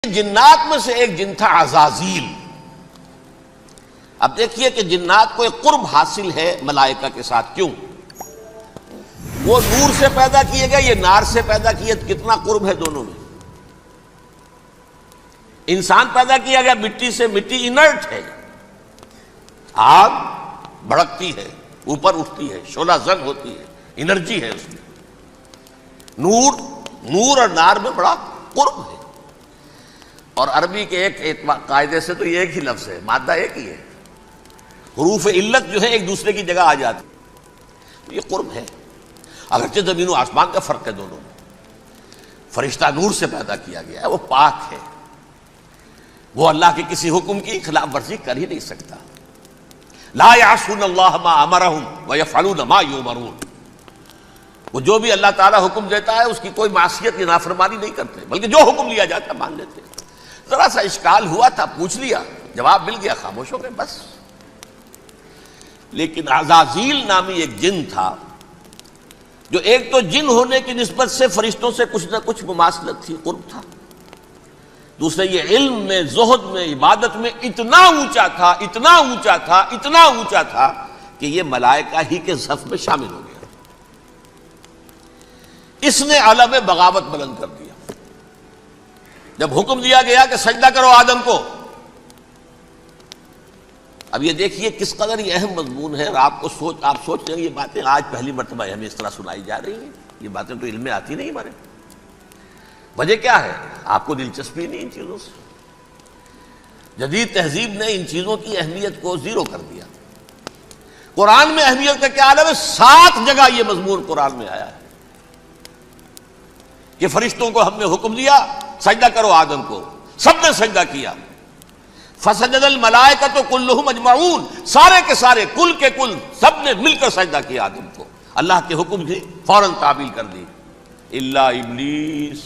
جنات میں سے ایک جن تھا عزازیل۔ اب دیکھیے کہ جنات کو ایک قرب حاصل ہے ملائکہ کے ساتھ، کیوں؟ وہ نور سے پیدا کیے گئے، یہ نار سے پیدا کیے، کتنا قرب ہے دونوں میں۔ انسان پیدا کیا گیا مٹی سے، مٹی انرٹ ہے، آگ بھڑکتی ہے، اوپر اٹھتی ہے، شعلہ زن ہوتی ہے، انرجی ہے اس میں۔ نور اور نار میں بڑا قرب ہے۔ اور عربی کے ایک قاعدے سے تو یہ ایک ہی لفظ ہے، مادہ ایک ہی ہے، حروف علت جو ہے ایک دوسرے کی جگہ آ جاتی، تو یہ قرب ہے۔ اگرچہ زمین و آسمان کا فرق ہے دونوں میں۔ فرشتہ نور سے پیدا کیا گیا ہے، وہ پاک ہے، وہ اللہ کے کسی حکم کی خلاف ورزی کر ہی نہیں سکتا۔ لا یعصون اللہ ما امرہم ویفعلون ما یؤمرون، وہ جو بھی اللہ تعالیٰ حکم دیتا ہے اس کی کوئی معصیت یا نافرمانی نہیں کرتے، بلکہ جو حکم لیا جاتا ہے مان لیتے ہیں۔ ذرا سا اشکال ہوا تھا، پوچھ لیا، جواب مل گیا، خاموش ہو گئے بس۔ لیکن عزازیل نامی ایک جن تھا، جو ایک تو جن ہونے کی نسبت سے فرشتوں سے کچھ نہ کچھ مماثلت تھی، قرب تھا، دوسرے یہ علم میں، زہد میں، عبادت میں اتنا اونچا تھا، اتنا اونچا تھا، اتنا اونچا تھا کہ یہ ملائکہ ہی کے صف میں شامل ہو گیا۔ اس نے علم بغاوت بلند کر دیا۔ جب حکم دیا گیا کہ سجدہ کرو آدم کو، اب یہ دیکھیے کس قدر یہ اہم مضمون ہے۔ آپ سوچ رہے ہیں یہ باتیں آج پہلی مرتبہ ہمیں اس طرح سنائی جا رہی ہیں، یہ باتیں تو علم میں آتی نہیں ہمارے۔ وجہ کیا ہے؟ آپ کو دلچسپی نہیں ان چیزوں سے۔ جدید تہذیب نے ان چیزوں کی اہمیت کو زیرو کر دیا۔ قرآن میں اہمیت کا کیا عالم ہے؟ 7 جگہ یہ مضمون قرآن میں آیا ہے کہ فرشتوں کو ہم نے حکم دیا سجدہ کرو آدم کو، سب نے سجدہ کیا۔ فسجد الملائکۃ کلھم اجمعون، سارے کے سارے، کل کے کل، سب نے مل کر سجدہ کیا آدم کو۔ اللہ کے حکم کی فوراً تعمیل کر دی، الا ابلیس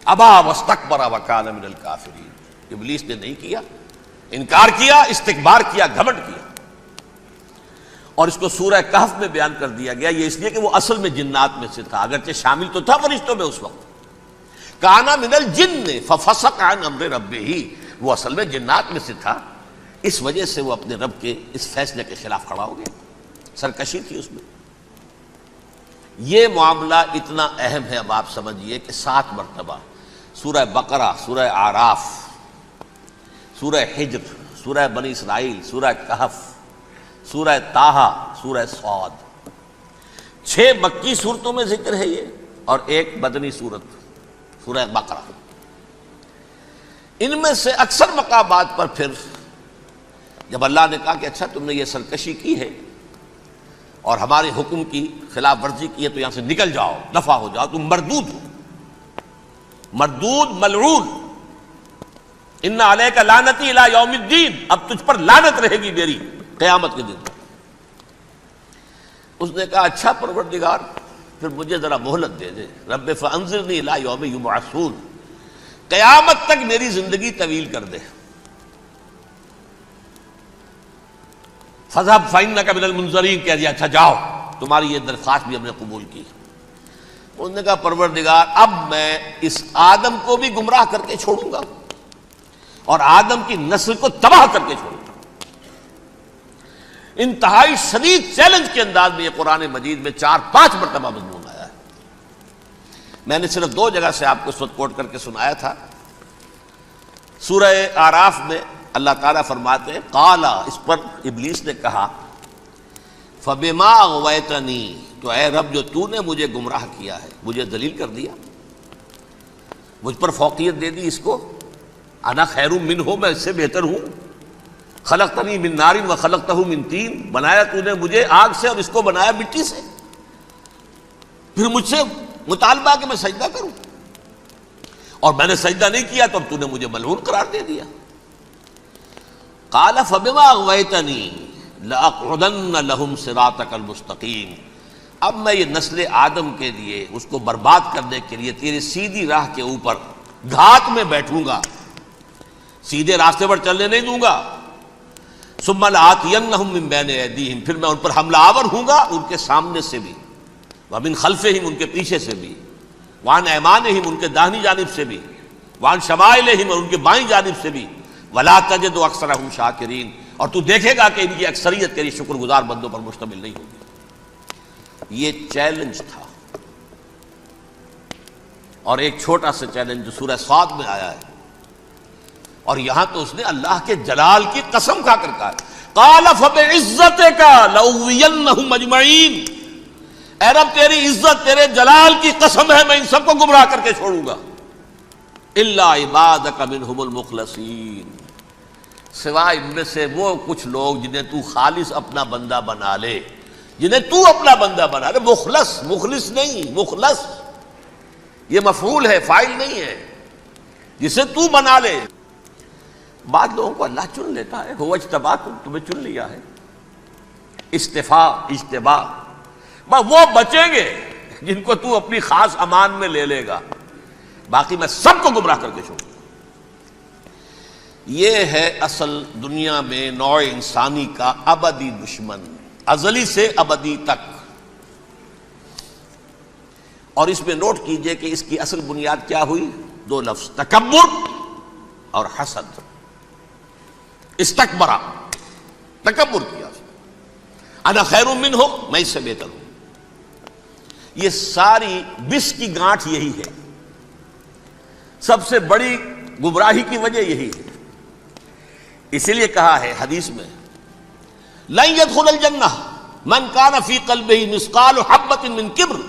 ابا واستکبر وکان من الکافرین۔ ابلیس نے نہیں کیا، انکار کیا، استکبار کیا، گھمنڈ کیا۔ اور اس کو سورہ کہف میں بیان کر دیا گیا، یہ اس لیے کہ وہ اصل میں جنات میں سے تھا، اگرچہ شامل تو تھا فرشتوں میں اس وقت۔ کانا من الجن ففسق عن امر ربہ، وہ اصل میں جنات میں سے تھا، اس وجہ سے وہ اپنے رب کے اس فیصلے کے خلاف کھڑا ہو گیا، سرکشی تھی اس میں۔ یہ معاملہ اتنا اہم ہے، اب آپ سمجھیے کہ 7 مرتبہ سورہ بقرہ، سورہ اعراف، سورہ حجر، سورہ بنی اسرائیل، سورہ کہف، سورہ طٰہٰ، سورہ صاد، 6 مکی صورتوں میں ذکر ہے یہ، اور ایک مدنی صورت سورہ بقرہ۔ ان میں سے اکثر مقامات پر پھر جب اللہ نے کہا کہ اچھا تم نے یہ سرکشی کی ہے اور ہمارے حکم کی خلاف ورزی کی ہے تو یہاں سے نکل جاؤ، دفع ہو جاؤ، تم مردود ہو، مردود ملعون، ان علیک لعنتی الی یوم الدین، اب تجھ پر لعنت رہے گی میری قیامت کے دن۔ اس نے کہا اچھا پروردگار پھر مجھے ذرا مہلت دے دے، رب فانظرنی الی یوم یبعثون، قیامت تک میری زندگی طویل کر دے۔ فاذهب فانک من المنظرین، کہہ دیا اچھا جاؤ، تمہاری یہ درخواست بھی ہم نے قبول کی۔ انہوں نے کہا پروردگار اب میں اس آدم کو بھی گمراہ کر کے چھوڑوں گا اور آدم کی نسل کو تباہ کر کے چھوڑوں گا۔ انتہائی شدید چیلنج کے انداز میں یہ قرآن مجید میں 4-5 مرتبہ مضمون آیا ہے۔ میں نے صرف 2 جگہ سے آپ کو اس وقت کوٹ کر کے سنایا تھا۔ سورہ اعراف میں اللہ تعالیٰ فرماتے ہیں قالا، اس پر ابلیس نے کہا فبما اغویتنی، تو اے رب جو تو نے مجھے گمراہ کیا ہے، مجھے ذلیل کر دیا، مجھ پر فوقیت دے دی، اس کو انا خیر منہ، میں اس سے بہتر ہوں، خلقتنی من نار وخلقتہ من طین، بنایا تو نے مجھے آگ سے اور اس کو بنایا مٹی سے، پھر مجھ سے مطالبہ کہ میں سجدہ کروں، اور میں نے سجدہ نہیں کیا تو اب تو نے مجھے ملعون قرار دے دیا۔ قال فبما اغویتنی لأقعدن لهم صراطک المستقیم، اب میں یہ نسل آدم کے لیے، اس کو برباد کرنے کے لیے تیری سیدھی راہ کے اوپر گھات میں بیٹھوں گا، سیدھے راستے پر چلنے نہیں دوں گا۔ ثم لآتینہم من بین ایدیہم، پھر میں ان پر حملہ آور ہوں گا، ان کے سامنے سے بھی، ومن خلفہم، ان کے پیچھے سے بھی، وعن ایمانہم ان کے داہنی جانب سے بھی، وعن شمائلہم اور ان کے بائیں جانب سے بھی، ولا تجد اکثرہم شاکرین اور تو دیکھے گا کہ ان کی اکثریت تیری شکر گزار بندوں پر مشتمل نہیں ہوگی۔ یہ چیلنج تھا، اور ایک چھوٹا سا چیلنج جو سورہ صاد میں آیا ہے، اور یہاں تو اس نے اللہ کے جلال کی قسم کھا کر کہا قال فبعزتک لأغوینہم اجمعین، اے رب تیری عزت تیرے جلال کی قسم ہے میں ان سب کو گمراہ کر کے چھوڑوں گا، الا عبادک منہم المخلصین، سوائے ان میں سے وہ کچھ لوگ جنہیں تو خالص اپنا بندہ بنا لے، جنہیں تو اپنا بندہ بنا لے، مخلص، مخلص نہیں، مخلص یہ مفعول ہے، فاعل نہیں ہے، جسے تو بنا لے۔ بعض لوگوں کو اللہ چن لیتا ہے، هو اجتباکم، تمہیں چن لیا ہے، استفاء، اجتباء، وہ بچیں گے جن کو تو اپنی خاص امان میں لے لے گا، باقی میں سب کو گمراہ کر کے چھوڑوں گا۔ یہ ہے اصل دنیا میں نوع انسانی کا ابدی دشمن، ازلی سے ابدی تک۔ اور اس میں نوٹ کیجئے کہ اس کی اصل بنیاد کیا ہوئی؟ دو لفظ، تکبر اور حسد۔ استکبرا، تکبر کیا، انا خیر منہ، میں اس سے بہتر ہوں۔ یہ ساری بس کی گانٹھ یہی ہے، سب سے بڑی گمراہی کی وجہ یہی ہے۔ اسی لیے کہا ہے حدیث میں لن يدخل الجنہ من کان فی قلبہ مثقال حبۃ من کبر،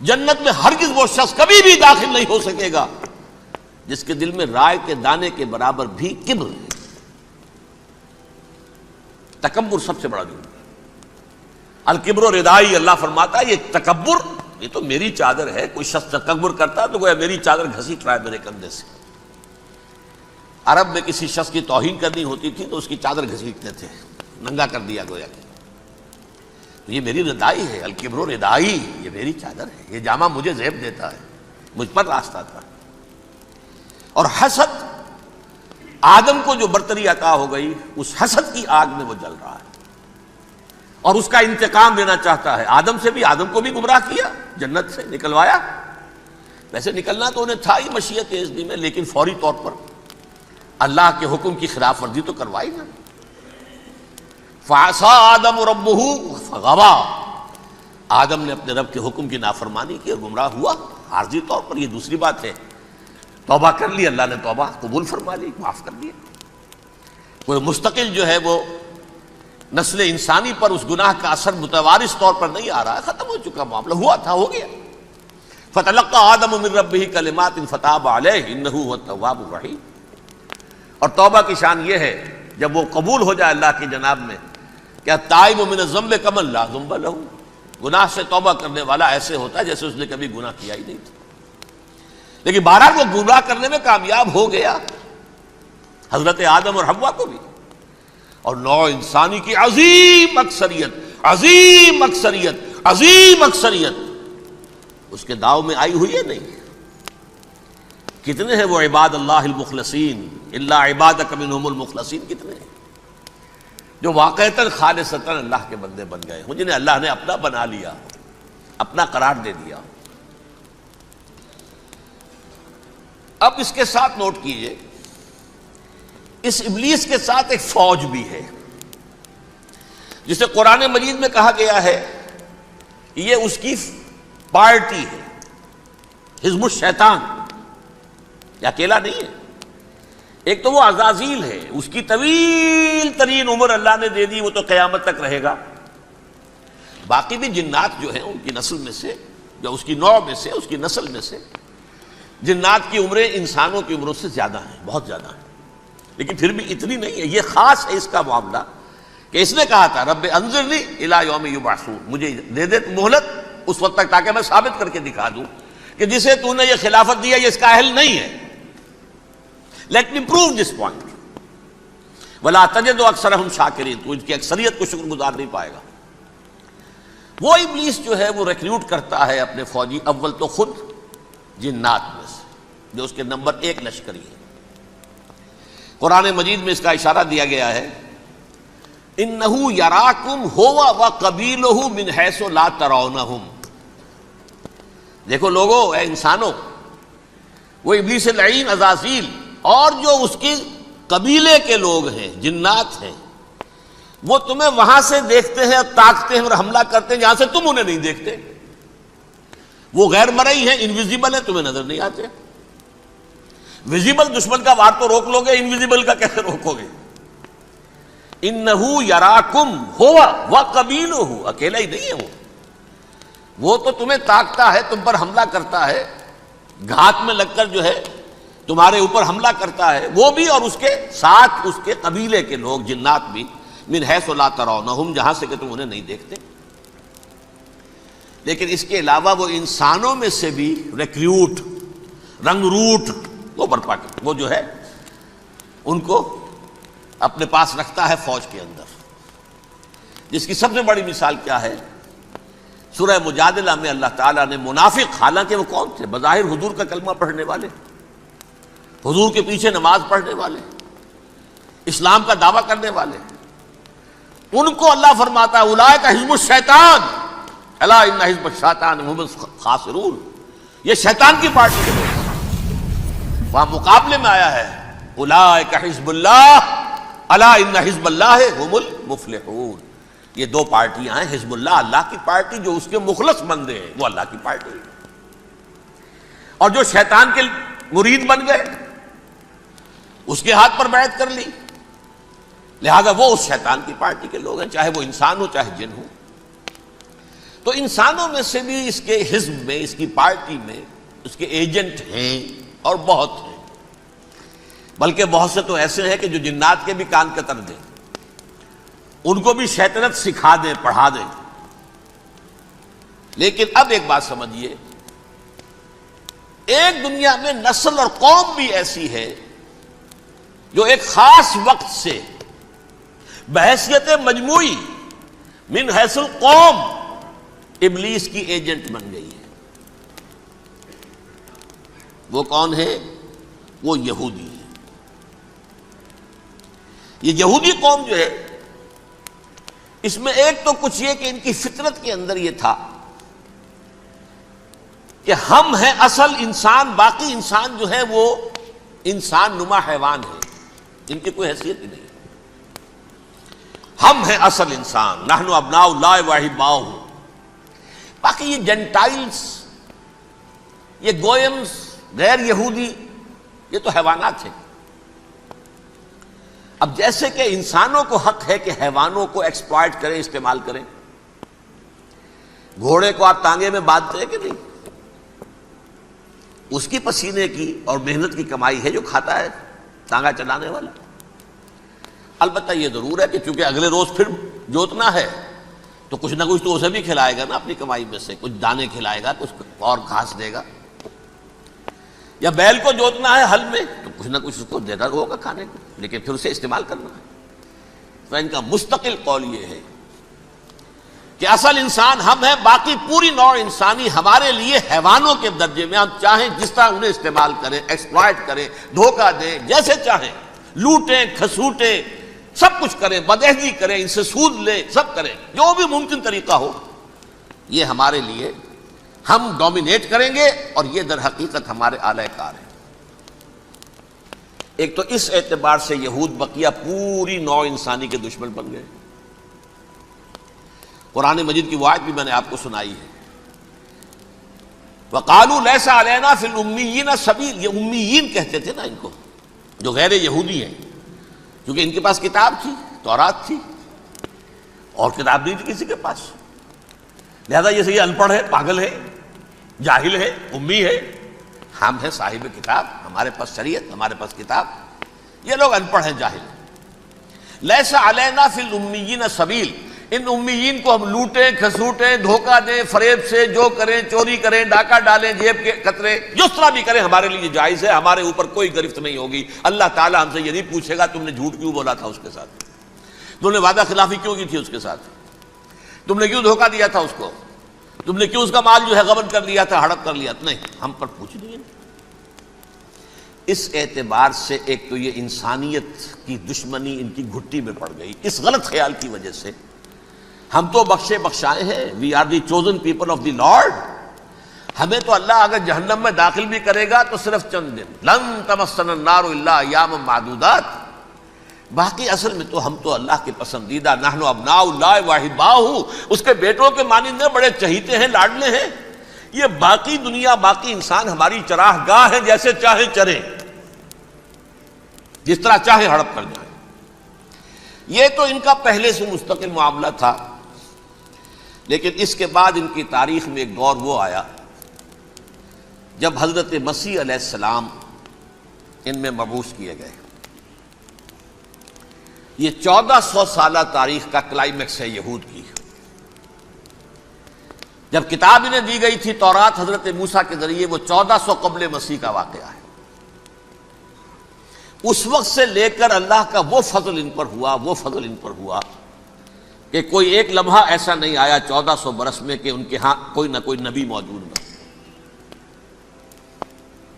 جنت میں ہرگز وہ شخص کبھی بھی داخل نہیں ہو سکے گا جس کے دل میں رائے کے دانے کے برابر بھی کبر ہے۔ تکبر سب سے بڑا جرم ہے۔ الکبر ردائی، اللہ فرماتا ہے یہ تکبر، یہ تو میری چادر ہے۔ کوئی شخص تکبر کرتا تو گویا میری چادر گھسیٹ رہا ہے میرے کندھے سے۔ عرب میں کسی شخص کی توہین کرنی ہوتی تھی تو اس کی چادر گھسیٹتے تھے، ننگا کر دیا گویا کہ یہ میری ردائی ہے، الکبر ردائی، یہ میری چادر ہے، یہ جامہ مجھے زیب دیتا ہے، مجھ پر راستہ تھا۔ اور حسد، آدم کو جو برتری عطا ہو گئی اس حسد کی آگ میں وہ جل رہا ہے اور اس کا انتقام لینا چاہتا ہے۔ آدم سے بھی، آدم کو بھی گمراہ کیا، جنت سے نکلوایا، ویسے نکلنا تو انہیں تھا ہی مشیت اذن میں، لیکن فوری طور پر اللہ کے حکم کی خلاف ورزی تو کروائی نا۔ فعصى آدم ربہ فغوى، آدم نے اپنے رب کے حکم کی نافرمانی کی اور گمراہ ہوا عارضی طور پر۔ یہ دوسری بات ہے، توبہ کر لی، اللہ نے توبہ قبول فرما لی، معاف کر دیا۔ کوئی مستقل جو ہے وہ نسل انسانی پر اس گناہ کا اثر متوارث طور پر نہیں آ رہا ہے، ختم ہو چکا معاملہ، ہوا تھا ہو گیا۔ فتلقى آدم من ربہ کلمات فتاب علیہ انہ هو التواب الرحیم۔ اور توبہ کی شان یہ ہے جب وہ قبول ہو جائے اللہ کی جناب میں، کیا تائب من الذنب کمن لا ذنب لہ، گناہ سے توبہ کرنے والا ایسے ہوتا ہے جیسے اس نے کبھی گناہ کیا ہی نہیں تھا۔ لیکن بہرحال وہ گمراہ کرنے میں کامیاب ہو گیا، حضرت آدم اور حوا کو بھی۔ اور نوع انسانی کی عظیم اکثریت، عظیم اکثریت، عظیم اکثریت اس کے داؤ میں آئی ہوئی ہے نہیں۔ کتنے ہیں وہ عباد اللہ المخلصین، الا عبادک منہم المخلصین، کتنے ہیں جو واقعتاً خالصتاً اللہ کے بندے بن گئے ہوں، جنہیں اللہ نے اپنا بنا لیا، اپنا قرار دے دیا۔ اب اس کے ساتھ نوٹ کیجئے، اس ابلیس کے ساتھ ایک فوج بھی ہے جسے قرآن مجید میں کہا گیا ہے یہ اس کی پارٹی ہے، حزب الشیطان، یہ اکیلا نہیں ہے۔ ایک تو وہ عزازیل ہے، اس کی طویل ترین عمر اللہ نے دے دی، وہ تو قیامت تک رہے گا۔ باقی بھی جنات جو ہیں ان کی نسل میں سے، جو اس کی نوع میں سے، اس کی نسل میں سے، جنات کی عمریں انسانوں کی عمروں سے زیادہ ہیں، بہت زیادہ ہیں، لیکن پھر بھی اتنی نہیں ہے۔ یہ خاص ہے اس کا معاملہ کہ اس نے کہا تھا رب انظرنی الی یوم یبعثون، مجھے دے دے مہلت اس وقت تک تاکہ میں ثابت کر کے دکھا دوں کہ جسے تو نے یہ خلافت دیا یہ اس کا اہل نہیں ہے۔ Let me prove this point ولا تجد اکثرہم شاکرین، تو ان کی اکثریت کو شکر گزار نہیں پائے گا۔ وہ ابلیس جو ہے وہ ریکروٹ کرتا ہے اپنے فوجی، اول تو خود جنات میں سے جو اس کے نمبر 1 لشکری ہے۔ قرآن مجید میں اس کا اشارہ دیا گیا ہے انہ یراکم ہوا وقبیلہ من حیث لا ترونہم، دیکھو لوگوں، اے انسانوں، وہ ابلیس لعین عزازیل اور جو اس کی قبیلے کے لوگ ہیں، جنات ہیں، وہ تمہیں وہاں سے دیکھتے ہیں اور تاکتے ہیں اور حملہ کرتے ہیں جہاں سے تم انہیں نہیں دیکھتے. وہ غیر مرئی ہیں، انویزیبل ہیں، تمہیں نظر نہیں آتے. ویزیبل دشمن کا وار تو روک لو گے، انویزیبل کا کیسے روکو گے؟ انہو یراکم ہوا وقبیلہ، اکیلا ہی نہیں ہے وہ تو تمہیں تاکتا ہے، تم پر حملہ کرتا ہے، گھات میں لگ کر جو ہے تمہارے اوپر حملہ کرتا ہے، وہ بھی اور اس کے ساتھ اس کے قبیلے کے لوگ جنات بھی، من حیث لا ترونہم، جہاں سے کہ تم انہیں نہیں دیکھتے. لیکن اس کے علاوہ وہ انسانوں میں سے بھی ریکریوٹ، رنگ روٹ وہ برپا کرتا، وہ جو ہے ان کو اپنے پاس رکھتا ہے فوج کے اندر. جس کی سب سے بڑی مثال کیا ہے؟ سورہ مجادلہ میں اللہ تعالیٰ نے منافق، حالانکہ وہ کون تھے؟ بظاہر حضور کا کلمہ پڑھنے والے، حضور کے پیچھے نماز پڑھنے والے، اسلام کا دعویٰ کرنے والے، ان کو اللہ فرماتا ہے اولئک حزب الشیطان الا ان حزب الشیطان هم الخاسرون، یہ شیطان کی پارٹی کے لوگ. وہاں مقابلے میں آیا ہے اولئک حزب اللہ الا ان حزب اللہ هم المفلحون. یہ دو پارٹیاں ہیں، حزب اللہ اللہ کی پارٹی جو اس کے مخلص بندے ہیں، وہ اللہ کی پارٹی، اور جو شیطان کے مرید بن گئے اس کے ہاتھ پر بیعت کر لی، لہذا وہ اس شیطان کی پارٹی کے لوگ ہیں، چاہے وہ انسان ہو چاہے جن ہو. تو انسانوں میں سے بھی اس کے حزب میں، اس کی پارٹی میں اس کے ایجنٹ ہیں اور بہت ہیں، بلکہ بہت سے تو ایسے ہیں کہ جو جنات کے بھی کان کتر دیں، ان کو بھی شیطنت سکھا دیں، پڑھا دیں. لیکن اب ایک بات سمجھیے، ایک دنیا میں نسل اور قوم بھی ایسی ہے جو ایک خاص وقت سے بحیثیت مجموعی من حیث القوم ابلیس کی ایجنٹ بن گئی ہے. وہ کون ہے؟ وہ یہودی ہے. یہ یہودی قوم جو ہے، اس میں ایک تو کچھ یہ کہ ان کی فطرت کے اندر یہ تھا کہ ہم ہیں اصل انسان، باقی انسان جو ہے وہ انسان نما حیوان ہے، ان کی کوئی حیثیت ہی نہیں. ہم ہیں اصل انسان، نحن ابناء اللہ واحباؤہ. باقی یہ جنٹائلز، یہ گوئمز، غیر یہودی، یہ تو حیوانات ہیں. اب جیسے کہ انسانوں کو حق ہے کہ حیوانوں کو ایکسپلائٹ کریں، استعمال کریں. گھوڑے کو آپ تانگے میں باندھتے ہیں کہ نہیں؟ اس کی پسینے کی اور محنت کی کمائی ہے جو کھاتا ہے تانگا چلانے والا. البتہ یہ ضرور ہے کہ چونکہ اگلے روز پھر جوتنا ہے تو کچھ نہ کچھ تو اسے بھی کھلائے گا نا، اپنی کمائی میں سے کچھ دانے کھلائے گا، کچھ اور گھاس دے گا. یا بیل کو جوتنا ہے ہل میں تو کچھ نہ کچھ اس کو دینا ہوگا کھانے کو، لیکن پھر اسے استعمال کرنا ہے. تو ان کا مستقل قول یہ ہے کہ اصل انسان ہم ہیں، باقی پوری نوع انسانی ہمارے لیے حیوانوں کے درجے میں. ہم چاہیں جس طرح انہیں استعمال کریں، ایکسپلائٹ کریں، دھوکہ دیں، جیسے چاہیں، لوٹیں، کھسوٹیں، سب کچھ کریں، بدعہدی کریں، ان سے سود لیں، سب کریں، جو بھی ممکن طریقہ ہو، یہ ہمارے لیے ہم ڈومینیٹ کریں گے، اور یہ در حقیقت ہمارے اعلی کار ہیں. ایک تو اس اعتبار سے یہود بقیہ پوری نوع انسانی کے دشمن بن گئے. قرآن مجید کی وہ آیت بھی میں نے آپ کو سنائی ہے، وَقَالُوا لَيْسَ عَلَيْنَا فِي الْأُمِّيِّينَ سَبِيلٌ. یہ امیین کہتے تھے نا ان کو، جو غیر یہودی ہیں، کیونکہ ان کے پاس کتاب تھی، تورات تھی، اور کتاب نہیں تھی کسی کے پاس. لہذا یہ ان پڑھ ہے، پاگل ہے، جاہل ہے، امی ہے. ہم ہیں صاحب کتاب، ہمارے پاس شریعت، ہمارے پاس کتاب. یہ لوگ ان پڑھ ہیں، جاہل. لیس علینا فی الامیین سبیل. ان امیین کو ہم لوٹیں، کھسوٹیں، دھوکہ دیں، فریب سے جو کریں، چوری کریں، ڈاکہ ڈالیں، جیب کے قطرے، جس طرح بھی کریں ہمارے لیے جائز ہے، ہمارے اوپر کوئی گرفت نہیں ہوگی. اللہ تعالیٰ ہم سے یہ نہیں پوچھے گا تم نے جھوٹ کیوں بولا تھا اس کے ساتھ، تم نے وعدہ خلافی کیوں کی تھی اس کے ساتھ، تم نے کیوں دھوکہ دیا تھا اس کو، تم نے کیوں اس کا مال جو ہے غبن کر لیا تھا، ہڑپ کر لیا تھا. نہیں، ہم پر پوچھ نہیں. اس اعتبار سے ایک تو یہ انسانیت کی دشمنی ان کی گھٹی میں پڑ گئی، اس غلط خیال کی وجہ سے. ہم تو بخشے بخشائے ہیں، we are the chosen people of the Lord. ہمیں تو اللہ اگر جہنم میں داخل بھی کرے گا تو صرف چند دن، لن تمسنا النار الا ایاما معدودات، باقی اصل میں تو ہم تو اللہ کے پسندیدہ، نحن ابناء اللہ واحباہ، اس کے بیٹوں کے مانند بڑے چہیتے ہیں، لاڈلے ہیں۔ یہ باقی دنیا، باقی انسان ہماری چراہ گاہ ہے، جیسے چاہے چریں، جس طرح چاہے ہڑپ کر جائیں۔ یہ تو ان کا پہلے سے مستقل معاملہ تھا، لیکن اس کے بعد ان کی تاریخ میں ایک دور وہ آیا جب حضرت مسیح علیہ السلام ان میں مبعوث کیے گئے۔ یہ 1400 سالہ تاریخ کا کلائمیکس ہے یہود کی۔ جب کتاب انہیں دی گئی تھی تورات حضرت موسیٰ کے ذریعے، وہ 1400 قبل مسیح کا واقعہ ہے۔ اس وقت سے لے کر اللہ کا وہ فضل ان پر ہوا کہ کوئی ایک لمحہ ایسا نہیں آیا 1400 برس میں کہ ان کے ہاں کوئی نہ کوئی نبی موجود نہ۔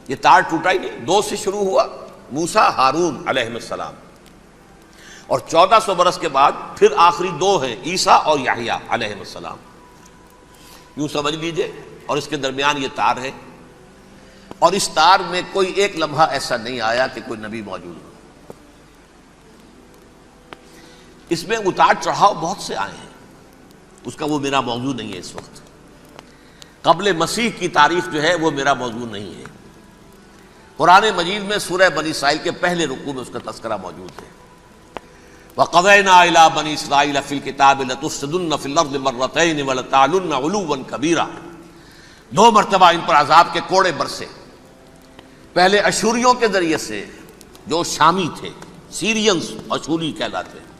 یہ تار ٹوٹا ہی نہیں، 2 سے شروع ہوا، موسیٰ ہارون علیہ السلام، اور 1400 برس کے بعد پھر آخری 2 ہیں، عیسیٰ اور یحییٰ علیہ السلام، یوں سمجھ لیجئے، اور اس کے درمیان یہ تار ہے، اور اس تار میں کوئی ایک لمحہ ایسا نہیں آیا کہ کوئی نبی موجود ہو۔ اس میں اتار چڑھاؤ بہت سے آئے ہیں، اس کا وہ میرا موضوع نہیں ہے اس وقت۔ قبل مسیح کی تاریخ جو ہے وہ میرا موضوع نہیں ہے۔ قرآن مجید میں سورہ بنی اسرائیل کے پہلے رکوع میں اس کا تذکرہ موجود ہے۔ وَقَضَيْنَا إِلَىٰ بَنِي إِسْرَائِيلَ فِي الْكِتَابِ لَتُفْسِدُنَّ فِي الْأَرْضِ مَرَّتَيْنِ وَلَتَعْلُنَّ عُلُوًّا كَبِيرًا، 2 مرتبہ ان پر عذاب کے کوڑے برسے، پہلے اشوریوں کے ذریعے سے جو شامی تھے، سیرینز اشوری کہلاتے ہیں،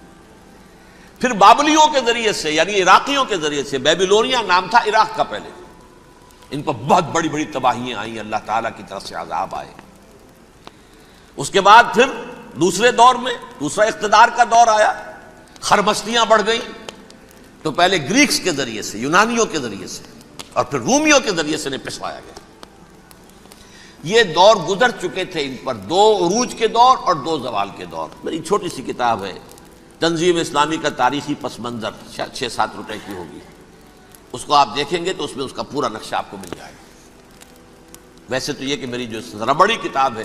پھر بابلیوں کے ذریعے سے یعنی عراقیوں کے ذریعے سے، بیبیلونیا نام تھا عراق کا پہلے، ان پر بہت بڑی بڑی تباہیاں آئیں، اللہ تعالیٰ کی طرف سے عذاب آئے۔ اس کے بعد پھر دوسرے دور میں دوسرا اقتدار کا دور آیا، خرمستیاں بڑھ گئیں، تو پہلے گریکس کے ذریعے سے، یونانیوں کے ذریعے سے، اور پھر رومیوں کے ذریعے سے انہیں پسوایا گیا۔ یہ دور گزر چکے تھے ان پر، 2 عروج کے دور اور 2 زوال کے دور۔ میری چھوٹی سی کتاب ہے تنظیم اسلامی کا تاریخی پس منظر، 6-7 روپے کی ہوگی، اس کو آپ دیکھیں گے تو اس میں اس کا پورا نقشہ آپ کو مل جائے گا۔ ویسے تو یہ کہ میری جو ذرا بڑی کتاب ہے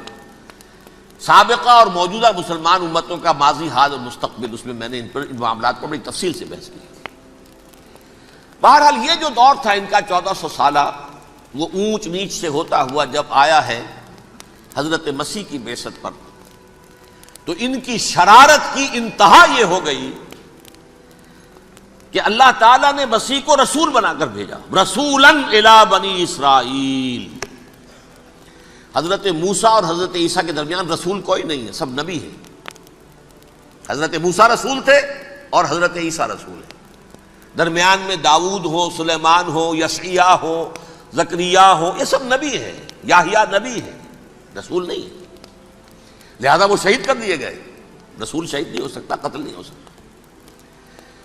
سابقہ اور موجودہ مسلمان امتوں کا ماضی، حال اور مستقبل، اس میں میں نے ان معاملات کو بڑی تفصیل سے بحث کی۔ بہرحال یہ جو دور تھا ان کا 1400 سالہ، وہ اونچ نیچ سے ہوتا ہوا جب آیا ہے حضرت مسیح کی بعثت پر، تو ان کی شرارت کی انتہا یہ ہو گئی کہ اللہ تعالیٰ نے مسیح کو رسول بنا کر بھیجا، رسولاً الی بنی اسرائیل۔ حضرت موسیٰ اور حضرت عیسیٰ کے درمیان رسول کوئی نہیں ہے، سب نبی ہیں۔ حضرت موسیٰ رسول تھے اور حضرت عیسیٰ رسول ہیں، درمیان میں داؤد ہو، سلیمان ہو، یشعیاہ ہو، زکریا ہو، یہ سب نبی ہیں، یحییٰ نبی ہے، رسول نہیں ہے، لہذا وہ شہید کر دیے گئے۔ رسول شہید نہیں ہو سکتا، قتل نہیں ہو سکتا۔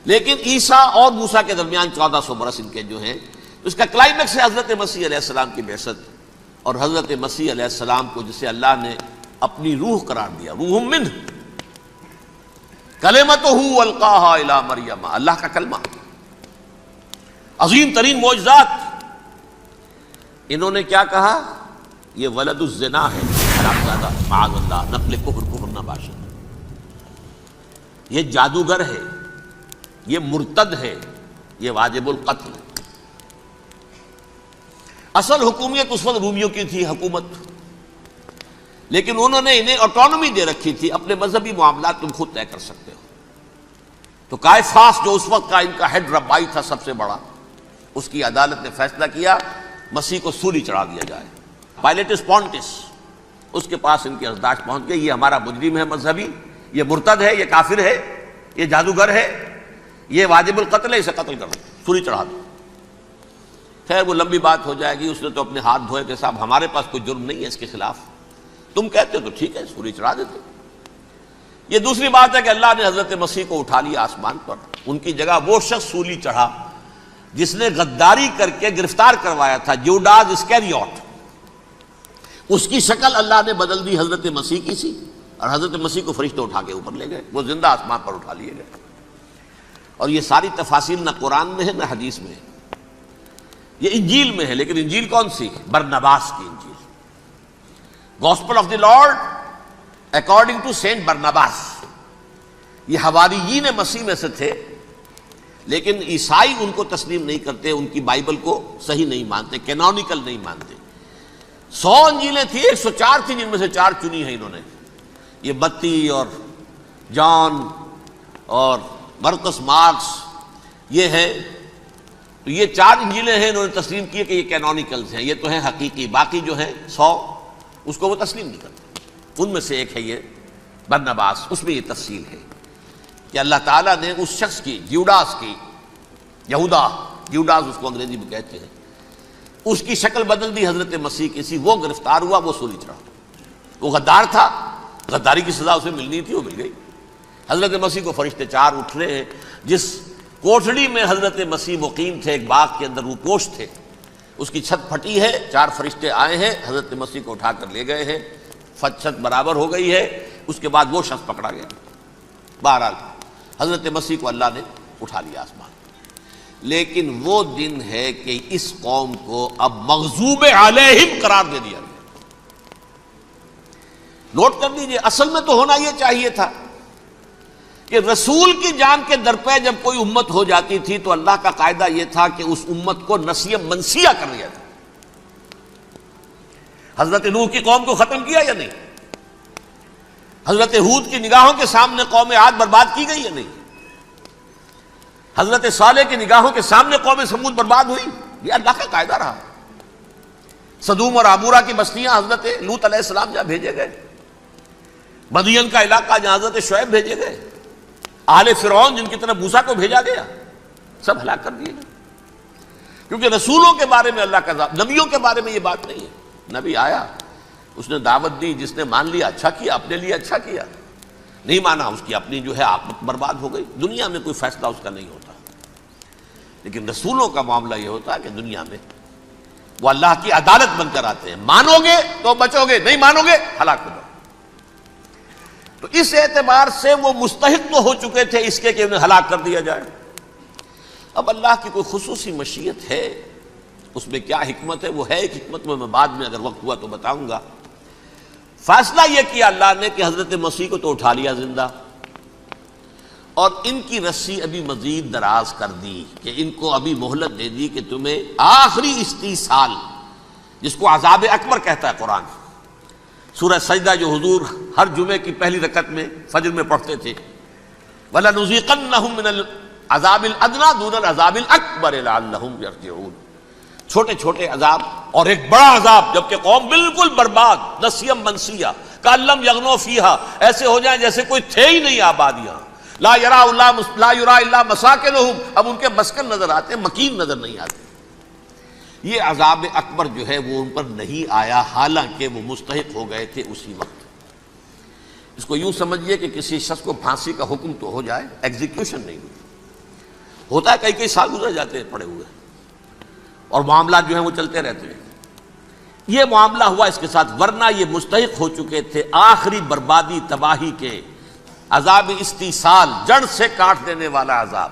لیکن عیسیٰ اور موسیٰ کے درمیان 1400 برس ان کے جو ہیں، اس کا کلائمیکس ہے حضرت مسیح علیہ السلام کی بعثت، اور حضرت مسیح علیہ السلام کو جسے اللہ نے اپنی روح قرار دیا، روح منہ، کلمتہ القاہا الی مریم، اللہ کا کلمہ، عظیم ترین معجزات۔ انہوں نے کیا کہا؟ یہ ولد الزنا ہے، حرامزادہ، معاذ اللہ، نقل کفر نہ باشد، یہ جادوگر ہے، یہ مرتد ہے، یہ واجب القتل ہے۔ اصل حکومت اس وقت رومیوں کی تھی حکومت، لیکن انہوں نے انہیں آٹونومی دے رکھی تھی، اپنے مذہبی معاملات تم خود طے کر سکتے ہو۔ تو کائفاس جو اس وقت کا ان کا ہیڈ ربائی تھا سب سے بڑا، اس کی عدالت نے فیصلہ کیا مسیح کو سولی چڑھا دیا جائے۔ پائلیٹس پونٹس، اس کے پاس ان کی ارزداشت پہنچ گئی، یہ ہمارا مجرم ہے مذہبی، یہ مرتد ہے، یہ کافر ہے، یہ جادوگر ہے، یہ واجب القتل ہے، اسے قتل کرو، سولی چڑھا دو۔ خیر وہ لمبی بات ہو جائے گی، اس نے تو اپنے ہاتھ دھوئے کہ صاحب ہمارے پاس کوئی جرم نہیں ہے اس کے خلاف، تم کہتے ہو تو ٹھیک ہے، سولی چڑھا دیتے۔ یہ دوسری بات ہے کہ اللہ نے حضرت مسیح کو اٹھا لیا آسمان پر، ان کی جگہ وہ شخص سولی چڑھا جس نے غداری کر کے گرفتار کروایا تھا، جوڈاس اسکیریوٹ، اس کی شکل اللہ نے بدل دی حضرت مسیح کی سی، اور حضرت مسیح کو فرشتے اٹھا کے اوپر لے گئے، وہ زندہ آسمان پر اٹھا لیے گئے۔ اور یہ ساری تفاصیل نہ قرآن میں ہے نہ حدیث میں ہے، یہ انجیل میں ہے، لیکن انجیل کون سی؟ برناباس کی انجیل، gospel of the Lord according to Saint Barnabas. یہ حواریین مسیح میں سے تھے، لیکن عیسائی ان کو تسلیم نہیں کرتے، ان کی بائبل کو صحیح نہیں مانتے، کینونیکل نہیں مانتے۔ 100 انجیلیں تھیں، 104 تھیں، جن میں سے 4 چنی ہیں انہوں نے، یہ متی اور جان اور مرقس مارکس، یہ ہے۔ تو یہ 4 انجیلیں ہیں، انہوں نے تسلیم کیے کہ یہ کینونیکلز ہیں، یہ تو ہیں حقیقی، باقی جو ہیں 100 اس کو وہ تسلیم نہیں کرتے۔ ان میں سے ایک ہے یہ برناباس۔ اس میں یہ تفصیل ہے کہ اللہ تعالیٰ نے اس شخص کی، جیوڈاس کی، جیوڈاس اس کو انگریزی میں کہتے ہیں، اس کی شکل بدل دی حضرت مسیح کی سی۔ وہ گرفتار ہوا، وہ سولی چڑھا۔ وہ غدار تھا، غداری کی سزا اسے ملنی تھی، وہ مل گئی۔ حضرت مسیح کو فرشتے 4 اٹھ رہے ہیں۔ جس کوٹھڑی میں حضرت مسیح مقیم تھے، ایک باغ کے اندر روپوش تھے، اس کی چھت پھٹی ہے، 4 فرشتے آئے ہیں، حضرت مسیح کو اٹھا کر لے گئے ہیں، چھت برابر ہو گئی ہے۔ اس کے بعد وہ شخص پکڑا گیا۔ بہرحال حضرت مسیح کو اللہ نے اٹھا لیا آسمان۔ لیکن وہ دن ہے کہ اس قوم کو اب مغضوب علیہم قرار دے دیا گیا۔ نوٹ کر لیجئے، اصل میں تو ہونا یہ چاہیے تھا کہ رسول کی جان کے در پہ جب کوئی امت ہو جاتی تھی تو اللہ کا قاعدہ یہ تھا کہ اس امت کو نسیہ منسیہ کر دیا تھا۔ حضرت نوح کی قوم کو ختم کیا یا نہیں؟ حضرت ہود کی نگاہوں کے سامنے قوم عاد برباد کی گئی یا نہیں؟ حضرت صالح کی نگاہوں کے سامنے قوم سمود برباد ہوئی؟ یہ اللہ کا قاعدہ رہا۔ سدوم اور عمورہ کی بستیاں حضرت لوط علیہ السلام جہاں بھیجے گئے، مدین کا علاقہ جہاں حضرت شعیب بھیجے گئے، آل فرعون جن کی طرف موسیٰ کو بھیجا گیا، سب ہلاک کر دیے گئے۔ کیونکہ رسولوں کے بارے میں اللہ کا نبیوں کے بارے میں یہ بات نہیں ہے۔ نبی آیا، اس نے دعوت دی، جس نے مان لیا اچھا کیا، اپنے لیے اچھا کیا، نہیں مانا اس کی اپنی جو ہے عاقبت برباد ہو گئی۔ دنیا میں کوئی فیصلہ اس کا نہیں ہوتا، لیکن رسولوں کا معاملہ یہ ہوتا ہے کہ دنیا میں وہ اللہ کی عدالت بن کر آتے ہیں۔ مانو گے تو بچو گے، نہیں مانو گے ہلاک ہو جاؤ۔ تو اس اعتبار سے وہ مستحق تو ہو چکے تھے اس کے کہ انہیں ہلاک کر دیا جائے۔ اب اللہ کی کوئی خصوصی مشیت ہے، اس میں کیا حکمت ہے؟ وہ ہے ایک حکمت، میں بعد میں اگر وقت ہوا تو بتاؤں گا۔ فیصلہ یہ کیا اللہ نے کہ حضرت مسیح کو تو اٹھا لیا زندہ، اور ان کی رسی ابھی مزید دراز کر دی، کہ ان کو ابھی مہلت دے دی کہ تمہیں آخری استیصال، جس کو عذاب اکبر کہتا ہے قرآن، سورہ سجدہ جو حضور ہر جمعے کی پہلی رکعت میں فجر میں پڑھتے تھے، وَلَنُذِيقَنَّهُم مِّنَ الْعَذَابِ الْأَدْنَىٰ دُونَ الْعَذَابِ الْأَكْبَرِ لَعَلَّهُمْ يَرْجِعُونَ۔ چھوٹے چھوٹے عذاب اور ایک بڑا عذاب، جبکہ قوم بالکل برباد، نسیم منسیہ، کأن لم یغنوا فیہا، ایسے ہو جائیں جیسے کوئی تھے ہی نہیں آباد یہاں۔ لا یرا الا مساکنہم، اب ان کے مسکن نظر آتے، مکین نظر نہیں آتے۔ یہ عذاب اکبر جو ہے وہ ان پر نہیں آیا، حالانکہ وہ مستحق ہو گئے تھے اسی وقت۔ اس کو یوں سمجھیے کہ کسی شخص کو پھانسی کا حکم تو ہو جائے، ایگزیکیوشن نہیں ہوتا ہے، کئی سال گزر جاتے ہیں پڑے ہوئے، اور معاملات جو ہیں وہ چلتے رہتے ہیں۔ یہ معاملہ ہوا اس کے ساتھ، ورنہ یہ مستحق ہو چکے تھے آخری بربادی تباہی کے، عذاب استیصال، جڑ سے کاٹ دینے والا عذاب۔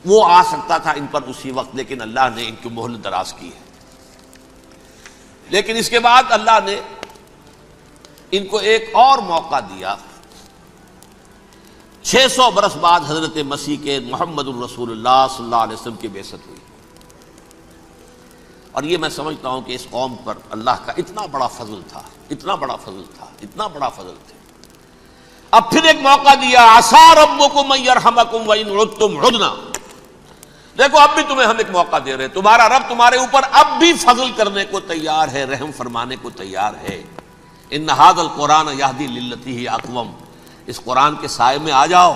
وہ آ سکتا تھا ان پر اسی وقت، لیکن اللہ نے ان کی مہلت دراز کی ہے۔ لیکن اس کے بعد اللہ نے ان کو ایک اور موقع دیا۔ 600 برس بعد حضرت مسیح کے محمد الرسول اللہ صلی اللہ علیہ وسلم کی بعثت ہوئی، اور یہ میں سمجھتا ہوں کہ اس قوم پر اللہ کا اتنا بڑا فضل تھا، اتنا بڑا فضل تھا، اتنا بڑا فضل تھا۔ اب پھر ایک موقع دیا، عسیٰ ربکم ان یرحمکم وان عدتم عدنا۔ دیکھو اب بھی تمہیں ہم ایک موقع دے رہے ہیں، تمہارا رب تمہارے اوپر اب بھی فضل کرنے کو تیار ہے، رحم فرمانے کو تیار ہے۔ ان ھذا القرآن یہدی للتی ہی اقوم، اس قرآن کے سائے میں آ جاؤ،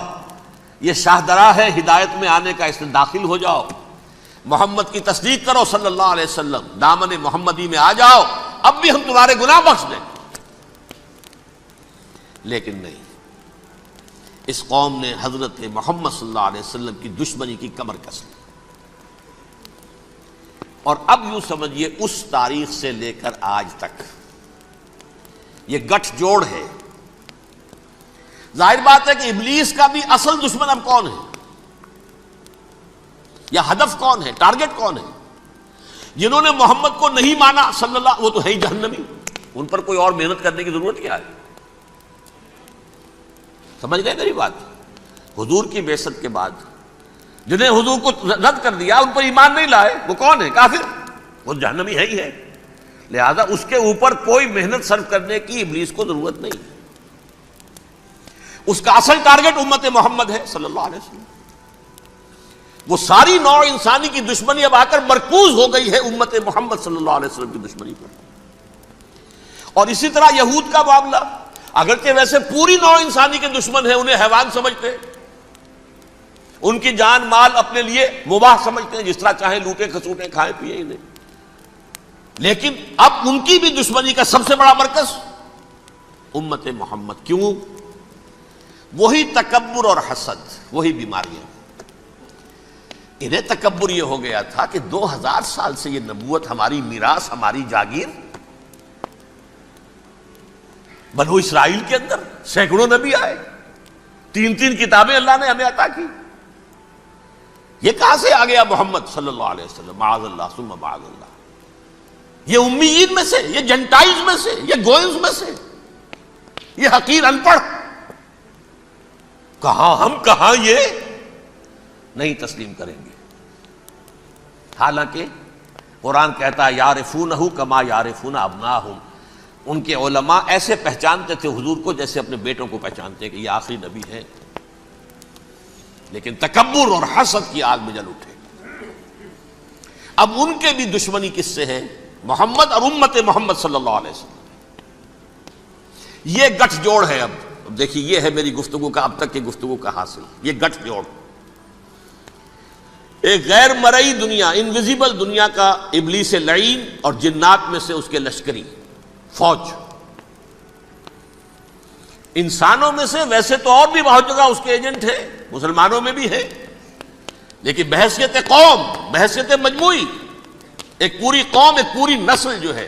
یہ شاہدرا ہے ہدایت میں آنے کا، اس میں داخل ہو جاؤ، محمد کی تصدیق کرو صلی اللہ علیہ وسلم، دامن محمدی میں آ جاؤ، اب بھی ہم تمہارے گناہ بخش دیں۔ لیکن نہیں، اس قوم نے حضرت محمد صلی اللہ علیہ وسلم کی دشمنی کی کمر کس لی، اور اب یوں سمجھیے اس تاریخ سے لے کر آج تک یہ گٹھ جوڑ ہے۔ ظاہر بات ہے کہ ابلیس کا بھی اصل دشمن اب کون ہے، یا ہدف کون ہے، ٹارگٹ کون ہے؟ جنہوں نے محمد کو نہیں مانا صلی اللہ، وہ تو ہے ہی جہنمی، ان پر کوئی اور محنت کرنے کی ضرورت کیا ہے؟ سمجھ گئے میری بات؟ حضور کی بعثت کے بعد جنہیں حضور کو رد کر دیا، ان پر ایمان نہیں لائے، وہ کون ہے؟ کافر، وہ جہنمی ہے ہی ہے۔ لہذا اس کے اوپر کوئی محنت صرف کرنے کی ابلیس کو ضرورت نہیں، اس کا اصل ٹارگٹ امت محمد ہے صلی اللہ علیہ وسلم۔ وہ ساری نوع انسانی کی دشمنی اب آ کر مرکوز ہو گئی ہے امت محمد صلی اللہ علیہ وسلم کی دشمنی پر۔ اور اسی طرح یہود کا معاملہ، اگرچہ ویسے پوری نوع انسانی کے دشمن ہیں، انہیں حیوان سمجھتے ہیں، ان کی جان مال اپنے لیے مباح سمجھتے ہیں، جس طرح چاہیں لوٹیں کھسوٹیں کھائیں پیئیں انہیں، لیکن اب ان کی بھی دشمنی کا سب سے بڑا مرکز امت محمد۔ کیوں؟ وہی تکبر اور حسد، وہی بیماریاں۔ انہیں تکبر یہ ہو گیا تھا کہ 2000 سال سے یہ نبوت ہماری میراث، ہماری جاگیر، بنو اسرائیل کے اندر سینکڑوں نبی آئے، 3 کتابیں اللہ نے ہمیں عطا کی، یہ کہاں سے آ گیا محمد صلی اللہ علیہ وسلم؟ معاذ اللہ ثم معاذ اللہ، یہ امیین میں سے، یہ جنٹائلز میں سے، یہ گوئنز میں سے، یہ حقیر ان پڑھ، کہاں ہم کہاں یہ نہیں تسلیم کریں گے۔ حالانکہ قرآن کہتا ہے یعرفونہ کما یعرفون ابناہم، ان کے علماء ایسے پہچانتے تھے حضور کو جیسے اپنے بیٹوں کو پہچانتے کہ یہ آخری نبی ہے، لیکن تکبر اور حسد کی آگ میں جل اٹھے۔ اب ان کے بھی دشمنی کس سے ہے؟ محمد اور امت محمد صلی اللہ علیہ وسلم۔ یہ گٹھ جوڑ ہے۔ اب دیکھیے، یہ ہے میری گفتگو کا اب تک کی گفتگو کا حاصل، یہ گٹھ جوڑ۔ ایک غیر مرئی دنیا، انویزیبل دنیا کا ابلیس لعین اور جنات میں سے اس کے لشکری فوج، انسانوں میں سے ویسے تو اور بھی بہت جگہ اس کے ایجنٹ ہیں، مسلمانوں میں بھی ہے، لیکن بحیثیت قوم، بحیثیت مجموعی، ایک پوری قوم، ایک پوری نسل جو ہے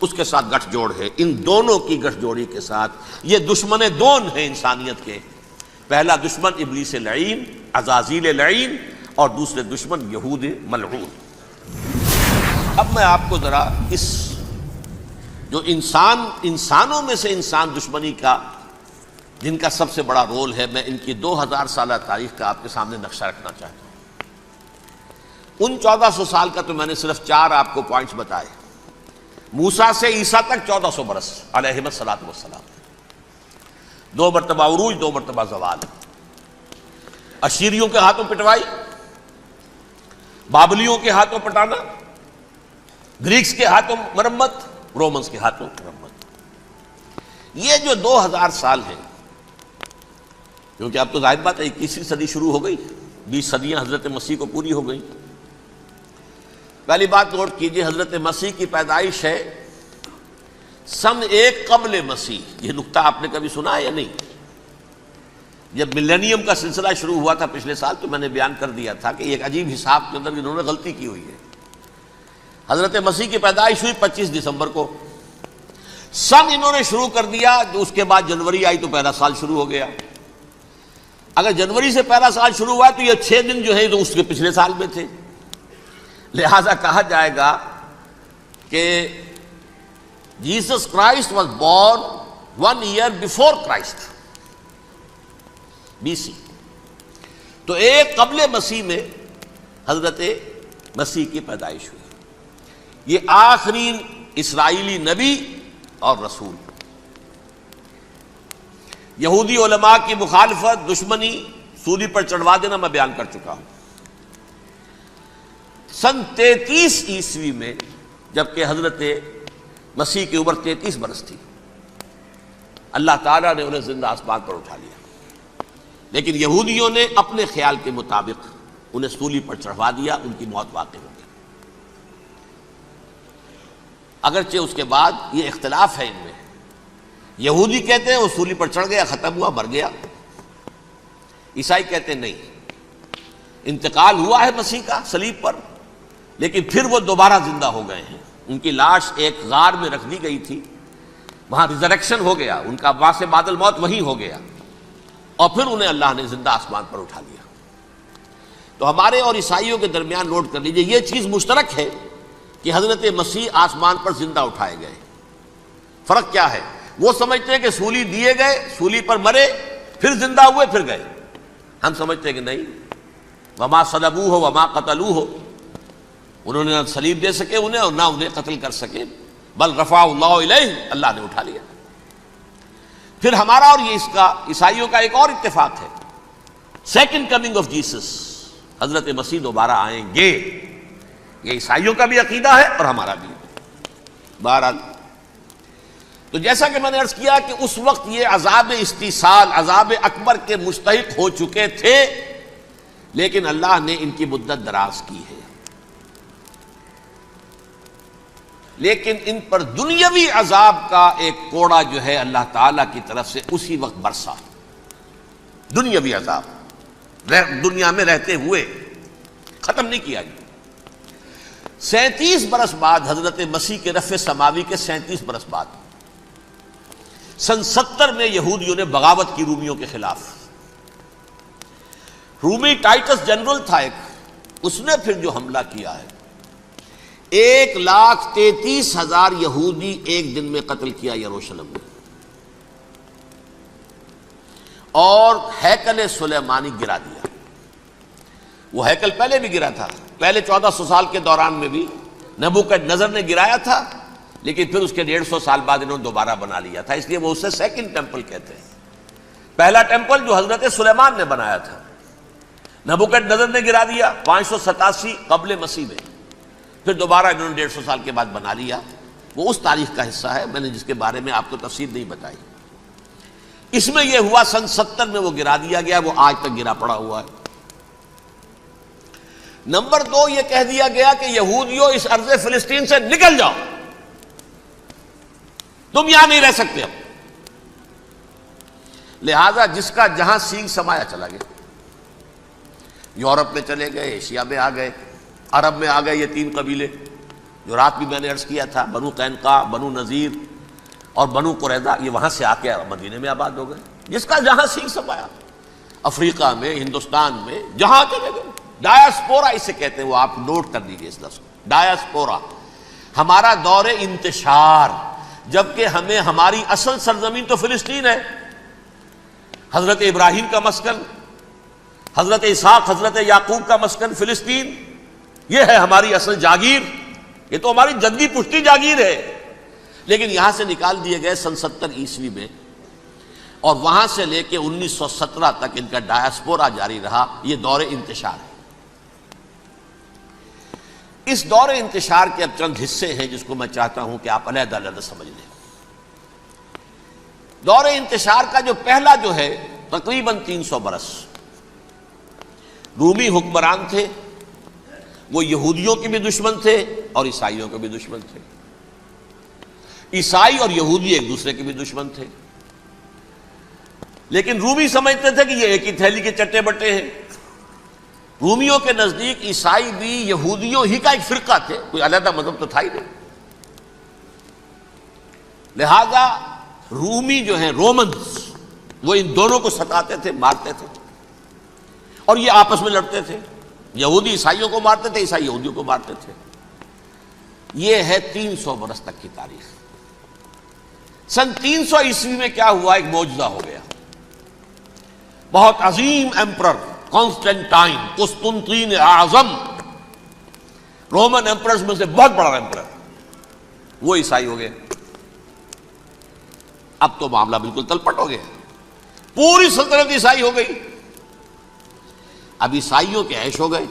اس کے ساتھ گٹھ جوڑ ہے۔ ان دونوں کی گٹھ جوڑی کے ساتھ یہ دشمن دون ہیں انسانیت کے، پہلا دشمن ابلیس لعین، عزازیل لعین، اور دوسرے دشمن یہود ملعون۔ اب میں آپ کو ذرا اس جو انسانوں میں سے انسان دشمنی کا، جن کا سب سے بڑا رول ہے، میں ان کی 2000 سالہ تاریخ کا آپ کے سامنے نقشہ رکھنا چاہتا ہوں۔ ان 1400 سال کا تو میں نے صرف 4 آپ کو پوائنٹس بتائے۔ موسیٰ سے عیسیٰ تک 1400 برس علیہم الصلاۃ والسلام، 2 مرتبہ عروج، 2 مرتبہ زوال، اشیریوں کے ہاتھوں پٹوائی، بابلیوں کے ہاتھوں پٹانا، گریکس کے ہاتھوں مرمت، رومنز کے ہاتھوں مرمت۔ یہ جو 2000 سال ہیں، کیونکہ اب تو ظاہر بات ہے 21ویں صدی شروع ہو گئی، 20 صدیاں حضرت مسیح کو پوری ہو گئی۔ پہلی بات نوٹ کیجئے، حضرت مسیح کی پیدائش ہے سن 1 قبل مسیح۔ یہ نقطہ آپ نے کبھی سنا ہے یا نہیں؟ جب ملینیم کا سلسلہ شروع ہوا تھا پچھلے سال، تو میں نے بیان کر دیا تھا کہ ایک عجیب حساب کے اندر انہوں نے غلطی کی ہوئی ہے۔ حضرت مسیح کی پیدائش ہوئی 25 دسمبر کو، سن انہوں نے شروع کر دیا، اس کے بعد جنوری آئی تو پہلا سال شروع ہو گیا۔ اگر جنوری سے پہلا سال شروع ہوا تو یہ 6 دن جو ہے تو اس کے پچھلے سال میں تھے، لہذا کہا جائے گا کہ Jesus Christ was born 1 year before Christ, BC۔ تو 1 قبل مسیح میں حضرت مسیح کی پیدائش ہوئی۔ یہ آخری اسرائیلی نبی اور رسول۔ یہودی علماء کی مخالفت، دشمنی، سولی پر چڑھوا دینا میں بیان کر چکا ہوں۔ سن 33 عیسوی میں جبکہ حضرت مسیح کی عمر 33 برس تھی، اللہ تعالیٰ نے انہیں زندہ آسمان پر اٹھا لیا، لیکن یہودیوں نے اپنے خیال کے مطابق انہیں سولی پر چڑھوا دیا، ان کی موت واقع ہو گئی۔ اگرچہ اس کے بعد یہ اختلاف ہے ان میں، یہودی کہتے ہیں وہ سولی پر چڑھ گیا، ختم ہوا، مر گیا، عیسائی کہتے ہیں نہیں، انتقال ہوا ہے مسیح کا صلیب پر، لیکن پھر وہ دوبارہ زندہ ہو گئے ہیں۔ ان کی لاش ایک غار میں رکھ دی گئی تھی، وہاں ریزریکشن ہو گیا، ان کا وہاں سے بعد الموت وہیں ہو گیا، اور پھر انہیں اللہ نے زندہ آسمان پر اٹھا لیا۔ تو ہمارے اور عیسائیوں کے درمیان نوٹ کر لیجئے، یہ چیز مشترک ہے کہ حضرت مسیح آسمان پر زندہ اٹھائے گئے. فرق کیا ہے؟ وہ سمجھتے ہیں کہ سولی دیے گئے، سولی پر مرے، پھر زندہ ہوئے، پھر گئے. ہم سمجھتے ہیں کہ نہیں، وما صلبوہ وما قتلوہ، انہوں نے نہ صلیب دے سکے انہیں اور نہ انہیں قتل کر سکے، بل رفع اللہ الیہ، اللہ نے اٹھا لیا. پھر ہمارا اور یہ اس کا عیسائیوں کا ایک اور اتفاق ہے، سیکنڈ کمنگ آف جیسس، حضرت مسیح دوبارہ آئیں گے. یہ عیسائیوں کا بھی عقیدہ ہے اور ہمارا بھی. بہرحال تو جیسا کہ میں نے عرض کیا کہ اس وقت یہ عذاب استیصال، عذاب اکبر کے مستحق ہو چکے تھے، لیکن اللہ نے ان کی مدت دراز کی ہے. لیکن ان پر دنیاوی عذاب کا ایک کوڑا جو ہے اللہ تعالیٰ کی طرف سے اسی وقت برسا. دنیاوی عذاب دنیا میں رہتے ہوئے ختم نہیں کیا گیا. 37 برس بعد حضرت مسیح کے رفع سماوی کے 37 برس بعد سن 70 میں یہودیوں نے بغاوت کی رومیوں کے خلاف. رومی ٹائٹس جنرل تھا ایک، اس نے پھر جو حملہ کیا ہے، 1,33,000 یہودی ایک دن میں قتل کیا یروشلم میں، اور ہیکل سلیمانی گرا دیا. وہ ہیکل پہلے بھی گرا تھا، پہلے 1400 سال کے دوران میں بھی نبوکدنضر نے گرایا تھا، لیکن پھر اس کے 150 سال بعد انہوں نے دوبارہ بنا لیا تھا، اس لیے وہ اسے سیکنڈ ٹیمپل کہتے ہیں. پہلا ٹیمپل جو حضرت سلیمان نے بنایا تھا، نبوکدنضر نے گرا دیا 587 قبل مسیح میں، پھر دوبارہ انہوں نے 150 سال کے بعد بنا لیا. وہ اس تاریخ کا حصہ ہے، میں نے جس کے بارے میں آپ کو تفصیل نہیں بتائی. اس میں یہ ہوا سن 70 میں وہ گرا دیا گیا، وہ آج تک گرا پڑا ہوا ہے. نمبر 2 یہ کہہ دیا گیا کہ یہودیوں اس ارض فلسطین سے نکل جاؤ، تم یہاں نہیں رہ سکتے اب. لہذا جس کا جہاں سینگ سمایا چلا گیا. یورپ میں چلے گئے، ایشیا میں آ گئے، عرب میں آ گئے. یہ 3 قبیلے جو رات بھی میں نے عرض کیا تھا، بنو قینقاع، بنو نذیر اور بنو قریظہ، یہ وہاں سے آ کے مدینے میں آباد ہو گئے. جس کا جہاں سینگ سمایا، افریقہ میں، ہندوستان میں، جہاں چلے گئے. ڈایاسپورا اسے کہتے ہیں، وہ آپ نوٹ کر دیجیے اس لفظ کو، ڈایاسپورا. ہمارا دور انتشار، جبکہ ہمیں ہماری اصل سرزمین تو فلسطین ہے، حضرت ابراہیم کا مسکن، حضرت اسحاق، حضرت یعقوب کا مسکن فلسطین، یہ ہے ہماری اصل جاگیر، یہ تو ہماری جدی پشتی جاگیر ہے. لیکن یہاں سے نکال دیے گئے سن 70 عیسوی میں، اور وہاں سے لے کے 1917 تک ان کا ڈایاسپورا جاری رہا. یہ دور انتشار ہے. اس دور انتشار کے اب چند حصے ہیں جس کو میں چاہتا ہوں کہ آپ علیحدہ علیحدہ سمجھ لیں. دور انتشار کا جو پہلا جو ہے تقریباً 300 برس رومی حکمران تھے. وہ یہودیوں کے بھی دشمن تھے اور عیسائیوں کے بھی دشمن تھے. عیسائی اور یہودی ایک دوسرے کے بھی دشمن تھے، لیکن رومی سمجھتے تھے کہ یہ ایک ہی تھیلی کے چٹے بٹے ہیں. رومیوں کے نزدیک عیسائی بھی یہودیوں ہی کا ایک فرقہ تھے، کوئی علیحدہ مذہب تو تھا ہی نہیں. لہذا رومی جو ہیں رومنز، وہ ان دونوں کو ستاتے تھے، مارتے تھے، اور یہ آپس میں لڑتے تھے. یہودی عیسائیوں کو مارتے تھے، عیسائی یہودیوں کو مارتے تھے. یہ ہے 300 برس تک کی تاریخ. سن 300 عیسوی میں کیا ہوا؟ ایک معجزہ ہو گیا. بہت عظیم ایمپرر کانسٹینٹائن، قسطنطین اعظم، رومن ایمپررز میں سے بہت بڑا ایمپرر، وہ عیسائی ہو گئے. اب تو معاملہ بالکل تلپٹ ہو گیا، پوری سلطنت عیسائی ہو گئی. اب عیسائیوں کے عیش ہو گئے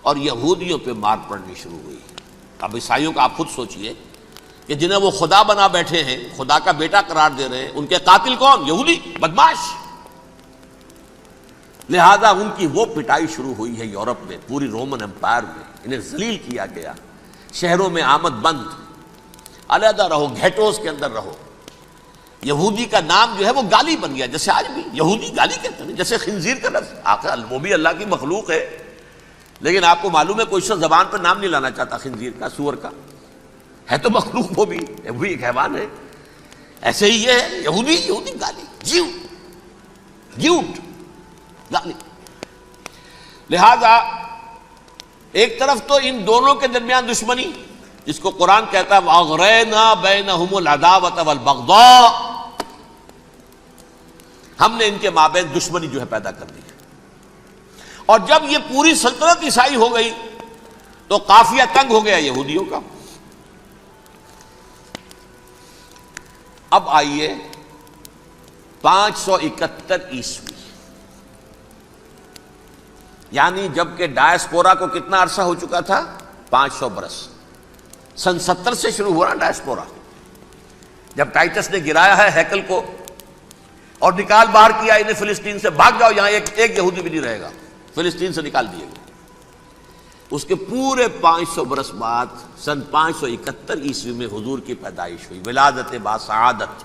اور یہودیوں پہ مار پڑنی شروع ہوئی. اب عیسائیوں کا آپ خود سوچئے کہ جنہیں وہ خدا بنا بیٹھے ہیں، خدا کا بیٹا قرار دے رہے ہیں، ان کے قاتل کون؟ یہودی بدماش. لہذا ان کی وہ پٹائی شروع ہوئی ہے یورپ میں، پوری رومن امپائر میں. انہیں ذلیل کیا گیا، شہروں میں آمد بند، علیحدہ رہو، گھیٹوز کے اندر رہو. یہودی کا نام جو ہے وہ گالی بن گیا، جیسے آج بھی یہودی گالی کہتے ہیں، جیسے خنزیر کا لفظ. آخر وہ بھی اللہ کی مخلوق ہے، لیکن آپ کو معلوم ہے کوئی شخص زبان پر نام نہیں لانا چاہتا خنزیر کا، سور کا. ہے تو مخلوق، وہ بھی ایک حیوان ہے. ایسے ہی یہ ہے یہودی، یہودی گالی، جیوٹ گالی. لہذا ایک طرف تو ان دونوں کے درمیان دشمنی، جس کو قرآن کہتا ہے وَأَغْرَيْنَا بَيْنَهُمُ الْعَدَاوَةَ وَالْبَغْضَاءَ، ہم نے ان کے مابین دشمنی جو ہے پیدا کر دی ہے۔ اور جب یہ پوری سلطنت عیسائی ہو گئی تو قافیہ تنگ ہو گیا یہودیوں کا۔ اب آئیے 571 عیسوی، یعنی جبکہ ڈائسپورا کو کتنا عرصہ ہو چکا تھا؟ 500 برس۔ سن 70 سے شروع ہوا نا ڈائسپورا، جب ٹائٹس نے گرایا ہے ہیکل کو اور نکال باہر کیا انہیں فلسطین سے، بھاگ جاؤ یہاں ایک یہودی بھی نہیں رہے گا، فلسطین سے نکال دیے گئے۔ اس کے پورے 500 برس بعد سن 571 عیسوی میں حضور کی پیدائش ہوئی، ولادت باسعادت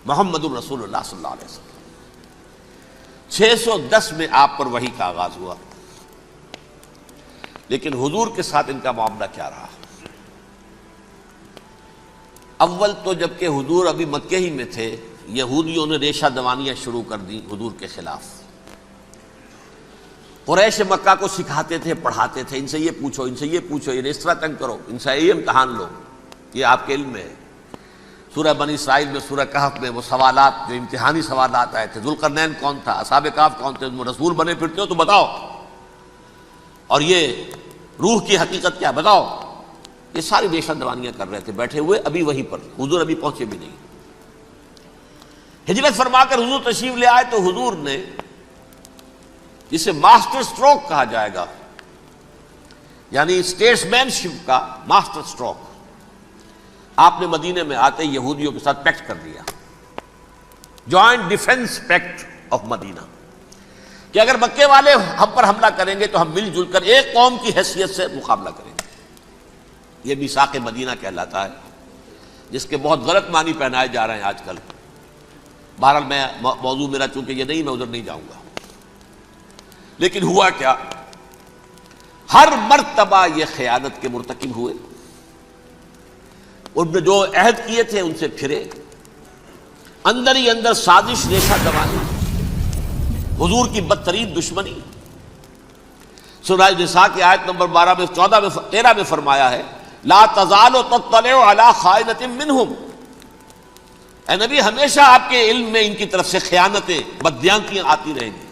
محمد الرسول اللہ صلی اللہ علیہ وسلم۔ 610 میں آپ پر وحی کا آغاز ہوا، لیکن حضور کے ساتھ ان کا معاملہ کیا رہا؟ اول تو جبکہ حضور ابھی مکے ہی میں تھے، یہودیوں نے ریشہ دوانیاں شروع کر دی حضور کے خلاف۔ قریش مکہ کو سکھاتے تھے، پڑھاتے تھے، ان سے یہ پوچھو، ان سے یہ پوچھو، یہ اس طرح تنگ کرو، ان سے یہ امتحان لو، یہ آپ کے علم میں ہے۔ سورہ بنی اسرائیل میں، سورہ کہف میں وہ سوالات جو امتحانی سوالات آئے تھے، ذوالقرنین کون تھا، اصحاب کہف کون تھے، تم رسول بنے پھرتے ہو تو بتاؤ، اور یہ روح کی حقیقت کیا بتاؤ، یہ ساری ریشہ دوانیاں کر رہے تھے بیٹھے ہوئے ابھی وہیں پر، حضور ابھی پہنچے بھی نہیں۔ ہجرت فرما کر حضور تشریف لے آئے تو حضور نے، جسے ماسٹر سٹروک کہا جائے گا، یعنی اسٹیٹس مین شپ کا ماسٹر سٹروک، آپ نے مدینے میں آتے یہودیوں کے ساتھ پیکٹ کر دیا، جوائنٹ ڈیفنس پیکٹ آف مدینہ، کہ اگر مکے والے ہم پر حملہ کریں گے تو ہم مل جل کر ایک قوم کی حیثیت سے مقابلہ کریں گے۔ یہ میثاق مدینہ کہلاتا ہے، جس کے بہت غلط معنی پہنائے جا رہے ہیں آج کل۔ بہرحال میں موضوع میرا چونکہ یہ نہیں، میں ادھر نہیں جاؤں گا۔ لیکن ہوا کیا؟ ہر مرتبہ یہ خیانت کے مرتکب ہوئے، ان نے جو عہد کیے تھے ان سے پھرے، اندر ہی اندر سازش ریشہ دوانی، حضور کی بدترین دشمنی۔ سورہ نساء کی آیت نمبر 13 میں فرمایا ہے لا تزال تطلع علی خائنۃ منہم، اے نبی ہمیشہ آپ کے علم میں ان کی طرف سے خیانتیں، بددیانتیاں آتی رہیں گی،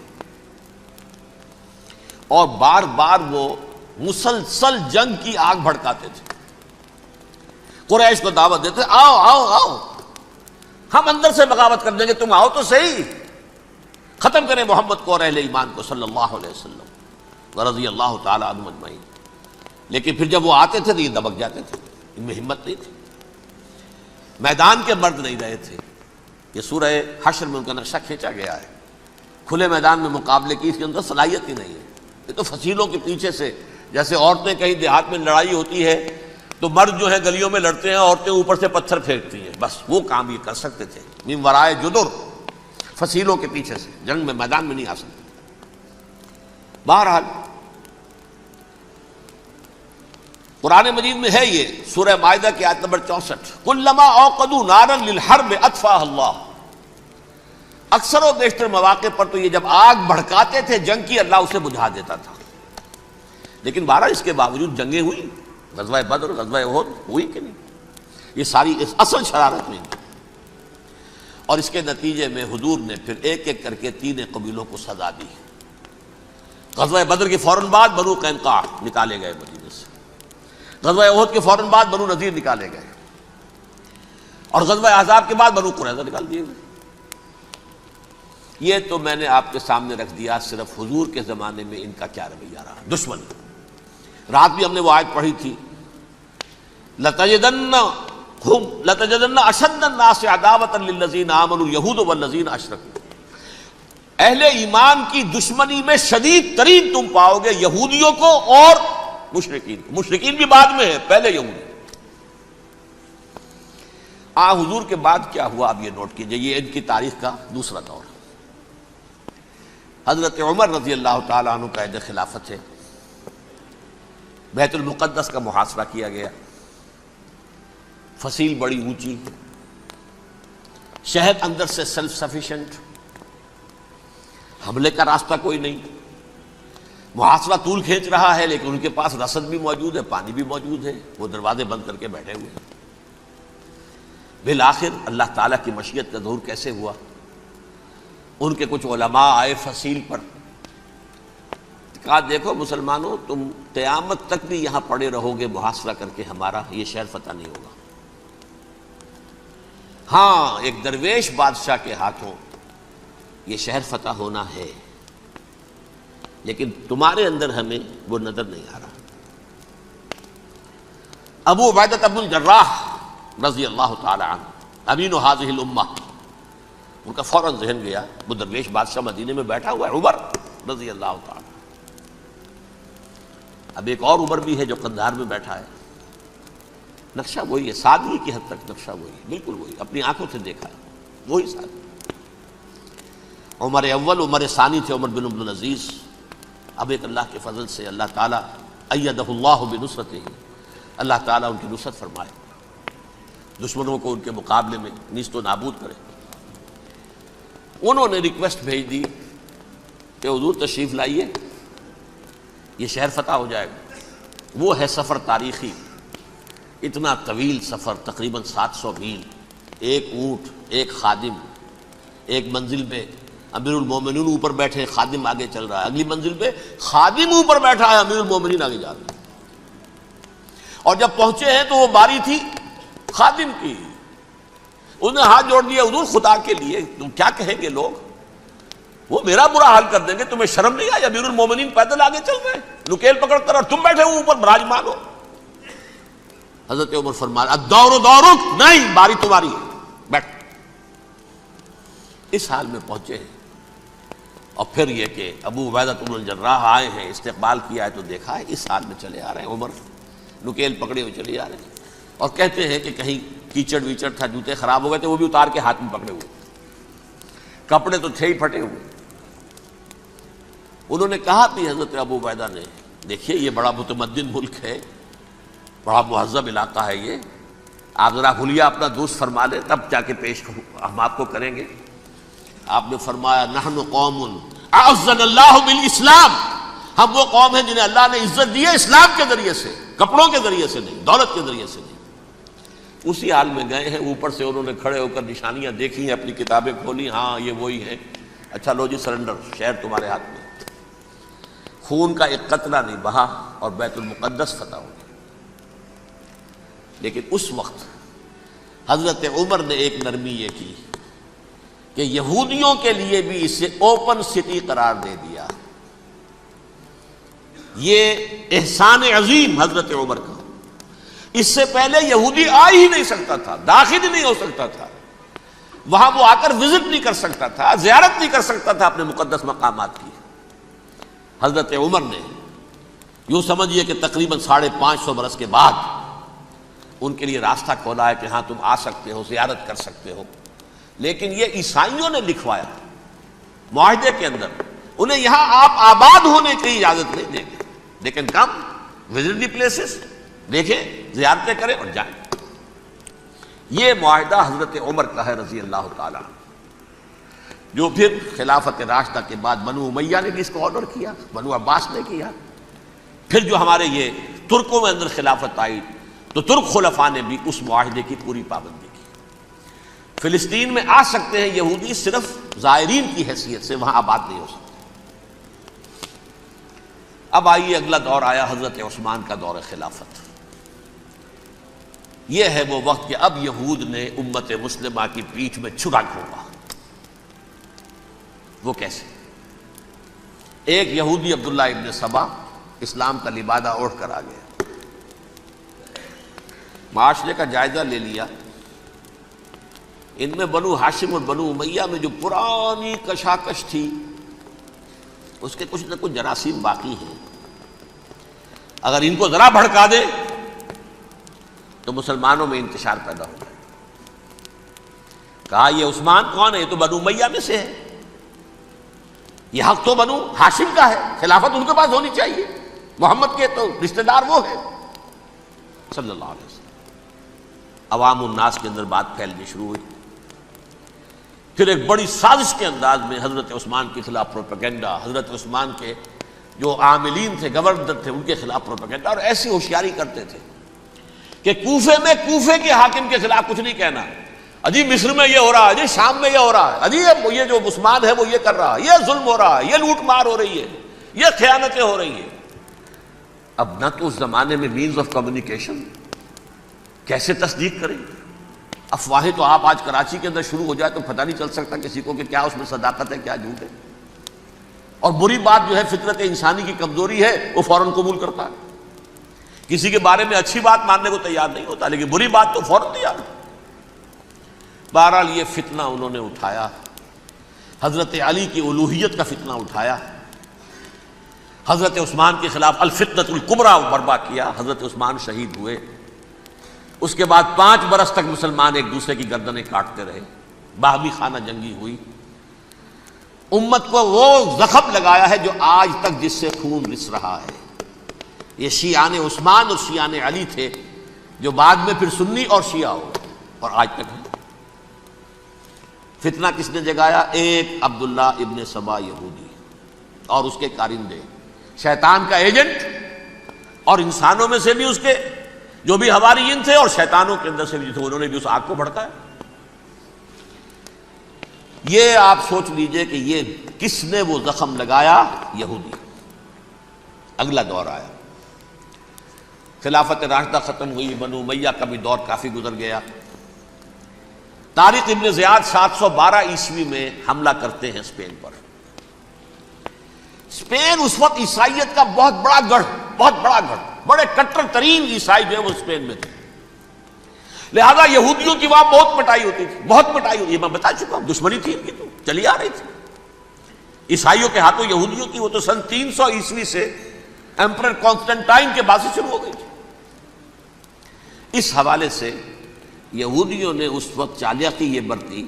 اور بار بار وہ مسلسل جنگ کی آگ بھڑکاتے تھے، قریش کو دعوت دیتے آؤ آؤ آؤ ہم اندر سے بغاوت کر دیں گے، تم آؤ تو صحیح، ختم کریں محمد کو اور اہل ایمان کو صلی اللہ علیہ وسلم ورضی اللہ تعالی عنہم اجمعین۔ لیکن پھر جب وہ آتے تھے تو یہ دبک جاتے تھے، ان میں ہمت نہیں تھی، میدان کے مرد نہیں رہے تھے۔ یہ سورہ حشر میں ان کا نقشہ کھینچا گیا ہے، کھلے میدان میں مقابلے کی اس کے اندر صلاحیت ہی نہیں ہے۔ یہ تو فصیلوں کے پیچھے سے، جیسے عورتیں کہیں دیہات میں لڑائی ہوتی ہے تو مرد جو ہے گلیوں میں لڑتے ہیں، عورتیں اوپر سے پتھر پھینکتی ہیں، بس وہ کام یہ کر سکتے تھے، من ورائے جدر، فصیلوں کے پیچھے سے، جنگ میں میدان میں نہیں آ سکتے۔ بہرحال قرآن مجید میں ہے یہ سورہ مائدہ کی آیت نمبر 64، کلما اوقدوا نارا للحرب اطفاها اللہ، اکثر و بیشتر مواقع پر تو یہ جب آگ بھڑکاتے تھے جنگ کی، اللہ اسے بجھا دیتا تھا۔ لیکن بہرحال اس کے باوجود جنگیں ہوئی، غزوہ بدر، غزوہ احد ہوئی کہ نہیں، یہ ساری اس اصل شرارت میں، اور اس کے نتیجے میں حضور نے پھر ایک ایک کر کے 3 قبیلوں کو سزا دی۔ غزوہ بدر کے فوراً بعد بنو قینقاع نکالے گئے مدینے سے، غزوہ احد کے فوراً بعد بنو نذیر نکالے گئے، اور غزوہ احزاب کے بعد بنو قریظہ نکال دیے گئے۔ یہ تو میں نے آپ کے سامنے رکھ دیا صرف حضور کے زمانے میں ان کا کیا رویہ رہا، دشمن۔ رات بھی ہم نے وہ آیت پڑھی تھی لَتَجِدَنَّ أَشَدَّ النَّاسِ عَدَاوَةً لِلَّذِينَ آمَنُوا الْيَهُودُ وَالَّذِينَ أَشْرَكُوا، اہل ایمان کی دشمنی میں شدید ترین تم پاؤ گے یہودیوں کو اور مشرکین کو، مشرکین بھی بعد میں ہے، پہلے یہودی۔ حضور کے بعد کیا ہوا اب یہ نوٹ کیجئے، یہ ان کی تاریخ کا دوسرا دور۔ حضرت عمر رضی اللہ تعالیٰ عنہ قائد خلافت ہے، بیت المقدس کا محاصرہ کیا گیا، فصیل بڑی اونچی، شہر اندر سے سیلف سفیشینٹ، حملے کا راستہ کوئی نہیں، محاصرہ طول کھینچ رہا ہے لیکن ان کے پاس رسد بھی موجود ہے، پانی بھی موجود ہے، وہ دروازے بند کر کے بیٹھے ہوئے ہیں۔ بالآخر اللہ تعالیٰ کی مشیت کا ظہور کیسے ہوا؟ ان کے کچھ علماء آئے فصیل پر، کہا دیکھو مسلمانوں، تم قیامت تک بھی یہاں پڑے رہو گے محاصرہ کر کے ہمارا، یہ شہر فتح نہیں ہوگا۔ ہاں ایک درویش بادشاہ کے ہاتھوں یہ شہر فتح ہونا ہے، لیکن تمہارے اندر ہمیں وہ نظر نہیں آ رہا۔ ابو عبیدہ بن الجراح رضی اللہ تعالی عنہ امین هذه الامہ، ان کا فوراً ذہن گیا وہ درویش بادشاہ مدینے میں بیٹھا ہوا ہے عمر رضی اللہ تعالی۔ اب ایک اور عمر بھی ہے جو قندھار میں بیٹھا ہے، نقشہ وہی ہے، سادگی کی حد تک نقشہ وہی ہے، بالکل وہی، اپنی آنکھوں سے دیکھا ہے وہی سادگی۔ عمر اول عمر ثانی تھے عمر بن عبد العزیز۔ اب ایک اللہ کے فضل سے اللہ تعالیٰ ایدہ اللہ بنصرتہ، اللہ تعالیٰ ان کی نصرت فرمائے، دشمنوں کو ان کے مقابلے میں نیست و نابود کرے۔ انہوں نے ریکویسٹ بھیج دی کہ حضور تشریف لائیے، یہ شہر فتح ہو جائے گا۔ وہ ہے سفر تاریخی، اتنا طویل سفر، تقریباً 700 میل، ایک اونٹ، ایک خادم، ایک منزل پہ امیر المومنین اوپر بیٹھے، خادم آگے چل رہا ہے، اگلی منزل پہ خادم اوپر بیٹھا ہے، امیر المومنین آگے جا رہے ہیں۔ اور جب پہنچے ہیں تو وہ باری تھی خادم کی، انہوں نے ہاتھ جوڑ دیا، حضور خدا کے لیے تم کیا کہیں گے لوگ، وہ میرا برا حال کر دیں گے، تمہیں شرم نہیں آئی؟ امیر المومنین پیدل آگے چل رہے ہیں نکیل پکڑ کر، اور تم بیٹھے ہو اوپر براجمان ہو۔ حضرت عمر فرمایا الدور دورک، نہیں باری تمہاری ہے، بیٹھ۔ اس حال میں پہنچے ہیں، اور پھر یہ کہ ابو عبیدہ بن الجراح آئے ہیں، استقبال کیا ہے تو دیکھا ہے اس حال میں چلے آ رہے ہیں، عمر نکیل پکڑے ہوئے چلے آ رہے ہیں، اور کہتے ہیں کہ کہیں کیچڑ ویچڑ تھا، جوتے خراب ہو گئے تھے، وہ بھی اتار کے ہاتھ میں پکڑے ہوئے، کپڑے تو تھے ہی پھٹے ہوئے۔ انہوں نے کہا بھی حضرت ابو عبیدہ نے، دیکھیے یہ بڑا متمدن ملک ہے، بڑا مہذب علاقہ ہے یہ، آپ ذرا حلیہ اپنا دوست فرما لیں تب جا کے پیش ہم آپ کو کریں گے۔ آپ نے فرمایا نحن قوم اعزنا اللہ بالاسلام، ہم وہ قوم ہیں جنہیں اللہ نے عزت دی ہے اسلام کے ذریعے سے، کپڑوں کے ذریعے سے نہیں، دولت کے ذریعے سے نہیں۔ اسی حال میں گئے ہیں، اوپر سے انہوں نے کھڑے ہو کر نشانیاں دیکھی ہیں، اپنی کتابیں کھولی، ہاں یہ وہی ہے، اچھا لو جی سرنڈر، شہر تمہارے ہاتھ میں۔ خون کا ایک قطرہ نہیں بہا اور بیت المقدس فتح ہو گیا۔ لیکن اس وقت حضرت عمر نے ایک نرمی یہ کی کہ یہودیوں کے لیے بھی اسے اوپن سٹی قرار دے دیا۔ یہ احسان عظیم حضرت عمر کا، اس سے پہلے یہودی آ ہی نہیں سکتا تھا، داخل ہی نہیں ہو سکتا تھا، وہاں وہ آ کر وزٹ نہیں کر سکتا تھا، زیارت نہیں کر سکتا تھا اپنے مقدس مقامات کی۔ حضرت عمر نے یوں سمجھیے کہ تقریباً 550 برس کے بعد ان کے لیے راستہ کھولا ہے کہ ہاں تم آ سکتے ہو، زیارت کر سکتے ہو۔ لیکن یہ عیسائیوں نے لکھوایا معاہدے کے اندر، انہیں یہاں آپ آباد ہونے کی اجازت نہیں دیں گے، لیکن کم وزٹ دی پلیسز، دیکھیں زیارتیں کریں اور جائیں۔ یہ معاہدہ حضرت عمر کا ہے رضی اللہ تعالیٰ، جو پھر خلافت راشدہ کے بعد بنو امیہ نے بھی اس کو آنر کیا، بنو عباس نے کیا، پھر جو ہمارے یہ ترکوں میں اندر خلافت آئی تو ترک خلفاء نے بھی اس معاہدے کی پوری پابندی کی۔ فلسطین میں آ سکتے ہیں یہودی صرف زائرین کی حیثیت سے، وہاں آباد نہیں ہو سکتے۔ اب آئیے اگلا دور آیا حضرت عثمان کا دور خلافت۔ یہ ہے وہ وقت کہ اب یہود نے امت مسلمہ کی پیٹھ میں چھرا گھونپا۔ وہ کیسے؟ ایک یہودی عبداللہ ابن سبا اسلام کا لبادہ اوڑھ کر آ گیا، معاشرے کا جائزہ لے لیا، ان میں بنو ہاشم اور بنو امیہ میں جو پرانی کشاکش تھی اس کے کچھ نہ کچھ جراثیم باقی ہیں، اگر ان کو ذرا بھڑکا دے تو مسلمانوں میں انتشار پیدا ہو جائے۔ کہا یہ عثمان کون ہے؟ یہ تو بنو امیہ میں سے ہے، یہ حق تو بنو ہاشم کا ہے، خلافت ان کے پاس ہونی چاہیے، محمد کے تو رشتہ دار وہ ہے صلی اللہ علیہ وسلم۔ عوام الناس کے اندر بات پھیلنی شروع ہوئی، پھر ایک بڑی سازش کے انداز میں حضرت عثمان کے خلاف پروپیگنڈا، حضرت عثمان کے جو عاملین تھے، گورنر تھے، ان کے خلاف پروپیگنڈا، اور ایسی ہوشیاری کرتے تھے کہ کوفے میں کوفے کے حاکم کے خلاف کچھ نہیں کہنا، اجی مصر میں یہ ہو رہا ہے، اجی شام میں یہ ہو رہا ہے، اجی یہ جو عثمان ہے وہ یہ کر رہا ہے، یہ ظلم ہو رہا ہے، یہ لوٹ مار ہو رہی ہے، یہ خیانتیں ہو رہی ہیں۔ اب نہ تو اس زمانے میں مینز آف کمیونیکیشن، کیسے تصدیق کریں؟ افواہیں تو آپ آج کراچی کے اندر شروع ہو جائے تو پتہ نہیں چل سکتا کسی کو کہ کیا اس میں صداقت ہے، کیا جھوٹ ہے، اور بری بات جو ہے فطرت انسانی کی کمزوری ہے، وہ فوراً قبول کرتا ہے، کسی کے بارے میں اچھی بات ماننے کو تیار نہیں ہوتا، لیکن بری بات تو فوراً تیار ہے۔ بہرحال یہ فتنہ انہوں نے اٹھایا، حضرت علی کی الوہیت کا فتنہ اٹھایا، حضرت عثمان کے خلاف الفتنۃ الکبریٰ برپا کیا، حضرت عثمان شہید ہوئے۔ اس کے بعد 5 برس تک مسلمان ایک دوسرے کی گردنیں کاٹتے رہے، باہمی خانہ جنگی ہوئی، امت کو وہ زخم لگایا ہے جو آج تک جس سے خون رس رہا ہے۔ یہ شیعان عثمان اور شیعان علی تھے جو بعد میں پھر سنی اور شیعہ ہو، اور آج تک ہے۔ فتنہ کس نے جگایا؟ ایک عبداللہ ابن سبا یہودی اور اس کے کارندے، شیطان کا ایجنٹ، اور انسانوں میں سے بھی اس کے جو بھی حواریین تھے اور شیطانوں کے اندر سے بھی تھے، انہوں نے بھی اس آگ کو بھڑکایا۔ یہ آپ سوچ لیجئے کہ یہ کس نے وہ زخم لگایا؟ یہودی۔ اگلا دور آیا، خلافت راشدہ ختم ہوئی، بنو امیہ کا بھی دور کافی گزر گیا۔ طارق ابن زیاد 712 عیسوی میں حملہ کرتے ہیں اسپین پر۔ اسپین اس وقت عیسائیت کا بہت بڑا گڑھ، بڑے کٹر ترین عیسائی جو ہے وہ اسپین میں تھے، لہذا یہودیوں کی وہاں بہت پٹائی ہوتی تھی، یہ میں بتا چکا ہوں، دشمنی تھی ان کی تو چلی آ رہی تھی عیسائیوں کے ہاتھوں یہودیوں کی، وہ تو سن 300 عیسوی سے ایمپرر کانسٹنٹائن کے بعد سے شروع ہو گئی تھی۔ اس حوالے سے یہودیوں نے اس وقت چالاکی یہ برتی،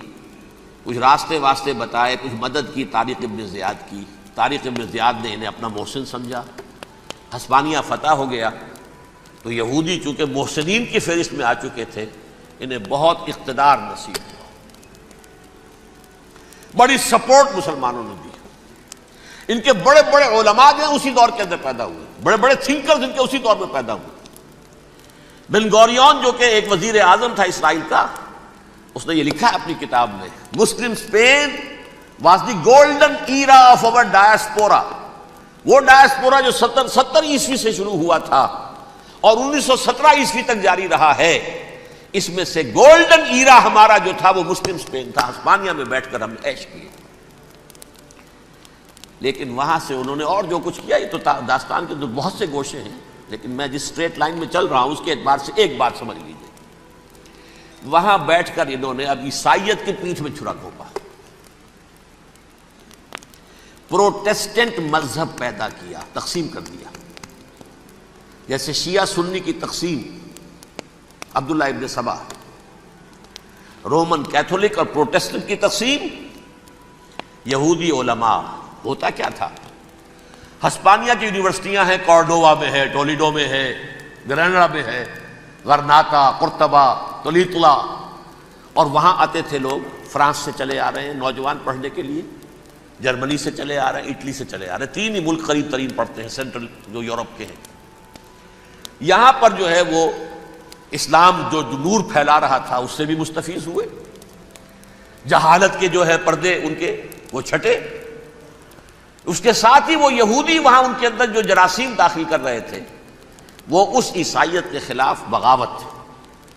کچھ راستے واسطے بتائے، کچھ مدد کی طارق ابن زیاد کی۔ طارق ابن زیاد نے انہیں اپنا محسن سمجھا، ہسپانیہ فتح ہو گیا تو یہودی چونکہ محسنین کی فہرست میں آ چکے تھے، انہیں بہت اقتدار نصیب ہوا، بڑی سپورٹ مسلمانوں نے دی۔ ان کے بڑے بڑے علماء جو ہیں اسی دور کے اندر پیدا ہوئے، بڑے بڑے تھنکرز ان کے اسی دور میں پیدا ہوئے۔ بن گوریون جو کہ ایک وزیر اعظم تھا اسرائیل کا، اس نے یہ لکھا ہے اپنی کتاب میں، Muslim Spain was the golden era of our diaspora. وہ ڈائسپورا جو 70 عیسوی سے شروع ہوا تھا اور 1917 عیسوی تک جاری رہا ہے، اس میں سے گولڈن ایرا ہمارا جو تھا وہ مسلم اسپین تھا۔ ہسپانیہ میں بیٹھ کر ہم نے عیش کیے، لیکن وہاں سے انہوں نے اور جو کچھ کیا، یہ تو داستان کے اندر بہت سے گوشے ہیں، لیکن میں جس اسٹریٹ لائن میں چل رہا ہوں اس کے اعتبار سے ایک بات سمجھ لیجیے، وہاں بیٹھ کر انہوں نے اب عیسائیت کی پیٹھ میں چھرا گھونپا، پروٹیسٹنٹ مذہب پیدا کیا، تقسیم کر دیا، جیسے شیعہ سنی کی تقسیم، عبداللہ ابن سبا، رومن کیتھولک اور پروٹیسٹنٹ کی تقسیم، یہودی علماء۔ ہوتا کیا تھا؟ ہسپانیہ کی یونیورسٹیاں ہیں، کارڈووا میں ہے، ٹولیڈو میں ہے، گریناڈا میں ہے، غرناطہ، قرطبہ، تولیتلا، اور وہاں آتے تھے لوگ، فرانس سے چلے آ رہے ہیں نوجوان پڑھنے کے لیے، جرمنی سے چلے آ رہے ہیں، اٹلی سے چلے آ رہے ہیں، 3 ہی ملک قریب ترین پڑھتے ہیں سینٹرل جو یورپ کے ہیں۔ یہاں پر جو ہے وہ اسلام جو نور پھیلا رہا تھا اس سے بھی مستفیض ہوئے، جہالت کے جو ہے پردے ان کے وہ چھٹے، اس کے ساتھ ہی وہ یہودی وہاں ان کے اندر جو جراثیم داخل کر رہے تھے وہ اس عیسائیت کے خلاف بغاوت تھی،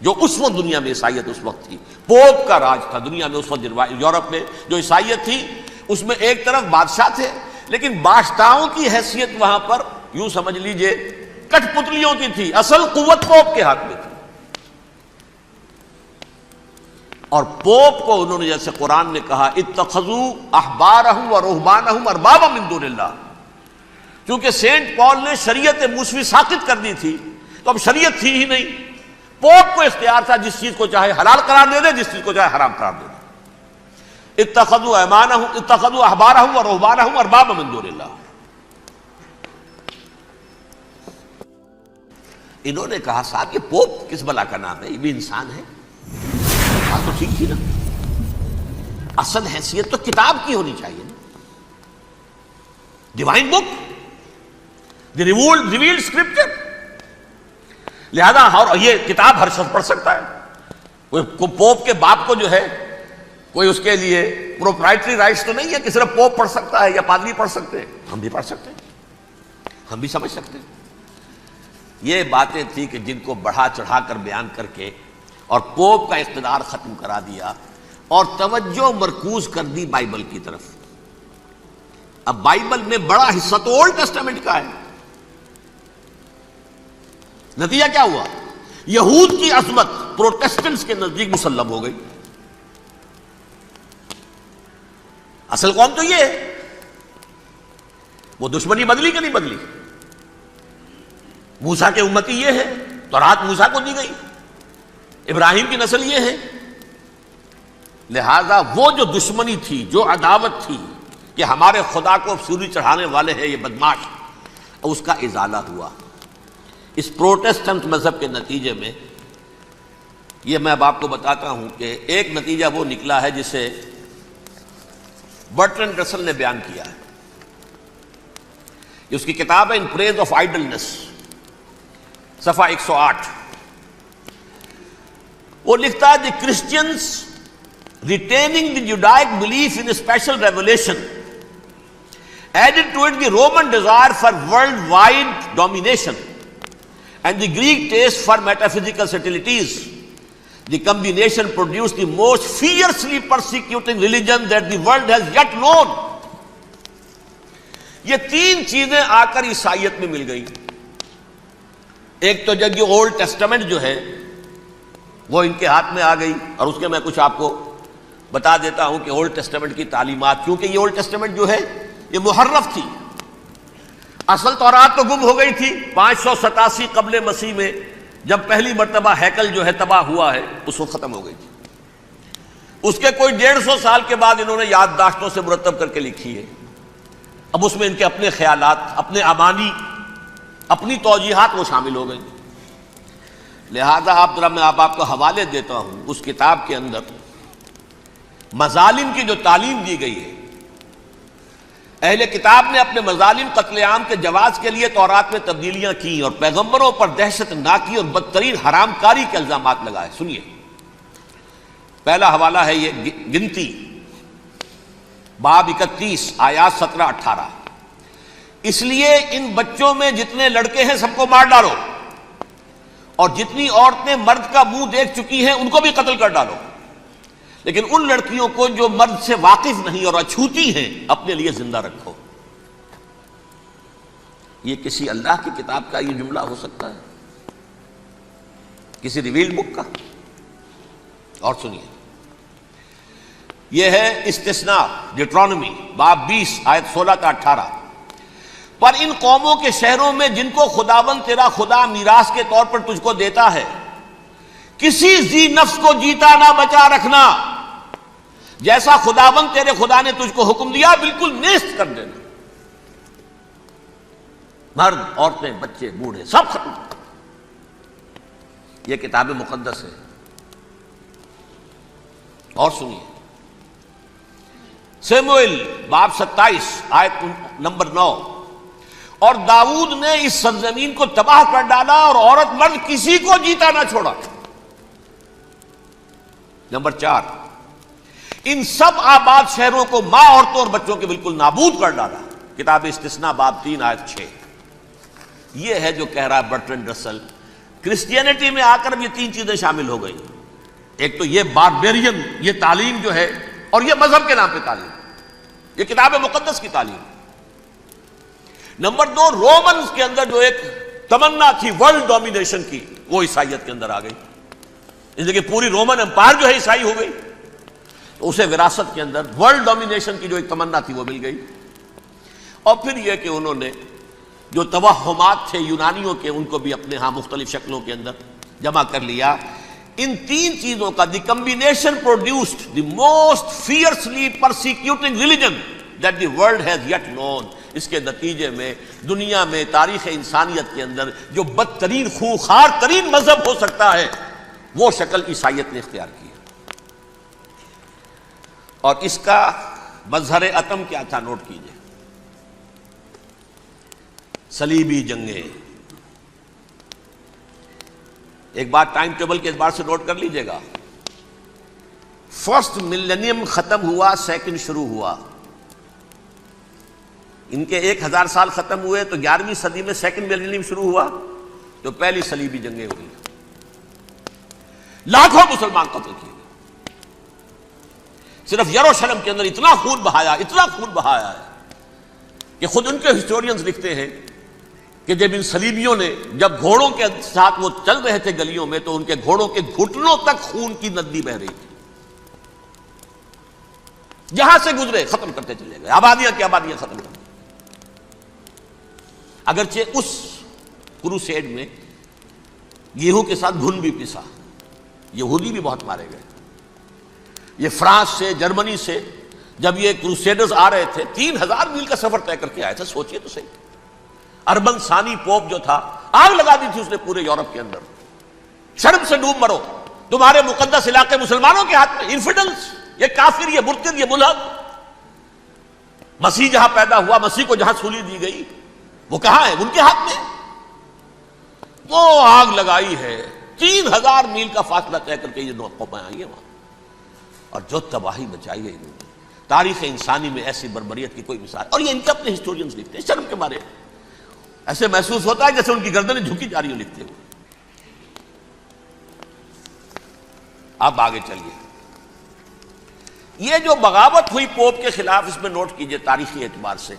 جو اس وقت دنیا میں عیسائیت اس وقت تھی، پوپ کا راج تھا دنیا میں اس وقت۔ یورپ میں جو عیسائیت تھی اس میں ایک طرف بادشاہ تھے، لیکن بادشاہوں کی حیثیت وہاں پر یوں سمجھ لیجئے کٹ پتلیوں کی تھی، اصل قوت پوپ کے ہاتھ میں تھی۔ اور پوپ کو انہوں نے جیسے قرآن نے کہا اتخذوا احبارہم و رہبانہم اربابا من دون اللہ، چونکہ سینٹ پال نے شریعت موسوی ساقط کر دی تھی تو اب شریعت تھی ہی نہیں، پوپ کو اختیار تھا جس چیز کو چاہے حلال قرار دے دے، جس چیز کو چاہے حرام قرار دے دے۔ اتخذوا احبارہم و رہبانہم اربابا من دون اللہ۔ انہوں نے کہا صاحب یہ پوپ کس بلا کا نام ہے، یہ بھی انسان ہے، بات تو ٹھیک تھی نا، اصل حیثیت تو کتاب کی ہونی چاہیے نا، ڈیوائن بک، دی ریویلڈ اسکرپچر. لہذا اور یہ کتاب ہر شخص پڑھ سکتا ہے. کوئی پوپ کے باپ کو جو ہے کوئی اس کے لیے پروپرائٹری رائٹس تو نہیں ہے کہ صرف پوپ پڑھ سکتا ہے یا پادری پڑھ سکتے ہیں. ہم بھی پڑھ سکتے ہیں, ہم بھی سمجھ سکتے ہیں. یہ باتیں تھی کہ جن کو بڑھا چڑھا کر بیان کر کے اور پوپ کا اقتدار ختم کرا دیا اور توجہ مرکوز کر دی بائبل کی طرف. اب بائبل میں بڑا حصہ تو اولڈ ٹیسٹامنٹ کا ہے. نتیجہ کیا ہوا؟ یہود کی عظمت پروٹیسٹنٹس کے نزدیک مسلم ہو گئی. اصل قوم تو یہ ہے. وہ دشمنی بدلی کہ نہیں بدلی؟ موسیٰ کے امتی یہ ہے, تورات موسیٰ کو دی گئی, ابراہیم کی نسل یہ ہے. لہذا وہ جو دشمنی تھی, جو عداوت تھی کہ ہمارے خدا کو سوری چڑھانے والے ہیں یہ بدماش, اس کا ازالہ ہوا اس پروٹیسٹنٹ مذہب کے نتیجے میں. یہ میں اب آپ کو بتاتا ہوں کہ ایک نتیجہ وہ نکلا ہے جسے برٹرنڈ رسل نے بیان کیا ہے. اس کی کتاب ہے ان پریز آف آئیڈلنس, صفحہ 108. وہ لکھتا ہے the Christians retaining the Judaic belief in special revelation added to it the Roman desire for world wide domination and the Greek taste for metaphysical subtleties. The combination produced the most fiercely persecuting religion that the world has yet known. یہ تین چیزیں آ کر عیسائیت میں مل گئی. ایک تو جب یہ اولڈ ٹیسٹمنٹ جو ہے وہ ان کے ہاتھ میں آ گئی, اور اس کے میں کچھ آپ کو بتا دیتا ہوں کہ اولڈ ٹیسٹمنٹ کی تعلیمات, کیونکہ یہ اولڈ ٹیسٹمنٹ جو ہے یہ محرف تھی. اصل تورات تو گم ہو گئی تھی 587 قبل مسیح میں, جب پہلی مرتبہ ہیکل جو ہے تباہ ہوا ہے, اس وقت ختم ہو گئی تھی. اس کے کوئی 150 سال کے بعد انہوں نے یادداشتوں سے مرتب کر کے لکھی ہے. اب اس میں ان کے اپنے خیالات, اپنے امانی, اپنی توجیحات وہ شامل ہو گئی. لہذا میں آپ کو حوالے دیتا ہوں اس کتاب کے اندر مظالم کی جو تعلیم دی گئی ہے. اہل کتاب نے اپنے مظالم قتل عام کے جواز کے لیے تورات میں تبدیلیاں کی اور پیغمبروں پر دہشت ناکی اور بدترین حرام کاری کے الزامات لگائے. سنیے, پہلا حوالہ ہے یہ گنتی باب 31 آیات 17-18. اس لیے ان بچوں میں جتنے لڑکے ہیں سب کو مار ڈالو, اور جتنی عورتیں مرد کا منہ دیکھ چکی ہیں ان کو بھی قتل کر ڈالو, لیکن ان لڑکیوں کو جو مرد سے واقف نہیں اور اچھوتی ہیں اپنے لیے زندہ رکھو. یہ کسی اللہ کی کتاب کا یہ جملہ ہو سکتا ہے؟ کسی ریویلڈ بک کا؟ اور سنیے, یہ ہے استثناء ڈیٹرانومی باب 20 آیت 16-18. پر ان قوموں کے شہروں میں جن کو خداوند تیرا خدا میراث کے طور پر تجھ کو دیتا ہے, کسی ذی نفس کو جیتا نہ بچا رکھنا, جیسا خداوند تیرے خدا نے تجھ کو حکم دیا بالکل نیست کر دینا. مرد, عورتیں, بچے, بوڑھے سب ختم. یہ کتاب مقدس ہے. اور سنیے, سیموئیل باب 27 آیت نمبر 9. اور داؤد نے اس سرزمین کو تباہ کر ڈالا اور عورت مرد کسی کو جیتا نہ چھوڑا. نمبر 4, ان سب آباد شہروں کو ماں, عورتوں اور بچوں کے بالکل نابود کر ڈالا. کتاب استثناء باب 3 آیت 6. یہ ہے جو کہہ رہا ہے برٹرنڈ رسل. کرسچینٹی میں آ کر یہ تین چیزیں شامل ہو گئی. ایک تو یہ باربیرین یہ تعلیم جو ہے, اور یہ مذہب کے نام پہ تعلیم, یہ کتاب مقدس کی تعلیم. نمبر 2, رومنز کے اندر جو ایک تمنا تھی ورلڈ ڈومینیشن کی, وہ عیسائیت کے اندر آ گئی. اس لیے پوری رومن امپائر جو ہے عیسائی ہو گئی, تو اسے وراثت کے اندر ورلڈ ڈومینیشن کی جو ایک تمنا تھی وہ مل گئی. اور پھر یہ کہ انہوں نے جو توہمات تھے یونانیوں کے, ان کو بھی اپنے ہاں مختلف شکلوں کے اندر جمع کر لیا. ان تین چیزوں کا the combination produced the most fiercely persecuting religion that the world has yet known. اس کے نتیجے میں دنیا میں تاریخ انسانیت کے اندر جو بدترین خونخوار ترین مذہب ہو سکتا ہے وہ شکل عیسائیت نے اختیار کی. اور اس کا مظہر اتم کیا تھا, نوٹ کیجئے. صلیبی جنگیں. ایک بات ٹائم ٹیبل کے اعتبار سے نوٹ کر لیجئے گا. فرسٹ ملینیم ختم ہوا، سیکنڈ شروع ہوا. ان کے 1000 سال ختم ہوئے تو 11ویں صدی میں سیکنڈ ملینیم شروع ہوا تو پہلی صلیبی جنگیں ہوئی. لاکھوں مسلمان قتل کیے گئے. صرف یروشلم کے اندر اتنا خون بہایا ہے کہ خود ان کے ہسٹورینز لکھتے ہیں کہ جب ان صلیبیوں نے جب گھوڑوں کے ساتھ وہ چل رہے تھے گلیوں میں تو ان کے گھوڑوں کے گھٹنوں تک خون کی ندی بہ رہی تھی. جہاں سے گزرے ختم کرتے چلے گئے، آبادیاں کی آبادیاں ختم کر دی. اگرچہ اس کروسیڈ میں گیہوں کے ساتھ گھن بھی پسا، یہودی بھی بہت مارے گئے. یہ فرانس سے، جرمنی سے جب یہ کروسیڈرز آ رہے تھے 3000 میل کا سفر طے کر کے آئے تھے. سوچئے تو صحیح. اربن ثانی پوپ جو تھا آگ لگا دی تھی اس نے پورے یورپ کے اندر. شرم سے ڈوب مرو، تمہارے مقدس علاقے مسلمانوں کے ہاتھ میں. انفیڈلز، یہ کافر، یہ مرتد، یہ ملحد. مسیح جہاں پیدا ہوا، مسیح کو جہاں سولی دی گئی، وہ کہاں ہے؟ ان کے ہاتھ میں. وہ آگ لگائی ہے، 3000 میل کا فاصلہ طے کر کے یہ نو قومیں آئی ہیں وہاں، اور جو تباہی مچائی ہے انہوں نے. تاریخ انسانی میں ایسی بربریت کی کوئی مثال. اور یہ ان کے اپنے ہسٹورینز لکھتے ہیں شرم کے مارے. ایسے محسوس ہوتا ہے جیسے ان کی گردنیں جھکی جا رہی ہوں لکھتے ہوئے. اب آگے چلیے. یہ جو بغاوت ہوئی پوپ کے خلاف، اس میں نوٹ کیجئے تاریخی اعتبار سے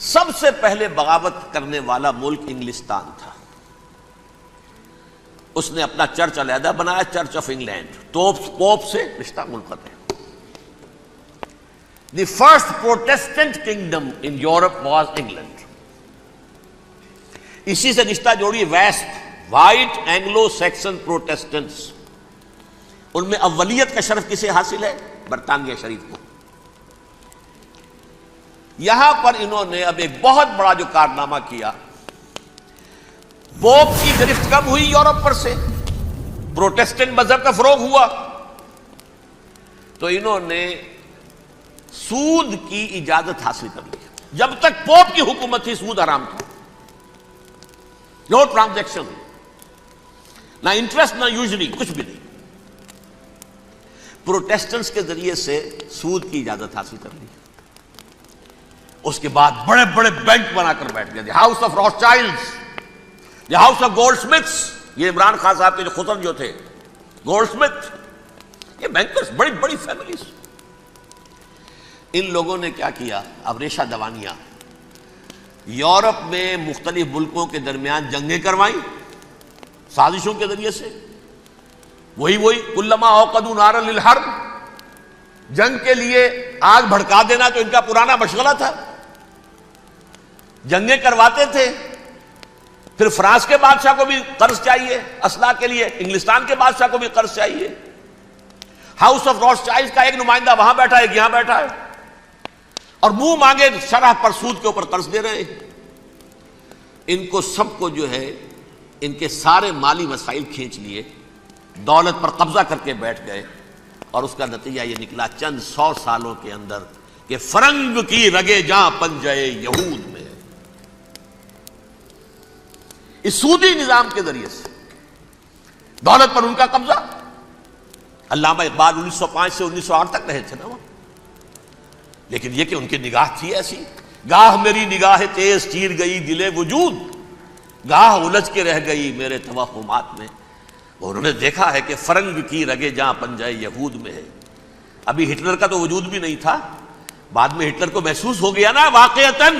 سب سے پہلے بغاوت کرنے والا ملک انگلستان تھا. اس نے اپنا چرچ علیحدہ بنایا، چرچ آف انگلینڈ. پوپ سے رشتہ منقطع. The first Protestant kingdom in Europe was England. اسی سے رشتہ جوڑی west, white Anglo Saxon Protestants. ان میں اولیت کا شرف کسے حاصل ہے؟ برطانیہ شریف کو. یہاں پر انہوں نے اب ایک بہت بڑا جو کارنامہ کیا، پوپ کی گرفت کب ہوئی یورپ پر سے، پروٹیسٹنٹ مذہب کا فروغ ہوا تو انہوں نے سود کی اجازت حاصل کر لی. جب تک پوپ کی حکومت تھی سود حرام تھا. نو ٹرانزیکشن، نہ انٹرسٹ نہ یوزلی، کچھ بھی نہیں. پروٹیسٹنٹس کے ذریعے سے سود کی اجازت حاصل کر لی. اس کے بعد بڑے بڑے بینک بنا کر بیٹھ گئے. House of Rothschilds, the house of goldsmiths. یہ عمران خان صاحب کے جو خسر جو تھے گولڈ سمتھ، یہ بینکرز، بڑی بڑی فیملیز. ان لوگوں نے کیا کیا؟ اب ریشہ دوانیاں. یورپ میں مختلف ملکوں کے درمیان جنگیں کروائیں سازشوں کے ذریعے سے. وہی کلما اوقدوا نارا للحرب، جنگ کے لیے آگ بھڑکا دینا تو ان کا پرانا مشغلہ تھا. جنگیں کرواتے تھے. پھر فرانس کے بادشاہ کو بھی قرض چاہیے اسلحہ کے لیے، انگلستان کے بادشاہ کو بھی قرض چاہیے. ہاؤس آف روتھ چائلڈز کا ایک نمائندہ وہاں بیٹھا ہے، یہاں بیٹھا ہے، اور منہ مانگے شرح پر سود کے اوپر قرض دے رہے ہیں. ان کو سب کو جو ہے ان کے سارے مالی مسائل کھینچ لیے، دولت پر قبضہ کر کے بیٹھ گئے. اور اس کا نتیجہ یہ نکلا چند 100 سالوں کے اندر کہ فرنگ کی رگے جاں پنجے یہود میں. اس سودی نظام کے ذریعے سے دولت پر ان کا قبضہ. علامہ اقبال 1905 سے 1908 تک رہے تھے نا وہ. لیکن یہ کہ ان کی نگاہ تھی ایسی، گاہ میری نگاہ تیز چیر گئی دل وجود، گاہ الجھ کے رہ گئی میرے توہمات میں. انہوں نے دیکھا ہے کہ فرنگ کی رگے جہاں پنجے یہود میں ہے. ابھی ہٹلر کا تو وجود بھی نہیں تھا، بعد میں ہٹلر کو محسوس ہو گیا نا واقعتاً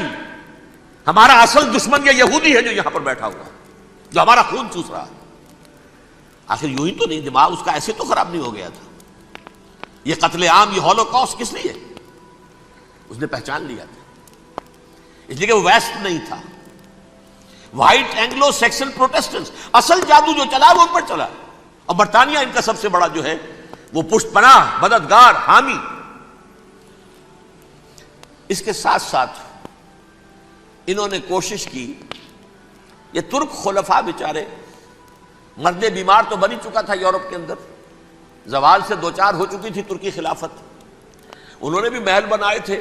ہمارا اصل دشمن یہ یہودی ہے جو یہاں پر بیٹھا ہوا، جو ہمارا خون چوس رہا. آخر یوں ہی تو نہیں، دماغ اس کا ایسے تو خراب نہیں ہو گیا تھا. یہ قتل عام، یہ ہولوکاسٹ کس لیے؟ اس نے پہچان لیا تھا، اس لیے کہ وہ ویسٹ نہیں تھا. وائٹ اینگلو سیکسن پروٹیسٹنٹس، اصل جادو جو چلا وہ ان پر چلا. اور برطانیہ ان کا سب سے بڑا جو ہے وہ پشت پناہ، مددگار، حامی. اس کے ساتھ ساتھ انہوں نے کوشش کی، یہ ترک خلفاء بیچارے، مرد بیمار تو بن ہی چکا تھا یورپ کے اندر، زوال سے دوچار ہو چکی تھی ترکی خلافت. انہوں نے بھی محل بنائے تھے،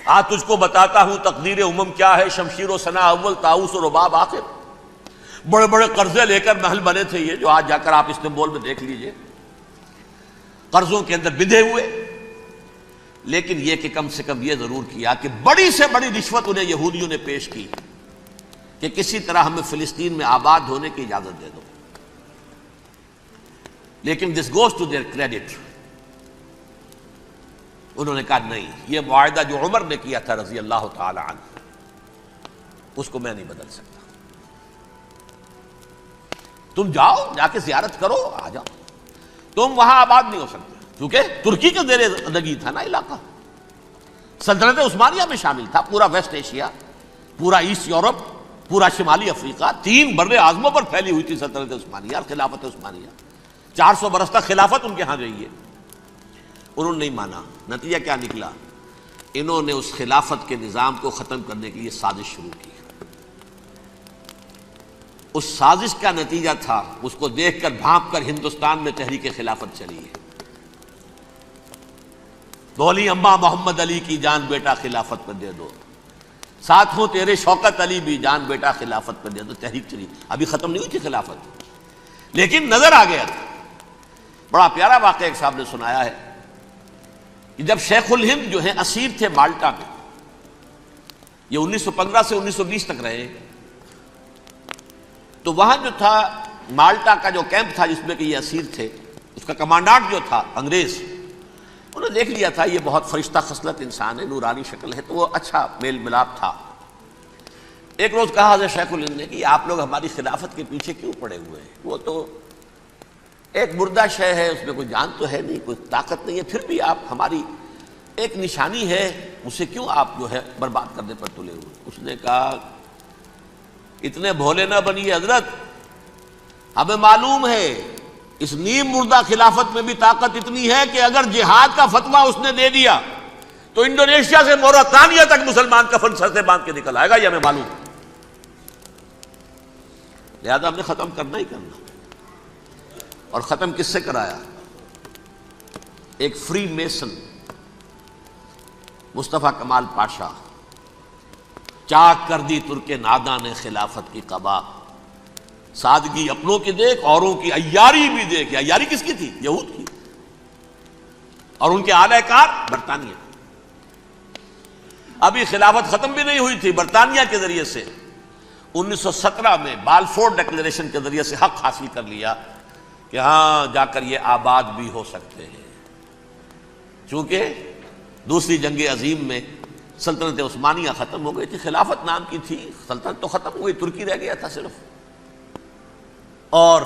آج تجھ کو بتاتا ہوں تقدیر امم کیا ہے، شمشیر و ثنا اول، طاؤس و رباب آخر۔ بڑے بڑے قرضے لے کر محل بنے تھے یہ، جو آج جا کر آپ استنبول میں دیکھ لیجئے، قرضوں کے اندر بندھے ہوئے۔ لیکن یہ کہ کم سے کم یہ ضرور کیا کہ بڑی سے بڑی رشوت انہیں یہودیوں نے پیش کی کہ کسی طرح ہمیں فلسطین میں آباد ہونے کی اجازت دے دو۔ لیکن this goes to their credit, انہوں نے کہا نہیں، یہ معاہدہ جو عمر نے کیا تھا رضی اللہ تعالی عنہ، اس کو میں نہیں بدل سکتا۔ تم جاؤ، جا کے زیارت کرو، آ جاؤ، تم وہاں آباد نہیں ہو سکتے، کیونکہ ترکی کے زیر زندگی تھا نا علاقہ، سلطنت عثمانیہ میں شامل تھا، پورا ویسٹ ایشیا، پورا ایسٹ یورپ، پورا شمالی افریقہ، 3 بر اعظموں پر پھیلی ہوئی تھی سلطنت عثمانیہ اور خلافت عثمانیہ۔ 400 برس تک خلافت ان کے ہاں رہی ہے۔ انہوں نے نہیں مانا، نتیجہ کیا نکلا؟ انہوں نے اس خلافت کے نظام کو ختم کرنے کے لیے سازش شروع کی۔ اس سازش کا نتیجہ تھا، اس کو دیکھ کر بھانپ کر ہندوستان میں تحریک خلافت چلی ہے۔ بولی اماں محمد علی کی جان بیٹا خلافت پر دے دو، ساتھ ہوں تیرے شوکت علی بھی جان بیٹا خلافت پر دے دو۔ تحریک چلی، ابھی ختم نہیں ہوئی تھی خلافت، لیکن نظر آ گیا تھا۔ بڑا پیارا واقعہ ایک صاحب نے سنایا ہے کہ جب شیخ الہند جو ہیں اسیر تھے مالٹا میں، یہ 1915 سے 1920 تک رہے، تو وہاں جو تھا مالٹا کا جو کیمپ تھا جس میں کہ یہ اسیر تھے، اس کا کمانڈانٹ جو تھا انگریز، انہوں نے دیکھ لیا تھا یہ بہت فرشتہ خصلت انسان ہے، نورانی شکل ہے، تو وہ اچھا میل ملاپ تھا۔ ایک روز کہا حضرت شیخ الہند نے کہ آپ لوگ ہماری خلافت کے پیچھے کیوں پڑے ہوئے ہیں؟ وہ تو ایک مردہ شے ہے، اس میں کوئی جان تو ہے نہیں، کوئی طاقت نہیں ہے، پھر بھی آپ ہماری ایک نشانی ہے، اسے کیوں آپ جو ہے برباد کرنے پر تلے ہوئے؟ اس نے کہا اتنے بھولے نہ بنیے حضرت، ہمیں معلوم ہے اس نیم مردہ خلافت میں بھی طاقت اتنی ہے کہ اگر جہاد کا فتویٰ اس نے دے دیا تو انڈونیشیا سے موریتانیہ تک مسلمان کفن سر سے باندھ کے نکل آئے گا، یہ ہمیں معلوم ہے، لہذا ہم نے ختم کرنا ہی کرنا۔ اور ختم کس سے کرایا؟ ایک فری میسن مصطفیٰ کمال پاشا، چاک کر دی ترک ناداں نے خلافت کی قبا، سادگی اپنوں کی دیکھ اوروں کی عیاری بھی دیکھ۔ عیاری کس کی تھی؟ یہود کی، اور ان کے اعلی کار برطانیہ۔ ابھی خلافت ختم بھی نہیں ہوئی تھی، برطانیہ کے ذریعے سے 1917 میں بالفور ڈکلیریشن کے ذریعے سے حق حاصل کر لیا کہ ہاں جا کر یہ آباد بھی ہو سکتے ہیں۔ چونکہ دوسری جنگ عظیم میں سلطنت عثمانیہ ختم ہو گئی تھی، خلافت نام کی تھی، سلطنت تو ختم ہو گئی، ترکی رہ گیا تھا صرف، اور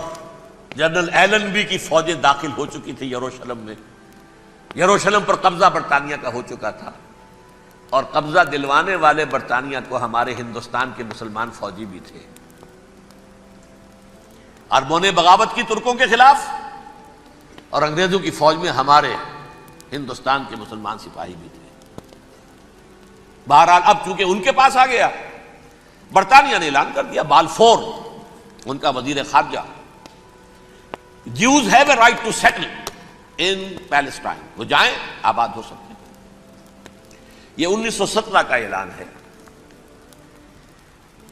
جنرل ایلنبی کی فوجیں داخل ہو چکی تھی یروشلم میں، یروشلم پر قبضہ برطانیہ کا ہو چکا تھا، اور قبضہ دلوانے والے برطانیہ کو ہمارے ہندوستان کے مسلمان فوجی بھی تھے۔ اربوں نے بغاوت کی ترکوں کے خلاف، اور انگریزوں کی فوج میں ہمارے ہندوستان کے مسلمان سپاہی بھی تھے۔ بہرحال اب چونکہ ان کے پاس آ گیا، برطانیہ نے اعلان کر دیا، بالفور ان کا وزیر خارجہ، Jews have a right to settle in Palestine، وہ جائیں آباد ہو سکتے ہیں۔ یہ 1917 کا اعلان ہے۔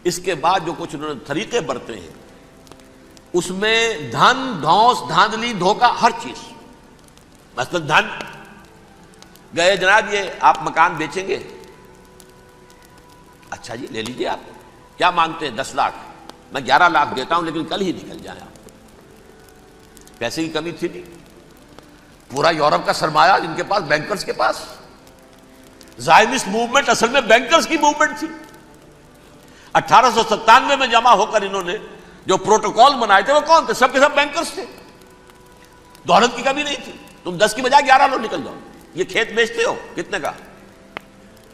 اس کے بعد جو کچھ انہوں نے طریقے برتے ہیں، اس میں دھن، دھوس، دھاندلی، دھوکہ، ہر چیز۔ مثلا دھن گئے، جناب یہ آپ مکان بیچیں گے؟ اچھا جی لے لیجیے، آپ کیا مانگتے ہیں؟ 10 لاکھ، میں 11 لاکھ دیتا ہوں، لیکن کل ہی نکل جائیں آپ۔ پیسے کی کمی تھی نہیں، پورا یورپ کا سرمایہ جن کے پاس، بینکرز کے پاس۔ زائنسٹ موومنٹ اصل میں بینکرز کی موومنٹ تھی۔ 1897 میں جمع ہو کر انہوں نے جو پروٹوکول بنائے تھے وہ کون تھے؟ سب کے سب بینکرز تھے۔ دولت کی کمی نہیں تھی، تم 10 کی بجائے 11 لو، نکل جاؤ۔ یہ کھیت بیچتے ہو کتنے کا؟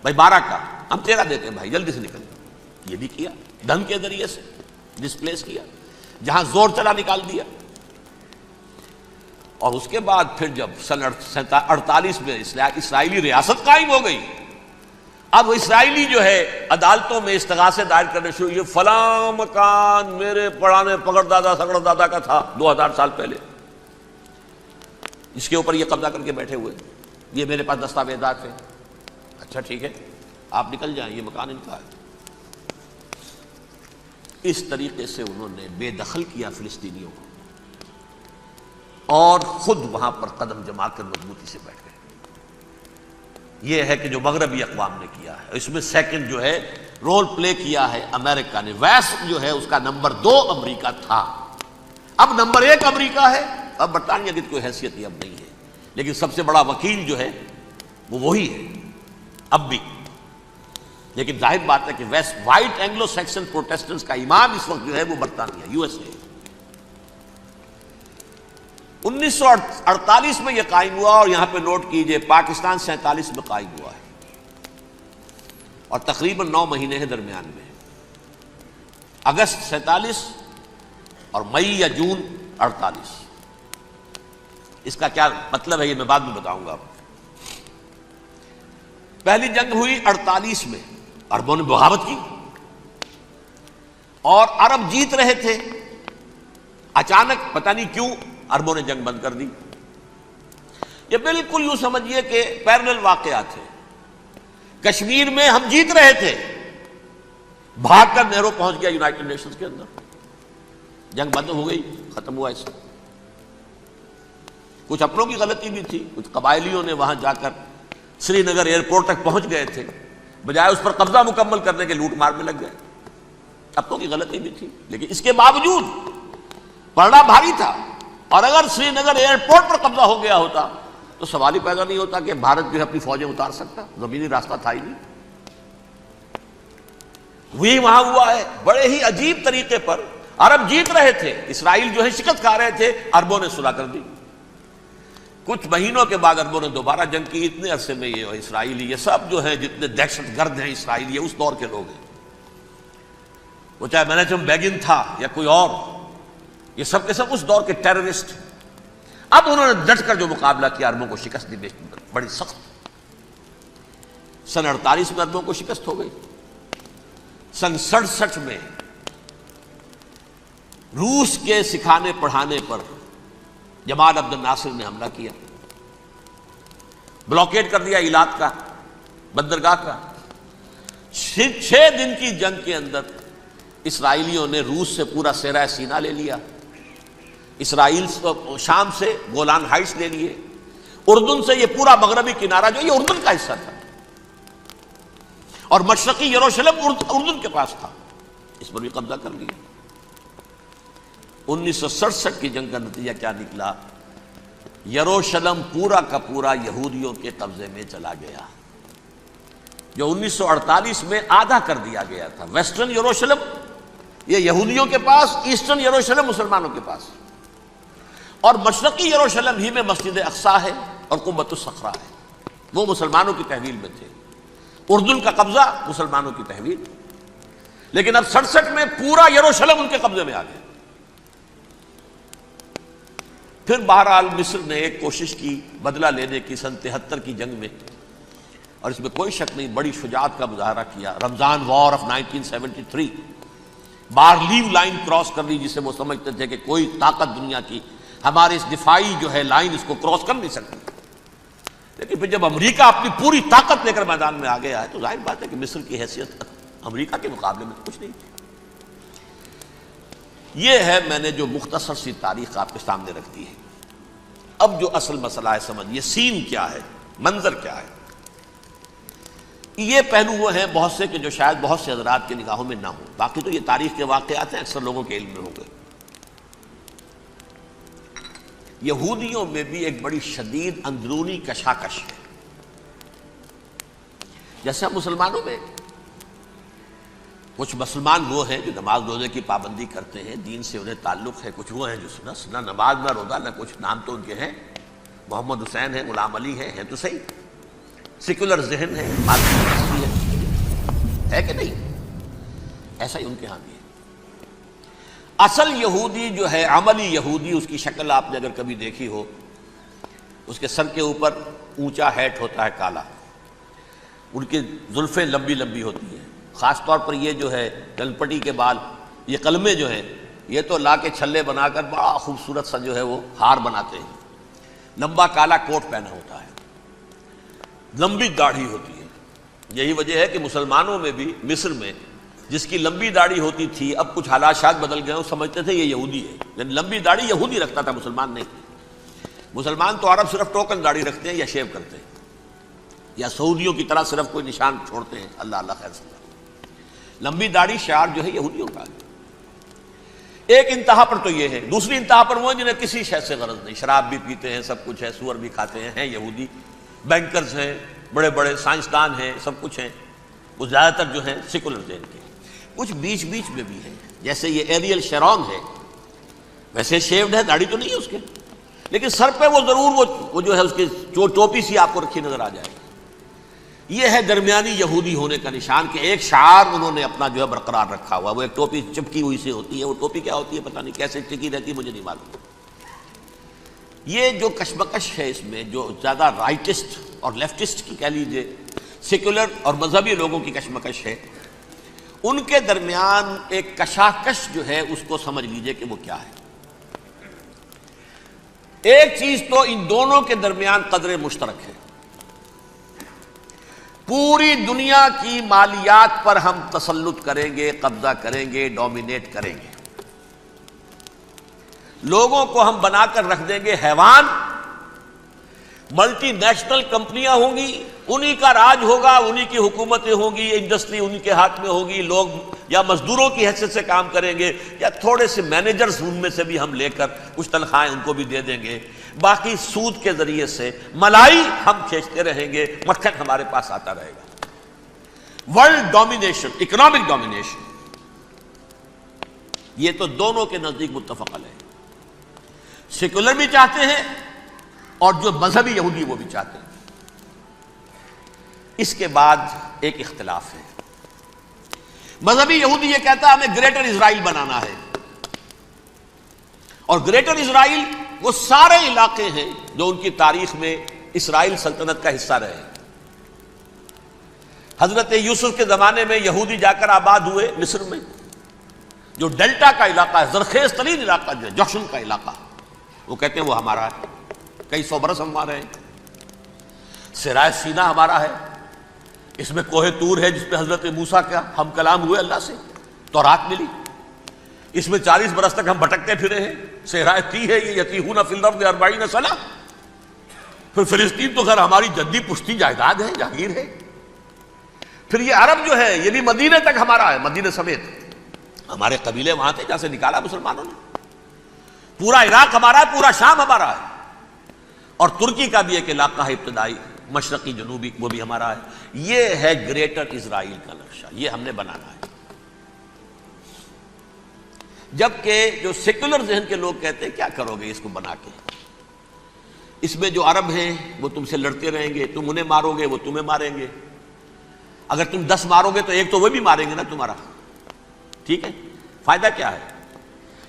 بھائی 12 کا، ہم 13 دیتے ہیں بھائی، جلدی سے نکل جاؤ۔ یہ بھی کیا، دھن کے ذریعے سے ڈسپلیس کیا، جہاں زور چلا نکال دیا۔ اور اس کے بعد پھر جب سن 48 میں اسرائیلی ریاست قائم ہو گئی، اب اسرائیلی جو ہے عدالتوں میں استغاثے دائر کرنے شروع، یہ فلاں مکان میرے پڑانے پکڑ دادا سگڑ دادا کا تھا 2000 سال پہلے، اس کے اوپر یہ قبضہ کر کے بیٹھے ہوئے، یہ میرے پاس دستاویزات ہیں۔ اچھا ٹھیک ہے، آپ نکل جائیں، یہ مکان ان کا ہے۔ اس طریقے سے انہوں نے بے دخل کیا فلسطینیوں کو، اور خود وہاں پر قدم جما کر مضبوطی سے بیٹھ گئے۔ یہ ہے کہ جو مغربی اقوام نے کیا ہے۔ اس میں سیکنڈ جو ہے رول پلے کیا ہے امریکہ نے۔ ویسٹ جو ہے اس کا نمبر 2 امریکہ تھا، اب نمبر 1 امریکہ ہے۔ اب برطانیہ کی کوئی حیثیت ہی اب نہیں ہے، لیکن سب سے بڑا وکیل جو ہے وہ وہی ہے اب بھی۔ لیکن ظاہر بات ہے کہ west white Anglo Saxon Protestants کا امام اس وقت جو ہے وہ برطانیہ، یو ایس اے۔ 1948 میں یہ قائم ہوا، اور یہاں پہ نوٹ کیجئے پاکستان 47 میں قائم ہوا ہے، اور تقریباً 9 مہینے ہیں درمیان میں، اگست 47 اور مئی یا جون 48۔ اس کا کیا مطلب ہے یہ میں بعد میں بتاؤں گا آپ کو۔ پہلی جنگ ہوئی 48 میں، عربوں نے بغاوت کی اور عرب جیت رہے تھے، اچانک پتہ نہیں کیوں عربوں نے جنگ بند کر دی۔ یہ بالکل یوں سمجھیے کہ پیرلل واقعات ہیں۔ کشمیر میں ہم جیت رہے تھے، بھاگ کر نہرو پہنچ گیا یونائٹڈ نیشنز کے اندر، جنگ بند ہو گئی، ختم ہوا۔ ایسا کچھ اپنوں کی غلطی بھی تھی، کچھ قبائلیوں نے وہاں جا کر سری نگر ایئرپورٹ تک پہنچ گئے تھے، بجائے اس پر قبضہ مکمل کرنے کے لوٹ مار میں لگ گئے، اپنوں کی غلطی بھی تھی، لیکن اس کے باوجود پڑنا بھاری تھا۔ اور اگر سری نگر ایئرپورٹ پر قبضہ ہو گیا ہوتا تو سوال ہی پیدا نہیں ہوتا کہ بھارت جو ہے اپنی فوجیں اتار سکتا، زمینی راستہ تھا ہی نہیں۔ وہی وہاں ہوا ہے، بڑے ہی عجیب طریقے پر عرب جیت رہے تھے، اسرائیل جو ہے شکست کھا رہے تھے، عربوں نے صلح کر دی۔ کچھ مہینوں کے بعد عربوں نے دوبارہ جنگ کی۔ اتنے عرصے میں یہ اسرائیلی، یہ سب جو ہیں جتنے دہشت گرد ہیں اسرائیلی، یہ اس دور کے لوگ ہیں، وہ چاہے میناچم بیگن تھا یا کوئی اور، یہ سب کے سب اس دور کے ٹیررسٹ۔ اب انہوں نے ڈٹ کر جو مقابلہ کیا، عربوں کو شکست دی بڑی سخت۔ سن 48 میں عربوں کو شکست ہو گئی۔ سن 67 میں روس کے سکھانے پڑھانے پر جمال عبد الناصر نے حملہ کیا، بلاکیٹ کر دیا ایلات کا، بندرگاہ کا۔ 6 دن کی جنگ کے اندر اسرائیلیوں نے روس سے پورا صحرائے سینا لے لیا، اسرائیل شام سے گولان ہائٹس لے لیے، اردن سے یہ پورا مغربی کنارہ جو یہ اردن کا حصہ تھا، اور مشرقی یروشلم اردن کے پاس تھا، اس پر بھی قبضہ کر لیا۔ 1967 کی جنگ کا نتیجہ کیا نکلا؟ یروشلم پورا کا پورا یہودیوں کے قبضے میں چلا گیا، جو 1948 میں آدھا کر دیا گیا تھا۔ ویسٹرن یروشلم یہ یہودیوں کے پاس، ایسٹرن یروشلم مسلمانوں کے پاس، اور مشرقی یروشلم ہی میں مسجد اقصیٰ ہے اور قبۃ الصخرہ ہے، وہ مسلمانوں کی تحویل میں تھے۔ اردن کا قبضہ مسلمانوں کی تحویل، لیکن اب 67 میں پورا یروشلم ان کے قبضے میں آ گیا۔ پھر بہرحال مصر نے ایک کوشش کی بدلہ لینے کی سن 73 کی جنگ میں، اور اس میں کوئی شک نہیں بڑی شجاعت کا مظاہرہ کیا۔ رمضان وار آف 1973 بارلیو لائن کراس کر لی، جسے وہ سمجھتے تھے کہ کوئی طاقت دنیا کی ہمارے اس دفاعی جو ہے لائن اس کو کراس کر نہیں سکتی۔ لیکن پھر جب امریکہ اپنی پوری طاقت لے کر میدان میں آ گیا ہے تو ظاہر بات ہے کہ مصر کی حیثیت امریکہ کے مقابلے میں کچھ نہیں تھی۔ یہ ہے میں نے جو مختصر سی تاریخ آپ کے سامنے رکھ دی ہے۔ اب جو اصل مسئلہ ہے سمجھیے، سین کیا ہے، منظر کیا ہے۔ یہ پہلو وہ ہیں بہت سے کہ جو شاید بہت سے حضرات کے نگاہوں میں نہ ہوں، باقی تو یہ تاریخ کے واقعات ہیں، اکثر لوگوں کے علم میں ہوں گے۔ یہودیوں میں بھی ایک بڑی شدید اندرونی کشاکش ہے، جیسے ہم مسلمانوں میں کچھ مسلمان وہ ہیں جو نماز روزے کی پابندی کرتے ہیں، دین سے انہیں تعلق ہے، کچھ وہ ہیں جو نہ نماز نہ روزہ نہ کچھ، نام تو ان کے ہیں، محمد حسین ہیں، غلام علی ہیں تو صحیح، سیکولر ذہن ہے، ہے کہ نہیں؟ ایسا ہی ان کے ہاں بھی ہے۔ اصل یہودی جو ہے، عملی یہودی، اس کی شکل آپ نے اگر کبھی دیکھی ہو، اس کے سر کے اوپر اونچا ہیٹ ہوتا ہے کالا، ان کی زلفیں لمبی لمبی ہوتی ہیں، خاص طور پر یہ جو ہے گل پٹی کے بال، یہ قلمے جو ہیں یہ تو لا کے چھلے بنا کر بڑا خوبصورت سا جو ہے وہ ہار بناتے ہیں، لمبا کالا کوٹ پہنا ہوتا ہے، لمبی داڑھی ہوتی ہے، یہی وجہ ہے کہ مسلمانوں میں بھی مصر میں جس کی لمبی داڑھی ہوتی تھی، اب کچھ حالات شاید بدل گئے، وہ سمجھتے تھے یہ یہودی ہے، یعنی لمبی داڑھی یہودی رکھتا تھا، مسلمان نہیں۔ مسلمان تو عرب صرف ٹوکن داڑھی رکھتے ہیں یا شیو کرتے ہیں، یا سعودیوں کی طرح صرف کوئی نشان چھوڑتے ہیں، اللہ اللہ خیر سے۔ لمبی داڑھی شعار جو ہے یہودیوں کا ہے۔ ایک انتہا پر تو یہ ہے، دوسری انتہا پر وہ ہیں جنہیں کسی شے سے غرض نہیں، شراب بھی پیتے ہیں، سب کچھ ہے، سور بھی کھاتے ہیں یہودی، بینکرز ہیں، بڑے بڑے سائنسدان ہیں، سب کچھ ہیں، وہ زیادہ تر جو ہیں سیکولر ذہن کے۔ کچھ بیچ بیچ میں بھی ہیں، جیسے یہ ایریل شیرون ہے، ویسے شیوڈ ہے، داڑھی تو نہیں ہے اس کے، لیکن سر پہ وہ ضرور وہ جو ہے اس کی ٹوپی سی آپ کو رکھی نظر آ جائے گی۔ یہ ہے درمیانی یہودی ہونے کا نشان، کہ ایک شعار انہوں نے اپنا جو ہے برقرار رکھا ہوا، وہ ایک ٹوپی چپکی ہوئی سے ہوتی ہے، وہ ٹوپی کیا ہوتی ہے پتہ نہیں، کیسے ٹکی رہتی ہے مجھے نہیں معلوم۔ یہ جو کشمکش ہے اس میں، جو زیادہ رائٹسٹ اور لیفٹسٹ کی کہہ لیجیے، سیکولر اور مذہبی لوگوں کی کشمکش ہے، ان کے درمیان ایک کشاکش جو ہے اس کو سمجھ لیجیے کہ وہ کیا ہے۔ ایک چیز تو ان دونوں کے درمیان قدر مشترک ہے، پوری دنیا کی مالیات پر ہم تسلط کریں گے، قبضہ کریں گے، ڈومینیٹ کریں گے، لوگوں کو ہم بنا کر رکھ دیں گے حیوان، ملٹی نیشنل کمپنیاں ہوں گی، انہی کا راج ہوگا، انہی کی حکومتیں ہوں گی، انڈسٹری انہی کے ہاتھ میں ہوگی، لوگ یا مزدوروں کی حیثیت سے کام کریں گے، یا تھوڑے سے مینیجرز ان میں سے بھی ہم لے کر کچھ تنخواہیں ان کو بھی دے دیں گے، باقی سود کے ذریعے سے ملائی ہم کھینچتے رہیں گے، مکھن ہمارے پاس آتا رہے گا۔ ورلڈ ڈومینیشن، اکنامک ڈومینیشن، یہ تو دونوں کے نزدیک متفق علیہ ہے، سیکولر بھی چاہتے ہیں اور جو مذہبی یہودی وہ بھی چاہتے ہیں۔ اس کے بعد ایک اختلاف ہے، مذہبی یہودی یہ کہتا ہے ہمیں گریٹر اسرائیل بنانا ہے، اور گریٹر اسرائیل وہ سارے علاقے ہیں جو ان کی تاریخ میں اسرائیل سلطنت کا حصہ رہے۔ حضرت یوسف کے زمانے میں یہودی جا کر آباد ہوئے مصر میں، جو ڈیلٹا کا علاقہ ہے، زرخیز ترین علاقہ جو ہے، جوشن کا علاقہ، وہ کہتے ہیں وہ ہمارا ہے، کئی سو برس ہمارے ہیں۔ صحرائے سینا ہمارا ہے، اس میں کوہ طور ہے جس پہ حضرت موسیٰ کا ہم کلام ہوئے اللہ سے، تورات ملی، اس میں 40 برس تک ہم بھٹکتے پھرے ہیں۔ صحرائے تی ہے یہ، یتیہون فی الارض 40 سنہ۔ پھر فلسطین تو خیر ہماری جدی پشتی جائیداد ہے، جاگیر ہے۔ پھر یہ عرب جو ہے یہ بھی مدینے تک ہمارا ہے، مدینے سمیت ہمارے قبیلے وہاں تھے جہاں سے نکالا مسلمانوں نے۔ پورا عراق ہمارا ہے، پورا شام ہمارا ہے، اور ترکی کا بھی ایک علاقہ ہے ابتدائی مشرقی جنوبی، وہ بھی ہمارا ہے۔ یہ ہے گریٹر اسرائیل کا نقشہ، یہ ہم نے بنانا ہے۔ جبکہ جو سیکولر ذہن کے لوگ کہتے ہیں کیا کرو گے اس کو بنا کے، اس میں جو عرب ہیں وہ تم سے لڑتے رہیں گے، تم انہیں مارو گے وہ تمہیں ماریں گے، اگر تم 10 مارو گے تو ایک تو وہ بھی ماریں گے نا تمہارا، ٹھیک ہے؟ فائدہ کیا ہے؟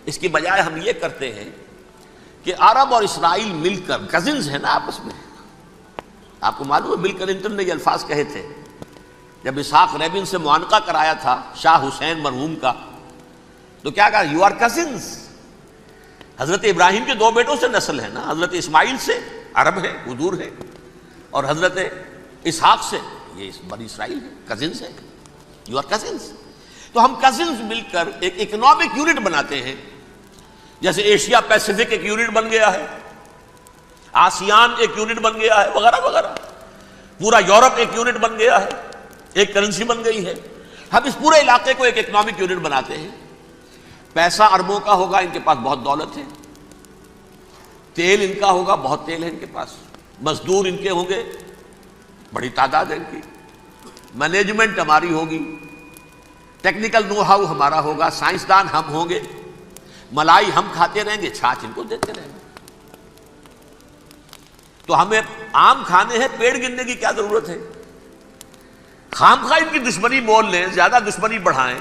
اس کی بجائے ہم یہ کرتے ہیں کہ عرب اور اسرائیل مل کر، کزنز ہیں نا آپس میں، آپ کو معلوم ہے بل کلنٹن نے یہ الفاظ کہے تھے جب اسحاق ریبن سے معانقہ کرایا تھا شاہ حسین مرحوم کا، تو کیا کہا؟ You are cousins. حضرت ابراہیم کے 2 بیٹوں سے نسل ہے نا، حضرت اسماعیل سے عرب ہے، حضور ہے، اور حضرت اسحاق سے یہ بنی اسرائیل ہے، کزنز ہے، یو آر کزنز۔ تو ہم کزنز مل کر ایک اکنامک یونٹ بناتے ہیں، جیسے ایشیا پیسیفک ایک یونٹ بن گیا ہے، آسیان ایک یونٹ بن گیا ہے، وغیرہ وغیرہ، پورا یورپ ایک یونٹ بن گیا ہے، ایک کرنسی بن گئی ہے۔ ہم اس پورے علاقے کو ایک اکنامک یونٹ بناتے ہیں، پیسہ عربوں کا ہوگا، ان کے پاس بہت دولت ہے، تیل ان کا ہوگا، بہت تیل ہے ان کے پاس، مزدور ان کے ہوں گے، بڑی تعداد ہے ان کی، مینجمنٹ ہماری ہوگی، ٹیکنیکل نو ہاؤ ہمارا ہوگا، سائنسدان ہم ہوں گے، ملائی ہم کھاتے رہیں گے، چھاچھ ان کو دیتے رہیں گے۔ تو ہمیں آم کھانے ہیں، پیڑ گننے کی کیا ضرورت ہے؟ خام خواہ ان کی دشمنی مول لیں، زیادہ دشمنی بڑھائیں،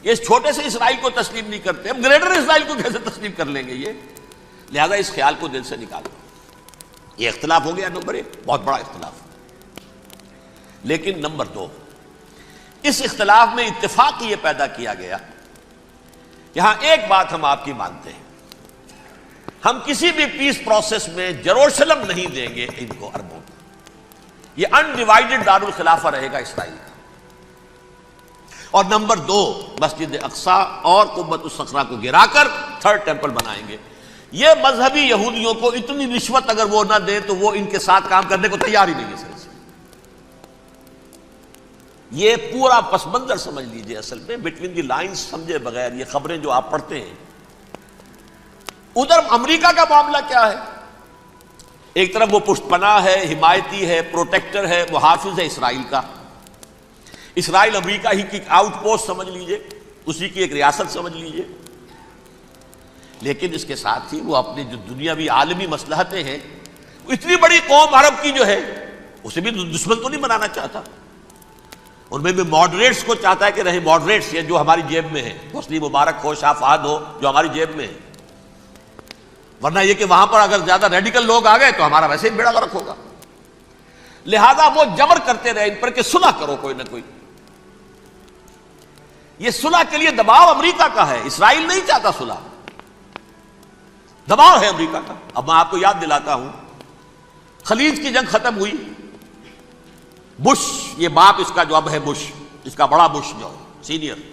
یہ اس چھوٹے سے اسرائیل کو تسلیم نہیں کرتے، ہم گریٹر اسرائیل کو کیسے تسلیم کر لیں گے؟ یہ لہذا اس خیال کو دل سے نکالو۔ یہ اختلاف ہو گیا نمبر 1، بہت بڑا اختلاف۔ لیکن نمبر 2، اس اختلاف میں اتفاق یہ پیدا کیا گیا، یہاں ایک بات ہم آپ کی مانتے ہیں، ہم کسی بھی پیس پروسیس میں جروشلم نہیں دیں گے ان کو، عربوں کو، یہ انڈیوائڈڈ دارالخلافہ رہے گا اسرائیل کا. اور نمبر 2 مسجد اقصی اور قبۃ الصخرہ کو گرا کر تھرڈ ٹیمپل بنائیں گے. یہ مذہبی یہودیوں کو اتنی رشوت اگر وہ نہ دیں تو وہ ان کے ساتھ کام کرنے کو تیار ہی نہیں ہے. یہ پورا پس منظر سمجھ لیجئے. اصل میں بٹوین دی لائنز سمجھے بغیر یہ خبریں جو آپ پڑھتے ہیں. ادھر امریکہ کا معاملہ کیا ہے؟ ایک طرف وہ پشت پناہ ہے، حمایتی ہے، پروٹیکٹر ہے، محافظ ہے اسرائیل کا. اسرائیل امریکہ ہی کی آؤٹ پوسٹ سمجھ لیجئے، اسی کی ایک ریاست سمجھ لیجئے. لیکن اس کے ساتھ ہی وہ اپنے جو دنیاوی عالمی مصلحتیں ہیں، اتنی بڑی قوم عرب کی جو ہے اسے بھی دشمن تو نہیں بنانا چاہتا. ان میں بھی ماڈریٹس کو چاہتا ہے کہ رہے ماڈریٹس، یہ جو ہماری جیب میں ہے، حسنی مبارک ہو، شاہ فہد ہو، جو ہماری جیب میں ہے. ورنہ یہ کہ وہاں پر اگر زیادہ ریڈیکل لوگ آ گئے تو ہمارا ویسے ہی بیڑا غرق ہوگا. لہذا وہ جبر کرتے رہے ان پر کہ صلح کرو کوئی نہ کوئی. یہ صلح کے لیے دباؤ امریکہ کا ہے، اسرائیل نہیں چاہتا صلح، دباؤ ہے امریکہ کا. اب میں آپ کو یاد دلاتا ہوں، خلیج کی جنگ ختم ہوئی، بش، یہ باپ اس کا جو اب ہے بش، اس کا بڑا بش جو سینئر،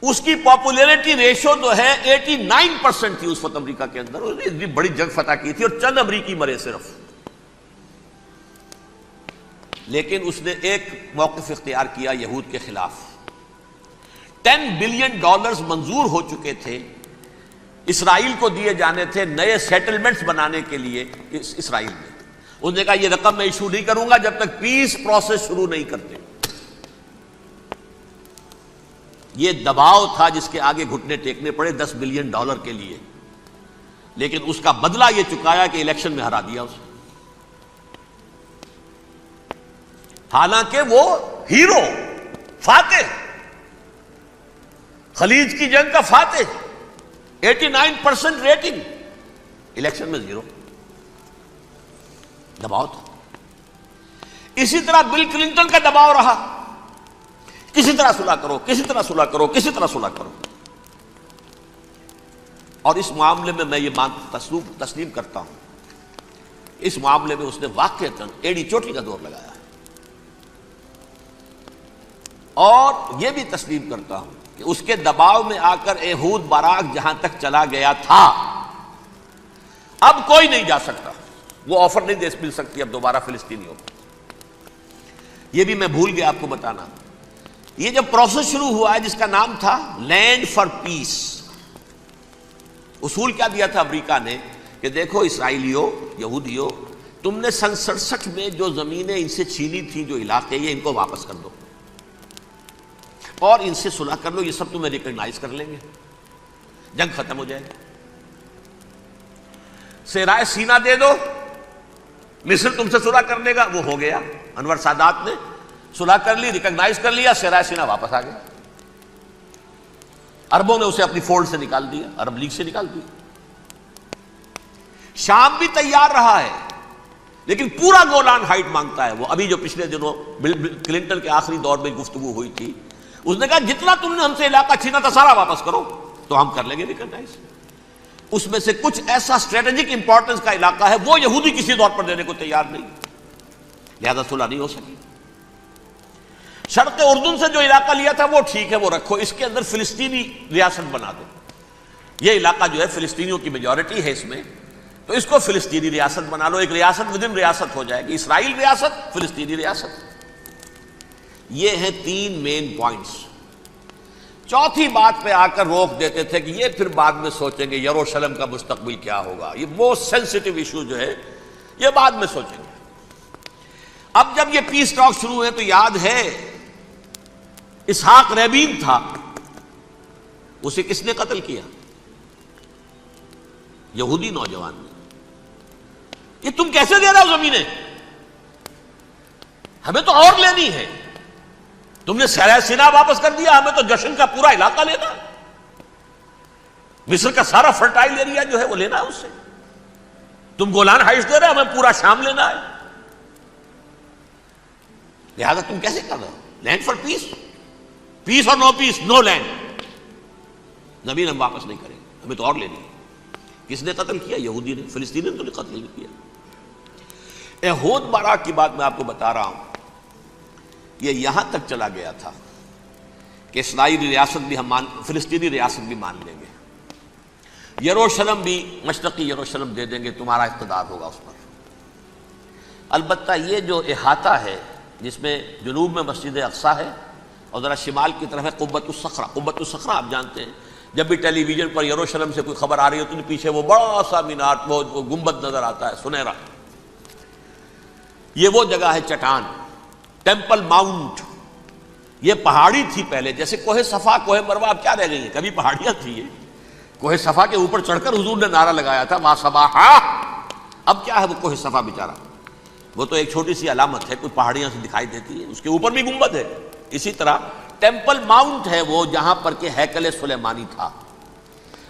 اس کی پاپولیرٹی ریشو جو ہے 89% تھی اس وقت امریکہ کے اندر. اس نے اتنی بڑی جنگ فتح کی تھی اور چند امریکی مرے صرف. لیکن اس نے ایک موقف اختیار کیا یہود کے خلاف. $10 بلین منظور ہو چکے تھے، اسرائیل کو دیے جانے تھے نئے سیٹلمنٹس بنانے کے لیے اسرائیل میں. انہوں نے کہا یہ رقم میں ایشو نہیں کروں گا جب تک پیس پروسیس شروع نہیں کرتے. یہ دباؤ تھا جس کے آگے گھٹنے ٹیکنے پڑے $10 بلین کے لیے. لیکن اس کا بدلہ یہ چکایا کہ الیکشن میں ہرا دیا اسے. حالانکہ وہ ہیرو، فاتح، خلیج کی جنگ کا فاتح، 89% ریٹنگ، الیکشن میں 0. دباؤ تھا. اسی طرح بل کلنٹن کا دباؤ رہا، کسی طرح صلح کرو، کسی طرح صلح کرو، کسی طرح صلح کرو. اور اس معاملے میں میں یہ تسلیم کرتا ہوں، اس معاملے میں اس نے واقعتاً ایڑی چوٹی کا دور لگایا ہے. اور یہ بھی تسلیم کرتا ہوں کہ اس کے دباؤ میں آ کر ایہود باراک جہاں تک چلا گیا تھا، اب کوئی نہیں جا سکتا. وہ آفر نہیں دے مل سکتی اب دوبارہ فلسطینیوں کو. یہ بھی میں بھول گیا آپ کو بتانا. یہ جب پروسیس شروع ہوا ہے جس کا نام تھا لینڈ فار پیس، اصول کیا دیا تھا امریکہ نے کہ دیکھو اسرائیلیوں، یہودیوں، تم نے سن 67 میں جو زمینیں ان سے چھینی تھی، جو علاقے، یہ ان کو واپس کر دو اور ان سے صلح کر لو، یہ سب تمہیں ریکگنائز کر لیں گے، جنگ ختم ہو جائے گی. صحرائے سینا دے دو، مصر تم سے صلح کر لے گا. وہ ہو گیا، انور سادات نے صلح کر لی، ریکگنائز کر لیا، صحرائے سینا واپس آ گیا. عربوں نے اسے اپنی فولڈ سے نکال دیا، عرب لیگ سے نکال دیا. شام بھی تیار رہا ہے لیکن پورا گولان ہائٹ مانگتا ہے. وہ ابھی جو پچھلے دنوں بل کلنٹن کے آخری دور میں گفتگو ہوئی تھی، اس نے کہا جتنا تم نے ہم سے علاقہ چھینا تھا سارا واپس کرو تو ہم کر لیں گے ریکگنائز. اس میں سے کچھ ایسا اسٹریٹجک امپورٹنس کا علاقہ ہے وہ یہودی کسی طور پر دینے کو تیار نہیں، لہذا صلح نہیں ہو سکی. شرق اردن سے جو علاقہ لیا تھا وہ ٹھیک ہے، وہ رکھو، اس کے اندر فلسطینی ریاست بنا دو. یہ علاقہ جو ہے فلسطینیوں کی میجورٹی ہے اس میں، تو اس کو فلسطینی ریاست بنا لو. ایک ریاست ودن ریاست ہو جائے گی، اسرائیل ریاست، فلسطینی ریاست. یہ ہیں 3 مین پوائنٹس. چوتھی بات پہ آ کر روک دیتے تھے کہ یہ پھر بعد میں سوچیں گے یروشلم کا مستقبل کیا ہوگا، یہ موسٹ سینسٹیو ایشو جو ہے یہ بعد میں سوچیں گے. اب جب یہ پیس ٹاک شروع ہوئے تو یاد ہے اسحاق ریبین تھا، اسے کس نے قتل کیا؟ یہودی نوجوان نے. یہ تم کیسے دے رہے ہو زمینیں؟ ہمیں تو اور لینی ہے. تم نے صحرائے سینا واپس کر دیا، ہمیں تو جشن کا پورا علاقہ لینا ہے. مصر کا سارا فرٹائل ایریا جو ہے وہ لینا ہے اس سے. تم گولان ہائٹس دے رہے ہو، ہمیں پورا شام لینا ہے. لہذا تم کیسے کر رہے ہو؟ لینڈ فار پیس، پیس اور نو پیس، نو لینڈ. زمین ہم واپس نہیں کریں گے، ہمیں تو اور لینی ہے. کس نے قتل کیا؟ یہودی نے. فلسطینی نے تو قتل نہیں کیا. احود باراک کی بات میں آپ کو بتا رہا ہوں، یہ یہاں تک چلا گیا تھا کہ اسرائیلی ریاست بھی ہم فلسطینی ریاست بھی مان لیں گے، یروشلم بھی مشرقی یروشلم دے دیں گے، تمہارا اقتدار ہوگا اس پر۔ البتہ یہ جو احاطہ ہے جس میں جنوب میں مسجد اقصیٰ ہے اور ذرا شمال کی طرف ہے قبۃ الصخرہ، قبۃ الصخرہ آپ جانتے ہیں، جب بھی ٹیلی ویژن پر یروشلم سے کوئی خبر آ رہی ہوتی ہے تو پیچھے وہ بڑا سا مینار، وہ گنبد نظر آتا ہے سنہرا، یہ وہ جگہ ہے چٹان، ٹیمپل ماؤنٹ۔ یہ پہاڑی تھی پہلے، جیسے کوہ صفا کوہ مروہ اب کیا رہ گئی ہیں، کبھی پہاڑیاں تھی یہ۔ کوہ صفا کے اوپر چڑھ کر حضور نے نعرہ لگایا تھا ما صباحا، اب کیا ہے وہ کوہ صفا بیچارہ، وہ تو ایک چھوٹی سی علامت ہے، کچھ پہاڑیاں سے دکھائی دیتی ہے، اس کے اوپر بھی گنبد ہے۔ اسی طرح ٹیمپل ماؤنٹ ہے وہ جہاں پر کہ ہیکل سلیمانی تھا،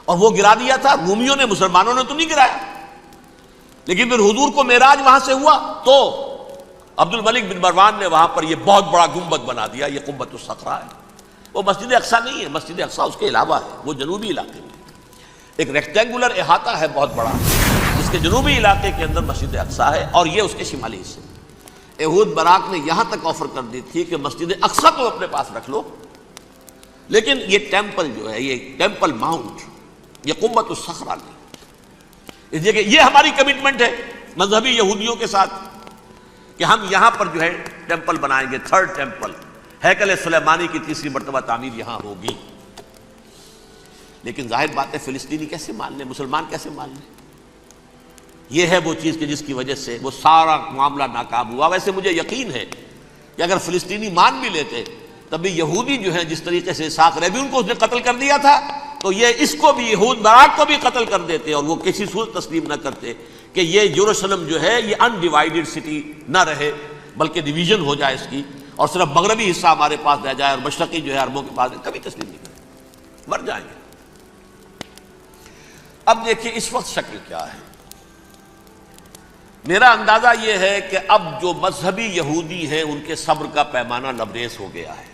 اور وہ گرا دیا تھا رومیوں نے، مسلمانوں نے تو نہیں گرایا۔ لیکن پھر حضور کو معراج وہاں سے ہوا تو عبد الملک بن مروان نے وہاں پر یہ بہت بڑا گنبد بنا دیا، یہ قبۃ الصخرہ ہے۔ وہ مسجد اقصیٰ نہیں ہے، مسجد اقصیٰ اس کے علاوہ ہے، وہ جنوبی علاقے میں ایک ریکٹینگولر احاطہ ہے بہت بڑا، جس کے جنوبی علاقے کے اندر مسجد اقصیٰ ہے، اور یہ اس کے شمالی حصے۔ احود باراک نے یہاں تک آفر کر دی تھی کہ مسجد اقصیٰ تو اپنے پاس رکھ لو، لیکن یہ ٹیمپل جو ہے، یہ ٹیمپل ماؤنٹ، یہ قبۃ الصخرہ نہیں۔ اس لیے کہ یہ ہماری کمٹمنٹ ہے مذہبی یہودیوں کے ساتھ کہ ہم یہاں پر جو ہے ٹیمپل بنائیں گے، تھرڈ ٹیمپل، ہیکل سلیمانی کی تیسری مرتبہ تعمیر یہاں ہوگی۔ لیکن ظاہر بات ہے فلسطینی کیسے مان لیں، مسلمان کیسے مان لیں؟ یہ ہے وہ چیز کہ جس کی وجہ سے وہ سارا معاملہ ناکام ہوا۔ ویسے مجھے یقین ہے کہ اگر فلسطینی مان بھی لیتے تب بھی یہودی جو ہیں جس طریقے سے اسحاق ریبیون کو اس نے قتل کر دیا تھا، تو یہ اس کو بھی، احود باراک کو بھی قتل کر دیتے، اور وہ کسی صورت تسلیم نہ کرتے کہ یہ یروشلم جو ہے یہ انڈیوائیڈڈ سٹی نہ رہے، بلکہ ڈویژن ہو جائے اس کی، اور صرف مغربی حصہ ہمارے پاس رہ جائے اور مشرقی جو ہے عربوں کے پاس، کبھی تسلیم نہیں کرتے، مر جائیں گے۔ اب دیکھیے اس وقت شکل کیا ہے۔ میرا اندازہ یہ ہے کہ اب جو مذہبی یہودی ہیں ان کے صبر کا پیمانہ لبریز ہو گیا ہے،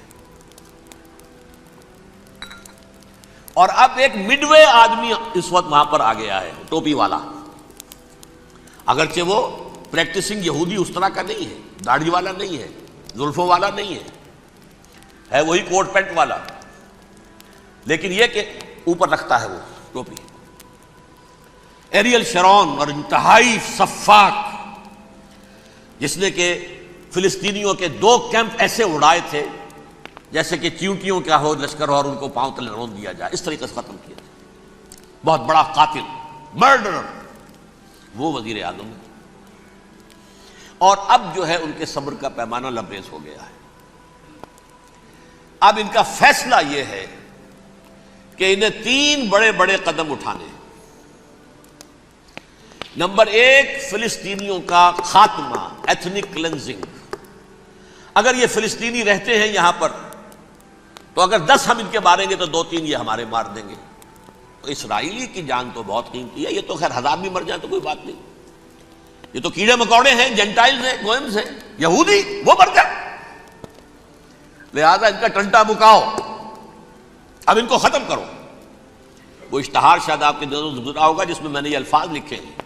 اور اب ایک مڈ وے آدمی اس وقت وہاں پر آ گیا ہے، ٹوپی والا، اگرچہ وہ پریکٹسنگ یہودی اس طرح کا نہیں ہے، داڑھی والا نہیں ہے، زلفوں والا نہیں ہے وہی کوٹ پینٹ والا، لیکن یہ کہ اوپر رکھتا ہے وہ ٹوپی۔ ایریل شرون اور انتہائی سفاک، جس نے کہ فلسطینیوں کے 2 کیمپ ایسے اڑائے تھے جیسے کہ چیونٹیوں کا ہو لشکر ہو اور ان کو پاؤں تلے رون دیا جائے، اس طریقے سے ختم کیا تھا۔ بہت بڑا قاتل، مرڈرر، وہ وزیر اعظم ہے، اور اب جو ہے ان کے صبر کا پیمانہ لبریز ہو گیا ہے۔ اب ان کا فیصلہ یہ ہے کہ انہیں 3 بڑے بڑے قدم اٹھانے ہیں۔ نمبر 1، فلسطینیوں کا خاتمہ، ایتھنک کلینزنگ۔ اگر یہ فلسطینی رہتے ہیں یہاں پر تو اگر 10 ہم ان کے ماریں گے تو 2-3 یہ ہمارے مار دیں گے۔ تو اسرائیلی کی جان تو بہت قیمتی ہے، یہ تو خیر 1000 بھی مر جائیں تو کوئی بات نہیں، یہ تو کیڑے مکوڑے ہیں، جینٹائلز ہیں، گوئمز ہیں، یہودی، وہ مر جائیں، لہذا ان کا ٹنٹا مکاؤ، اب ان کو ختم کرو۔ وہ اشتہار شاید آپ کے نظروں سے گزرا ہوگا جس میں میں نے یہ الفاظ لکھے ہیں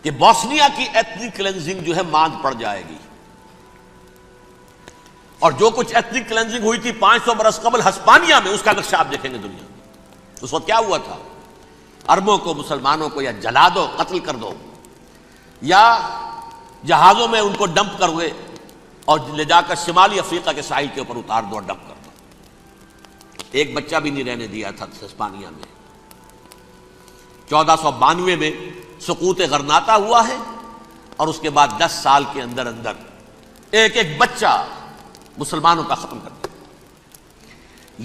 کہ بوسنیا کی ایتھنک کلینزنگ جو ہے ماند پڑ جائے گی، اور جو کچھ ایتھنک کلینزنگ ہوئی تھی 500 برس قبل ہسپانیہ میں، اس کا نقشہ آپ دیکھیں گے دنیا میں۔ اس وقت کیا ہوا تھا؟ عربوں کو، مسلمانوں کو یا جلا دو، قتل کر دو، یا جہازوں میں ان کو ڈمپ کر ہوئے اور لے جا کر شمالی افریقہ کے ساحل کے اوپر اتار دو اور ڈمپ کر دو۔ ایک بچہ بھی نہیں رہنے دیا تھا ہسپانیہ میں۔ 1492 میں سقوط غرناطہ ہوا ہے، اور اس کے بعد 10 سال کے اندر اندر ایک ایک بچہ مسلمانوں کا ختم کر دیا۔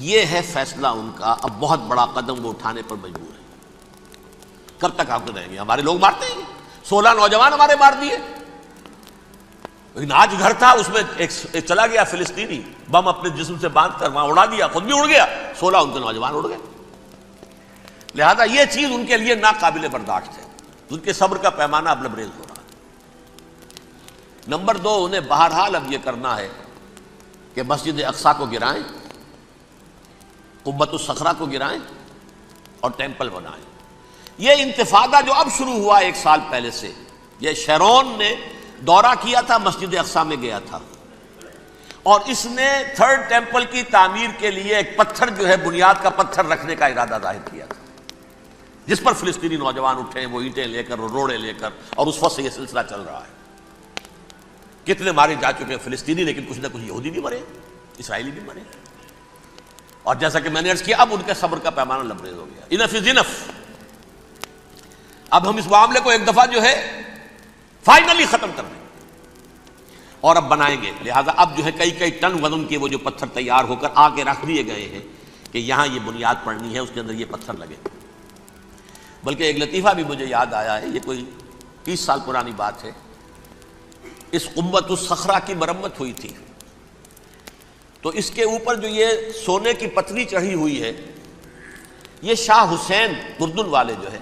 یہ ہے فیصلہ ان کا۔ اب بہت بڑا قدم وہ اٹھانے پر مجبور ہے۔ کب تک آپ رہیں گے؟ ہمارے لوگ مارتے ہیں، 16 نوجوان ہمارے مار دیے، لیکن آج گھر تھا اس میں ایک چلا گیا فلسطینی، بم اپنے جسم سے باندھ کر وہاں اڑا دیا، خود بھی اڑ گیا، 16 ان کے نوجوان اڑ گئے۔ لہذا یہ چیز ان کے لیے ناقابل برداشت ہے، ان کے صبر کا پیمانہ اب لبریز ہو رہا ہے۔ نمبر 2، انہیں بہرحال اب یہ کرنا ہے کہ مسجد اقصیٰ کو گرائیں، قبۃ الصخرہ کو گرائیں اور ٹیمپل بنائیں۔ یہ انتفاضہ جو اب شروع ہوا 1 سال پہلے سے، یہ شیرون نے دورہ کیا تھا، مسجد اقصی میں گیا تھا، اور اس نے تھرڈ ٹیمپل کی تعمیر کے لیے ایک پتھر جو ہے بنیاد کا پتھر رکھنے کا ارادہ ظاہر کیا تھا، جس پر فلسطینی نوجوان اٹھے ہیں، وہ اینٹیں لے کر، روڑے لے کر، اور اس وقت سے یہ سلسلہ چل رہا ہے۔ کتنے مارے جا چکے ہیں فلسطینی، لیکن کچھ نہ کچھ یہودی بھی مرے، اسرائیلی بھی مرے، اور جیسا کہ میں نے عرض کیا اب ان کے صبر کا پیمانہ لبریز ہو گیا۔ انف از انف۔ اب ہم اس معاملے کو ایک دفعہ جو ہے فائنلی ختم کر دیں اور اب بنائیں گے، لہذا اب جو ہے کئی ٹن وزن کے وہ جو پتھر تیار ہو کر آ کے رکھ دیے گئے ہیں کہ یہاں یہ بنیاد پڑنی ہے، اس کے اندر یہ پتھر لگے۔ بلکہ ایک لطیفہ بھی مجھے یاد آیا ہے، یہ کوئی 30 سال پرانی بات ہے۔ اس قبۃ الصخرہ کی مرمت ہوئی تھی، تو اس کے اوپر جو یہ سونے کی پتری چڑھی ہوئی ہے، یہ شاہ حسین اردن والے جو ہے،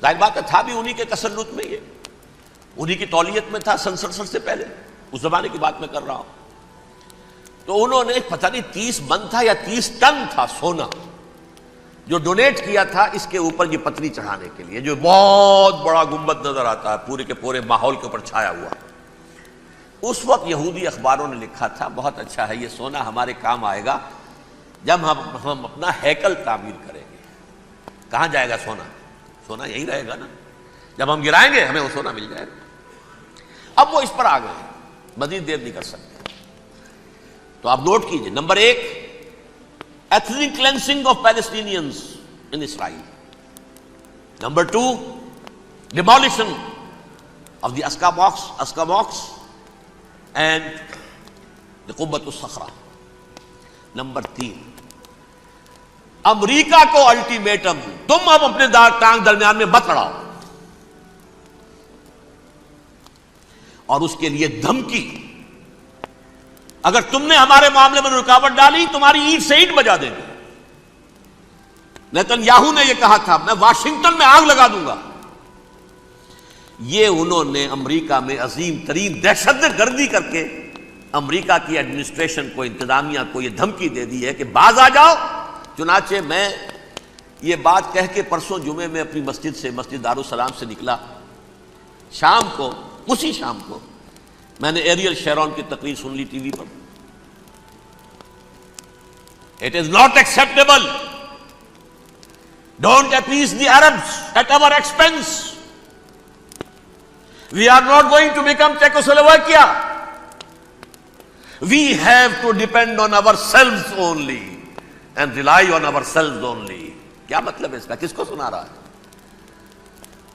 ظاہر بات ہے تھا بھی انہی کے تسلط میں، یہ انہی کی تولیت میں تھا سن 67 سے پہلے، اس زمانے کی بات میں کر رہا ہوں۔ تو انہوں نے پتہ نہیں 30 من تھا یا 30 ٹن تھا سونا جو ڈونیٹ کیا تھا اس کے اوپر یہ پتری چڑھانے کے لیے، جو بہت بڑا گنبد نظر آتا ہے پورے کے پورے ماحول کے اوپر چھایا ہوا۔ اس وقت یہودی اخباروں نے لکھا تھا بہت اچھا ہے، یہ سونا ہمارے کام آئے گا جب ہم اپنا ہیکل تعمیر کریں گے۔ کہاں جائے گا سونا؟ سونا یہی رہے گا نا، جب ہم گرائیں گے ہمیں وہ سونا مل جائے گا۔ اب وہ اس پر آ گئے، مزید دیر نہیں کر سکتے۔ تو آپ نوٹ کیجئے، number 1 ethnic cleansing of Palestinians in Israel. Number 2 demolition of the Aqsa mosques and the Qubbat al-Sakhra. Number 3 امریکہ کو الٹیمیٹم، تم اب اپنے ٹانگ درمیان میں مت لڑاؤ، اور اس کے لیے دھمکی، اگر تم نے ہمارے معاملے میں رکاوٹ ڈالی تمہاری اینٹ سے اینٹ بجا دیں گے۔ نیتن یاہو نے یہ کہا تھا میں واشنگٹن میں آگ لگا دوں گا۔ یہ انہوں نے امریکہ میں عظیم ترین دہشت گردی کر کے امریکہ کی ایڈمنسٹریشن کو، انتظامیہ کو یہ دھمکی دے دی ہے کہ باز آ جاؤ۔ چنانچہ میں یہ بات کہہ کے پرسوں جمعے میں اپنی مسجد دارالسلام سے نکلا، شام کو، اسی شام کو میں نے ایریل شیرون کی تقریر سن لی T V per. It is not acceptable. Don't appease the Arabs at our expense. We are not going to become Czechoslovakia. We have to depend on ourselves only and rely on ourselves only. کیا مطلب ہے اس کا؟ کس کو سنا رہا ہے؟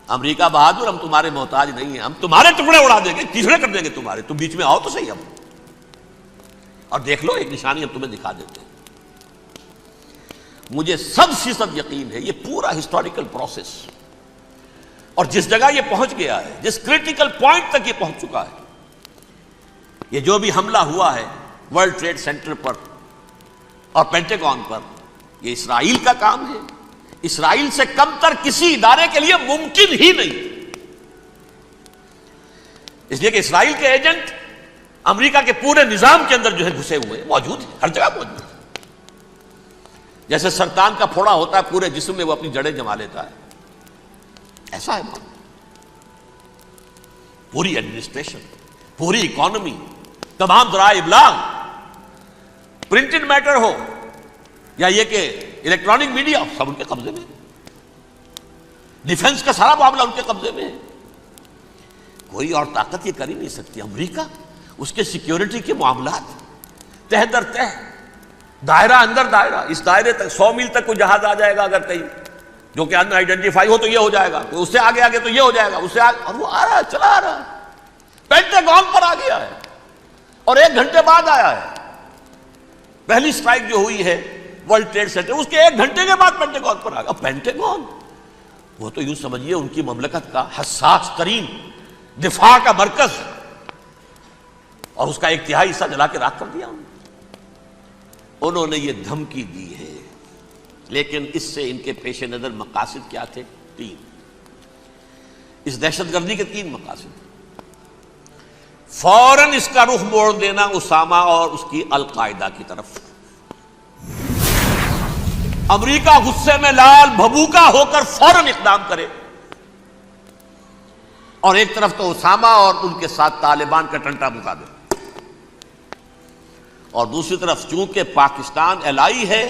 امریکہ بہادر، ہم تمہارے محتاج نہیں ہیں، ہم تمہارے ٹکڑے اڑا دیں گے، تیسرے کر دیں گے تمہارے، تم بیچ میں آؤ تو صحیح، ہم اور دیکھ لو ایک نشانی ہم تمہیں دکھا دیتے ہیں۔ مجھے 100% یقین ہے یہ پورا ہسٹوریکل پروسیس، اور جس جگہ یہ پہنچ گیا ہے، جس کریٹیکل پوائنٹ تک یہ پہنچ چکا ہے، یہ جو بھی حملہ ہوا ہے ورلڈ ٹریڈ سینٹر پر اور پینٹاگون پر، یہ اسرائیل کا کام ہے۔ اسرائیل سے کم تر کسی ادارے کے لیے ممکن ہی نہیں، اس لیے کہ اسرائیل کے ایجنٹ امریکہ کے پورے نظام کے اندر جو ہے گھسے ہوئے ہیں، موجود ہیں، ہر جگہ موجود ہیں۔ جیسے سرطان کا پھوڑا ہوتا ہے پورے جسم میں وہ اپنی جڑیں جما لیتا ہے، ایسا ہے معاملہ۔ پوری ایڈمنسٹریشن، پوری اکانومی، تمام ذرائع ابلاغ، پرنٹڈ میٹر ہو یا یہ کہ الیکٹرانک میڈیا، سب ان کے قبضے میں ہے۔ ڈیفنس کا سارا معاملہ ان کے قبضے میں ہے، کوئی اور طاقت یہ کر ہی نہیں سکتی۔ امریکہ، اس کے سیکیورٹی کے معاملات تہ در تہ، دائرہ اندر دائرہ، اس دائرے تک 100 میل تک کوئی جہاز آ جائے گا اگر کہیں جو کہ ان آئیڈینٹیفائی ہو تو یہ ہو جائے گا، اس سے آگے آگے تو یہ ہو جائے گا، اس سے آگے، اور وہ آ رہا ہے، چلا آ رہا ہے، پینٹاگون پر آ گیا ہے، اور 1 گھنٹے بعد آیا ہے۔ پہلی سٹرائک جو ہوئی ہے ورلڈ ٹریڈ سینٹر، اس کے 1 گھنٹے کے بعد پینٹاگون پر آ گیا۔ پینٹاگون وہ تو یوں سمجھیے ان کی مملکت کا حساس ترین دفاع کا مرکز، اور اس کا 1/3 حصہ جلا کے راکھ کر دیا انہوں نے۔ یہ دھمکی دی ہے، لیکن اس سے ان کے پیش نظر مقاصد کیا تھے؟ 3۔ اس دہشت گردی کے 3 مقاصد۔ فوراً اس کا رخ موڑ دینا اسامہ اور اس کی القاعدہ کی طرف۔ امریکہ غصے میں لال بھبوکا ہو کر فوراً اقدام کرے، اور ایک طرف تو اسامہ اور ان کے ساتھ طالبان کا ٹنٹا مقابل، اور دوسری طرف چونکہ پاکستان الائی ہے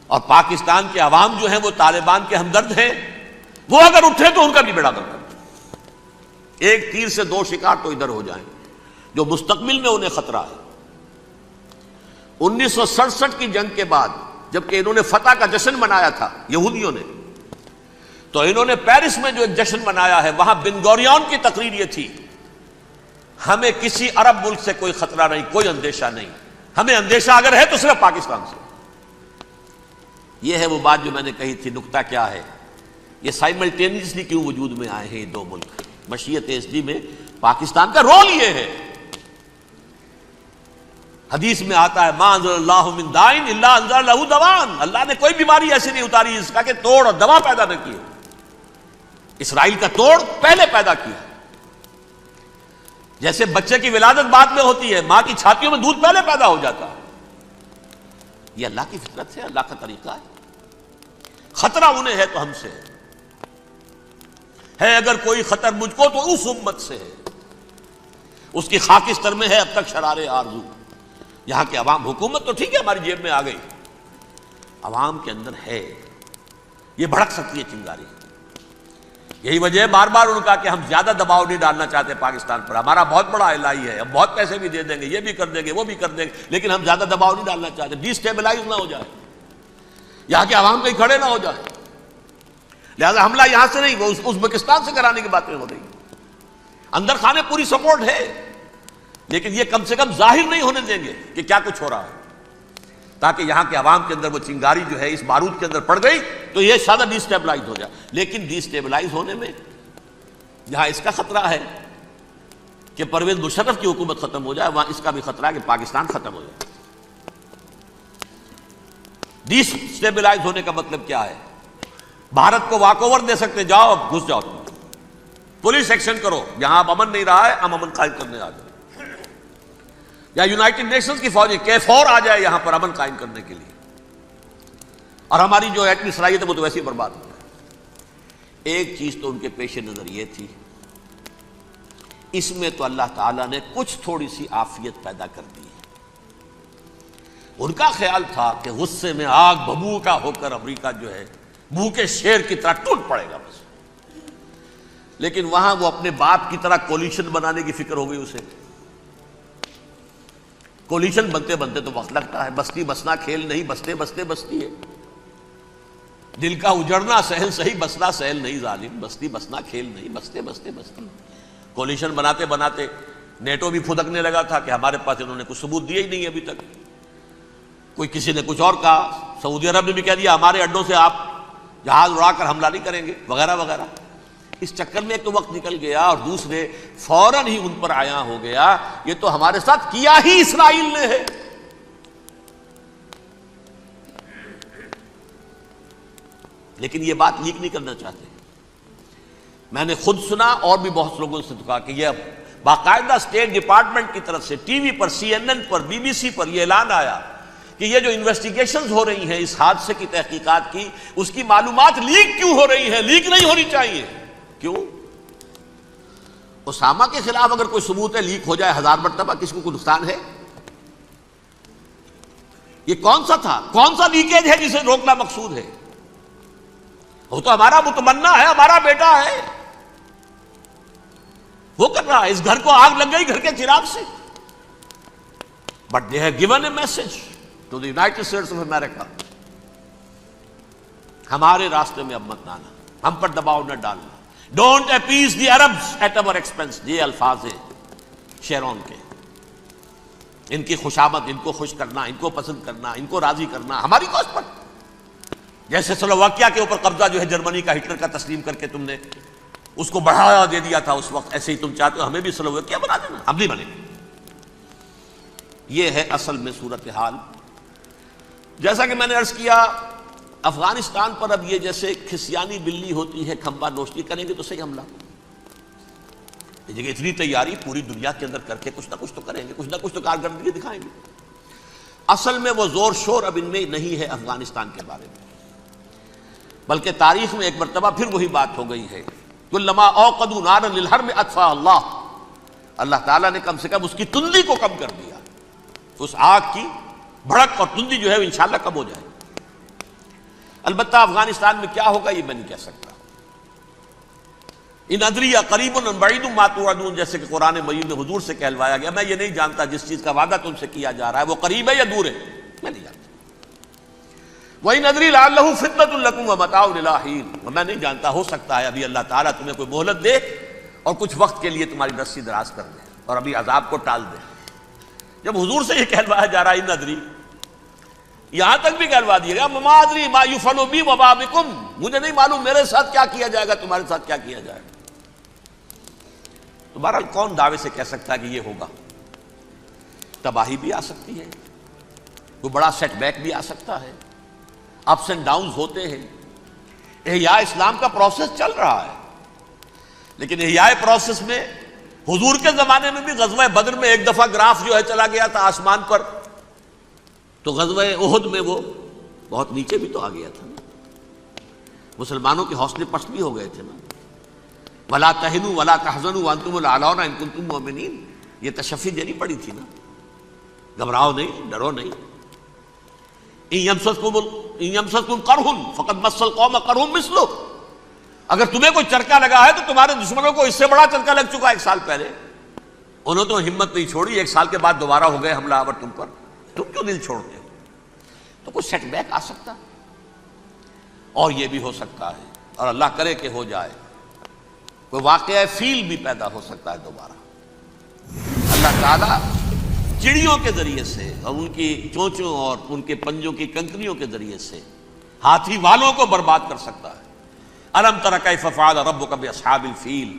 اور پاکستان کے عوام جو ہیں وہ طالبان کے ہمدرد ہیں، وہ اگر اٹھے تو ان کا بھی بیڑا گرک ہے۔ ایک تیر سے دو شکار تو ادھر ہو جائیں، جو مستقبل میں انہیں خطرہ ہے۔ 1967 کی جنگ کے بعد جبکہ انہوں نے فتح کا جشن منایا تھا یہودیوں نے، تو انہوں نے پیرس میں جو ایک جشن منایا ہے، وہاں بن گوریون کی تقریر یہ تھی، ہمیں کسی عرب ملک سے کوئی خطرہ نہیں، کوئی اندیشہ نہیں، ہمیں اندیشہ اگر ہے تو صرف پاکستان سے۔ یہ ہے وہ بات جو میں نے کہی تھی، نکتہ کیا ہے، یہ سائملٹینیسلی کیوں وجود میں آئے ہیں یہ دو ملک۔ مشیت ایس میں پاکستان کا رول یہ ہے، حدیث میں آتا ہے ما انزل اللہ من دائن الا انزل لہ دوان، اللہ نے کوئی بیماری ایسی نہیں اتاری اس کا کہ توڑ اور دوا پیدا نہ کی۔ اسرائیل کا توڑ پہلے پیدا کیا، جیسے بچے کی ولادت بعد میں ہوتی ہے، ماں کی چھاتیوں میں دودھ پہلے پیدا ہو جاتا ہے، یہ اللہ کی فطرت ہے، اللہ کا طریقہ ہے۔ خطرہ انہیں ہے تو ہم سے ہے، اگر کوئی خطر مجھ کو تو اس امت سے ہے، اس کی خاکستر میں ہے اب تک شرار آرزو۔ یہاں کے عوام، حکومت تو ٹھیک ہے ہماری جیب میں آ گئی، عوام کے اندر ہے، یہ بھڑک سکتی ہے چنگاری۔ یہی وجہ ہے بار بار ان کا کہ ہم زیادہ دباؤ نہیں ڈالنا چاہتے پاکستان پر، ہمارا بہت بڑا الائی ہے، ہم بہت پیسے بھی دے دیں گے، یہ بھی کر دیں گے، وہ بھی کر دیں گے، لیکن ہم زیادہ دباؤ نہیں ڈالنا چاہتے، ڈی اسٹیبلائز نہ ہو جائے، یہاں کے عوام کہیں کھڑے نہ ہو جائے۔ لہذا حملہ یہاں سے نہیں، وہ ازبکستان سے کرانے کی باتیں ہو رہی ہیں۔ اندر خانے پوری سپورٹ ہے، لیکن یہ کم سے کم ظاہر نہیں ہونے دیں گے کہ کیا کچھ ہو رہا ہے، تاکہ یہاں کے عوام کے اندر وہ چنگاری جو ہے اس بارود کے اندر پڑ گئی تو یہ شاید ڈی اسٹیبلائز ہو جائے۔ لیکن ڈی اسٹیبلائز ہونے میں جہاں اس کا خطرہ ہے کہ پرویز مشرف کی حکومت ختم ہو جائے، وہاں اس کا بھی خطرہ ہے کہ پاکستان ختم ہو جائے۔ ڈی اسٹیبلائز ہونے کا مطلب کیا ہے؟ بھارت کو واک اوور دے سکتے، جاؤ اب گھس جاؤ، پولیس ایکشن کرو، یہاں اب امن نہیں رہا ہے، ہم امن قائم کرنے آ جائیں، یا یونائٹڈ نیشنز کی فوجی K4 آ جائے یہاں پر امن قائم کرنے کے لیے، اور ہماری جو ایٹمی صلاحیت ہے وہ تو ویسے ہی برباد ہو جائے۔ ایک چیز تو ان کے پیش نظر یہ تھی، اس میں تو اللہ تعالیٰ نے کچھ تھوڑی سی عافیت پیدا کر دی ہے۔ ان کا خیال تھا کہ غصے میں آگ ببو کا ہو کر امریکہ جو ہے بھوکے شیر کی طرح ٹوٹ پڑے گا بس، لیکن وہاں وہ اپنے باپ کی طرح کولیشن بنانے کی فکر ہو گئی اسے۔ کولیشن بنتے بنتے تو وقت لگتا ہے، بستی بسنا کھیل نہیں، بستے بستے بستی ہے، دل کا اجڑنا سہل صحیح، بسنا سہل نہیں ظالم، بستی بسنا کھیل نہیں، بستے بستے بستی۔ کولیشن بناتے بناتے نیٹو بھی پھدکنے لگا تھا کہ ہمارے پاس انہوں نے کچھ ثبوت دیے ہی نہیں ابھی تک، کوئی کسی نے کچھ اور کہا، سعودی عرب نے بھی کہہ دیا ہمارے اڈوں سے آپ جہاز اڑا کر حملہ نہیں کریں گے وغیرہ وغیرہ۔ اس چکر میں ایک تو وقت نکل گیا، اور دوسرے فوراً ہی ان پر آیا ہو گیا یہ تو ہمارے ساتھ کیا ہی اسرائیل نے ہے۔ لیکن یہ بات لیک نہیں کرنا چاہتے، میں نے خود سنا اور بھی بہت لوگوں سے کہا کہ یہ باقاعدہ اسٹیٹ ڈپارٹمنٹ کی طرف سے ٹی وی پر، CNN پر، BBC پر یہ اعلان آیا کہ یہ جو انویسٹیگیشنز ہو رہی ہیں اس حادثے کی تحقیقات کی، اس کی معلومات لیک کیوں ہو رہی ہیں، لیک نہیں ہونی چاہیے۔ کیوں؟ اسامہ کے خلاف اگر کوئی ثبوت ہے لیک ہو جائے 1000 مرتبہ، کس کو کوئی نقصان ہے؟ یہ کون سا تھا، کون سا لیکیج ہے جسے روکنا مقصود ہے؟ وہ تو ہمارا متمنا ہے، ہمارا بیٹا ہے، وہ کر رہا ہے، اس گھر کو آگ لگ گئی گھر کے چراغ سے۔ But they have given a message to the United States of America, ہمارے راستے میں اب مت آنا، ہم پر دباؤ نہ ڈالنا، don't appease the Arabs at our expense. یہ الفاظ ہیں شیرون کے، ان کی خوشامد، ان کو خوش کرنا، ان کو پسند کرنا، ان کو راضی کرنا ہماری کوشش پر۔ جیسے سلوواکیہ کے اوپر قبضہ جو ہے جرمنی کا ہٹلر کا تسلیم کر کے تم نے اس کو بڑھاوا دے دیا تھا اس وقت، ایسے ہی تم چاہتے ہو ہمیں بھی سلوواکیہ بنا دینا، ہم نہیں بنے گے۔ یہ ہے اصل میں صورتحال۔ جیسا کہ میں نے عرض کیا، افغانستان پر اب یہ جیسے کھسیانی بلی ہوتی ہے کھمبا نوشتی، کریں گے تو صحیح حملہ، اتنی تیاری پوری دنیا کے اندر کر کے کچھ نہ کچھ تو کریں گے، کچھ نہ کچھ تو کارکردگی دکھائیں گے۔ اصل میں وہ زور شور اب ان میں نہیں ہے افغانستان کے بارے میں، بلکہ تاریخ میں ایک مرتبہ پھر وہی بات ہو گئی ہے کلما اوقدوا نارا للحرب اطفاها اللہ، اللہ تعالیٰ نے کم سے کم اس کی تندی کو کم کر دیا، اس آگ کی بھڑک اور تندی جو ہے وہ انشاءاللہ کم ہو جائے۔ البتہ افغانستان میں کیا ہوگا یہ میں نہیں کہہ سکتا۔ ان ادری قریب بعید ما توعدون، جیسے کہ قرآن مجید میں حضور سے کہلوایا گیا، میں یہ نہیں جانتا جس چیز کا وعدہ تم سے کیا جا رہا ہے وہ قریب ہے یا دور ہے، میں نہیں جانتا۔ وَإِنْ أَدْرِي لَعَلَّهُ فِتْنَةٌ لَكُمْ وَمَتَاعٌ إِلَىٰ حِينٍ، اور میں نہیں جانتا، ہو سکتا ہے ابھی اللہ تعالیٰ تمہیں کوئی مہلت دے اور کچھ وقت کے لیے تمہاری رسی دراز کر دے اور ابھی عذاب کو ٹال دے۔ جب حضور سے یہ کہلوایا جا رہا ہے ان ادری، یہاں تک بھی کہلوا دیا گیا مَا أَدْرِي مَا يُفْعَلُ بِي وَمَا بِكُمْ، مجھے نہیں معلوم میرے ساتھ کیا کیا جائے گا، تمہارے ساتھ کیا کیا جائے گا۔ تو بہرحال کون دعوے سے کہہ سکتا ہے کہ یہ ہوگا؟ تباہی بھی آ سکتی ہے، کوئی بڑا سیٹ بیک بھی آ سکتا ہے، اپس اینڈ ڈاؤنز ہوتے ہیں۔ احیاء اسلام کا پروسیس چل رہا ہے، لیکن احیاء پروسیس میں حضور کے زمانے میں بھی غزوہ بدر میں ایک دفعہ گراف جو ہے چلا گیا تھا آسمان پر، تو غزوہ احد میں وہ بہت نیچے بھی تو آ گیا تھا نا، مسلمانوں کے حوصلے پست بھی ہو گئے تھے نا۔ وَلَا تَهِنُوا وَلَا تَحْزَنُوا وَأَنْتُمُ الْأَعْلَوْنَ إِن كُنتُم مُؤْمِنِينَ، یہ تشفی دینی پڑی تھی نا، گھبراؤ نہیں، ڈرو نہیں۔ إِن يَمْسَسْكُمْ قَرْحٌ فَقَدْ مَسَّ الْقَوْمَ قَرْحٌ مِثْلُهُ، اگر تمہیں کوئی چرکا لگا ہے تو تمہارے دشمنوں کو اس سے بڑا چرکا لگ چکا ایک سال پہلے، انہوں تو ہمت نہیں چھوڑی، ایک سال کے بعد دوبارہ ہو گئے حملہ آور تم پر، تم کیوں دل چھوڑتے ہو؟ تو کوئی سیٹ بیک آ سکتا اور یہ بھی ہو سکتا ہے، اور اللہ کرے کہ ہو جائے، کوئی واقعہ فیل بھی پیدا ہو سکتا ہے دوبارہ۔ اللہ تعالیٰ چڑیوں کے ذریعے سے اور ان کی چونچوں اور ان کے پنجوں کی کنکریوں کے ذریعے سے ہاتھی والوں کو برباد کر سکتا ہے۔ الم تر کیف فعل ربک باصحاب الفیل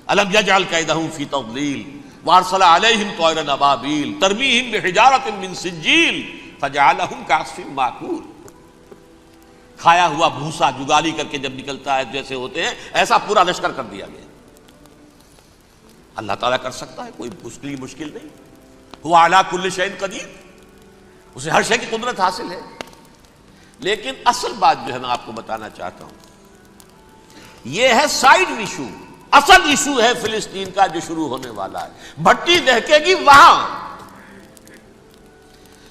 الم یجعل کیدہم فی تضلیل وارسل علیہم طیرا ابابیل ترمیہم بحجارۃ من سجیل فجعلہم کعصف مأکول، کھایا ہوا بھوسا جگالی کر کے جب نکلتا ہے جیسے ہوتے ہیں، ایسا پورا لشکر کر دیا گیا۔ اللہ تعالیٰ کر سکتا ہے، کوئی مشکل نہیں۔ هو علی کل شیء قدیر، اسے ہر شے کی قدرت حاصل ہے۔ لیکن اصل بات جو ہے میں آپ کو بتانا چاہتا ہوں، یہ ہے سائیڈ ایشو، اصل ایشو ہے فلسطین کا جو شروع ہونے والا ہے، بھٹی دہکے گی وہاں۔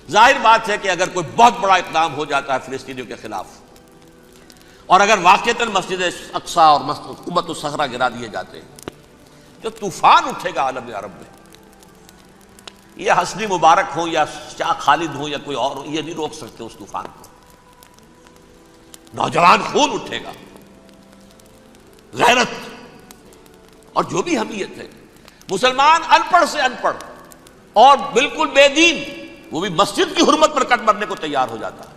ظاہر بات ہے کہ اگر کوئی بہت بڑا اقدام ہو جاتا ہے فلسطینیوں کے خلاف، اور اگر واقعتاً مسجد اقصیٰ اور قبۃ الصخرہ گرا دیے جاتے ہیں، جو طوفان اٹھے گا عالم عرب میں، یہ حسنی مبارک ہوں یا شاہ خالد ہوں یا کوئی اور ہوں، یہ نہیں روک سکتے اس طوفان کو۔ نوجوان خون اٹھے گا، غیرت اور جو بھی حمیت ہے۔ مسلمان ان پڑھ سے ان پڑھ اور بالکل بے دین، وہ بھی مسجد کی حرمت پر کٹ مرنے کو تیار ہو جاتا ہے۔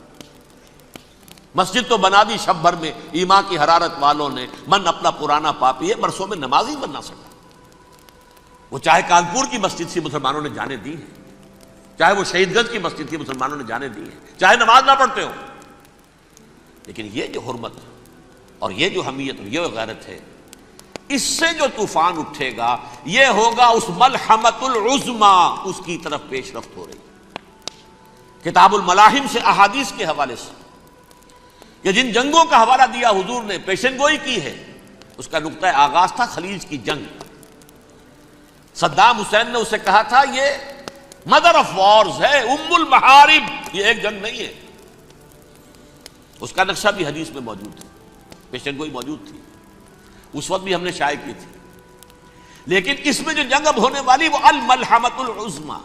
مسجد تو بنا دی شب بھر میں ایمان کی حرارت والوں نے، من اپنا پرانا پاپی ہے، برسوں میں نماز ہی بن نہ سکا۔ وہ چاہے کانپور کی مسجد تھی مسلمانوں نے جانے دی ہے، چاہے وہ شہید گنج کی مسجد تھی مسلمانوں نے جانے دی ہے، چاہے نماز نہ پڑھتے ہو، لیکن یہ جو حرمت اور یہ جو حمیت اور یہ غیرت ہے، اس سے جو طوفان اٹھے گا یہ ہوگا اس ملحمۃ العظما، اس کی طرف پیش رفت ہو رہی ہے۔ کتاب الملاحم سے احادیث کے حوالے سے کہ جن جنگوں کا حوالہ دیا حضور نے، پیشن گوئی کی ہے، اس کا نقطہ آغاز تھا خلیج کی جنگ۔ صدام حسین نے اسے کہا تھا یہ مدر آف وارز ہے، ام المحارب، یہ ایک جنگ نہیں ہے۔ اس کا نقشہ بھی حدیث میں موجود ہے، پیشن گوئی موجود تھی، اس وقت بھی ہم نے شائع کی تھی۔ لیکن اس میں جو جنگ اب ہونے والی وہ الملحمۃ العظما۔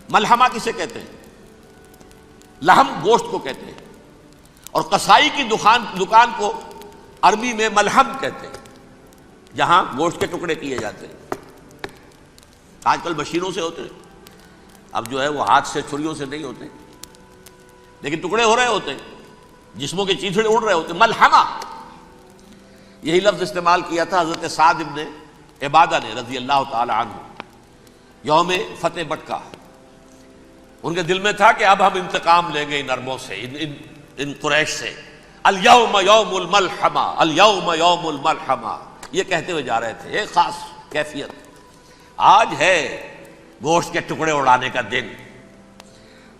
ملحمہ کسے کہتے ہیں؟ لحم گوشت کو کہتے ہیں، اور قصائی کی دکان کو عربی میں ملحم کہتے ہیں، جہاں گوشت کے ٹکڑے کیے جاتے ہیں۔ آج کل مشینوں سے ہوتے ہیں، اب جو ہے وہ ہاتھ سے چھریوں سے نہیں ہوتے، لیکن ٹکڑے ہو رہے ہوتے ہیں، جسموں کے چیتھڑے اڑ رہے ہوتے ہیں۔ ملحمہ، یہی لفظ استعمال کیا تھا حضرت سعد ابن عبادہ نے رضی اللہ تعالی عنہ یوم فتح مکہ۔ ان کے دل میں تھا کہ اب ہم انتقام لیں گے ان عربوں سے، ان قریش سے۔ الیوم یوم الملحمہ، الیوم یوم الملحمہ، یہ کہتے ہوئے جا رہے تھے، ایک خاص کیفیت۔ آج ہے گوشت کے ٹکڑے اڑانے کا دن۔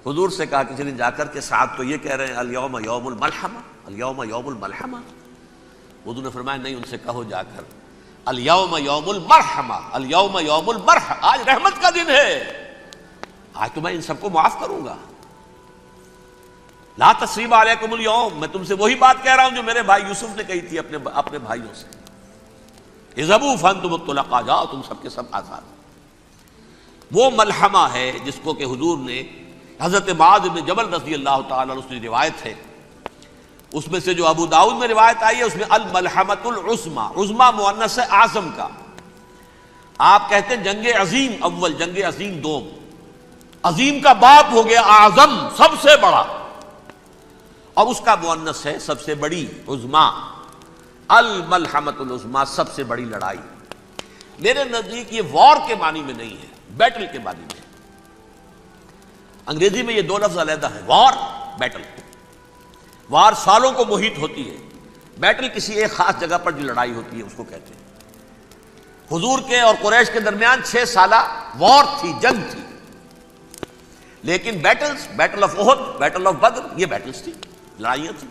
حضور سے کہا کسی نے جا کر کے ساتھ تو یہ کہہ رہے ہیں الیوم یوم الملحمہ، الیوم یوم الملحمہ۔ حضور نے فرمایا نہیں، ان سے کہو جا کر الیوم یوم المرحمہ، الیوم یوم المرحمہ، آج رحمت کا دن ہے، آج تو میں ان سب کو معاف کروں گا، لا تثریب علیکم اليوم، میں تم سے وہی بات کہہ رہا ہوں جو میرے بھائی یوسف نے کہی تھی اپنے بھائیوں سے، اذهبوا فانتم الطلقاء، جاؤ تم سب کے سب آزاد۔ وہ ملحمہ ہے جس کو کہ حضور نے حضرت معاذ بن جبل رضی اللہ تعالیٰ عنہ سے روایت ہے، اس میں سے جو ابو داؤد میں روایت آئی ہے اس میں الملحمۃ العظمی، عظمی مؤنث ہے اعظم کا، آپ کہتے ہیں جنگ عظیم اول، جنگ عظیم دوم، عظیم کا باپ ہو گیا اعظم، سب سے بڑا، اور اس کا مؤنث ہے سب سے بڑی، عظمی، الملحمۃ العظمی، سب سے بڑی لڑائی۔ میرے نزدیک یہ وار کے معنی میں نہیں ہے، بیٹل کے معنی میں، انگریزی میں یہ دو لفظ علیحدہ ہیں، وار، بیٹل۔ وار سالوں کو محیط ہوتی ہے، بیٹل کسی ایک خاص جگہ پر جو لڑائی ہوتی ہے اس کو کہتے ہیں۔ حضور کے اور قریش کے درمیان 6 سالہ وار تھی، جنگ تھی، لیکن battles, battle of Uhud, battle of Badr, یہ بیٹلز تھی، لڑائیاں تھیں۔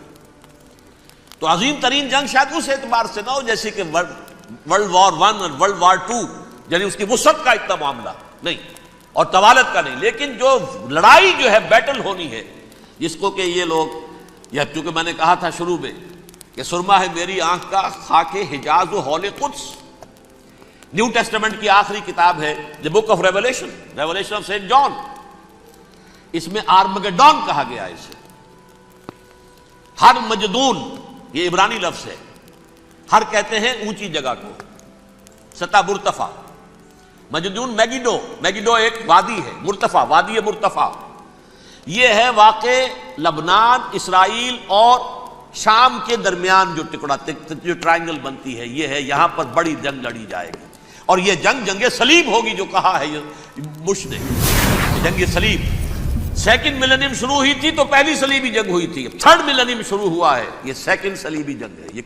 تو عظیم ترین جنگ شاید اس اعتبار سے نہ ہو جیسے کہ ورلڈ وار 1 اور ورلڈ وار 2، یعنی اس کی وسعت کا اتنا معاملہ نہیں اور طوالت کا نہیں، لیکن جو لڑائی جو ہے بیٹل ہونی ہے، جس کو کہ یہ لوگ، یا چونکہ میں نے کہا تھا شروع میں کہ سرما ہے میری آنکھ کا خاک حجاز و ہول قدس، نیو ٹیسٹمنٹ کی آخری کتاب ہے the book of revelation, revelation of Saint John, اس میں آرمگڈون کہا گیا ہے اسے، ہر مجدون، یہ عبرانی لفظ ہے، ہر کہتے ہیں اونچی جگہ کو، سطح مرتفع، مجدون میگیڈو، میگیڈو ایک وادی ہے، مرتفع، وادی مرتفع، یہ ہے واقع لبنان، اسرائیل اور شام کے درمیان جو ٹکڑا، جو ٹرائنگل بنتی ہے، یہ ہے، یہاں پر بڑی جنگ لڑی جائے گی، اور یہ جنگ جنگ صلیب ہوگی، جو کہا ہے بش نے، جنگ صلیب۔ سیکنڈ ملینیم شروع ہوئی تھی تو پہلی صلیبی جنگ ہوئی تھی، تھرڈ ملینیم شروع ہوا ہے، یہ سیکنڈ صلیبی جنگ ہے، یہ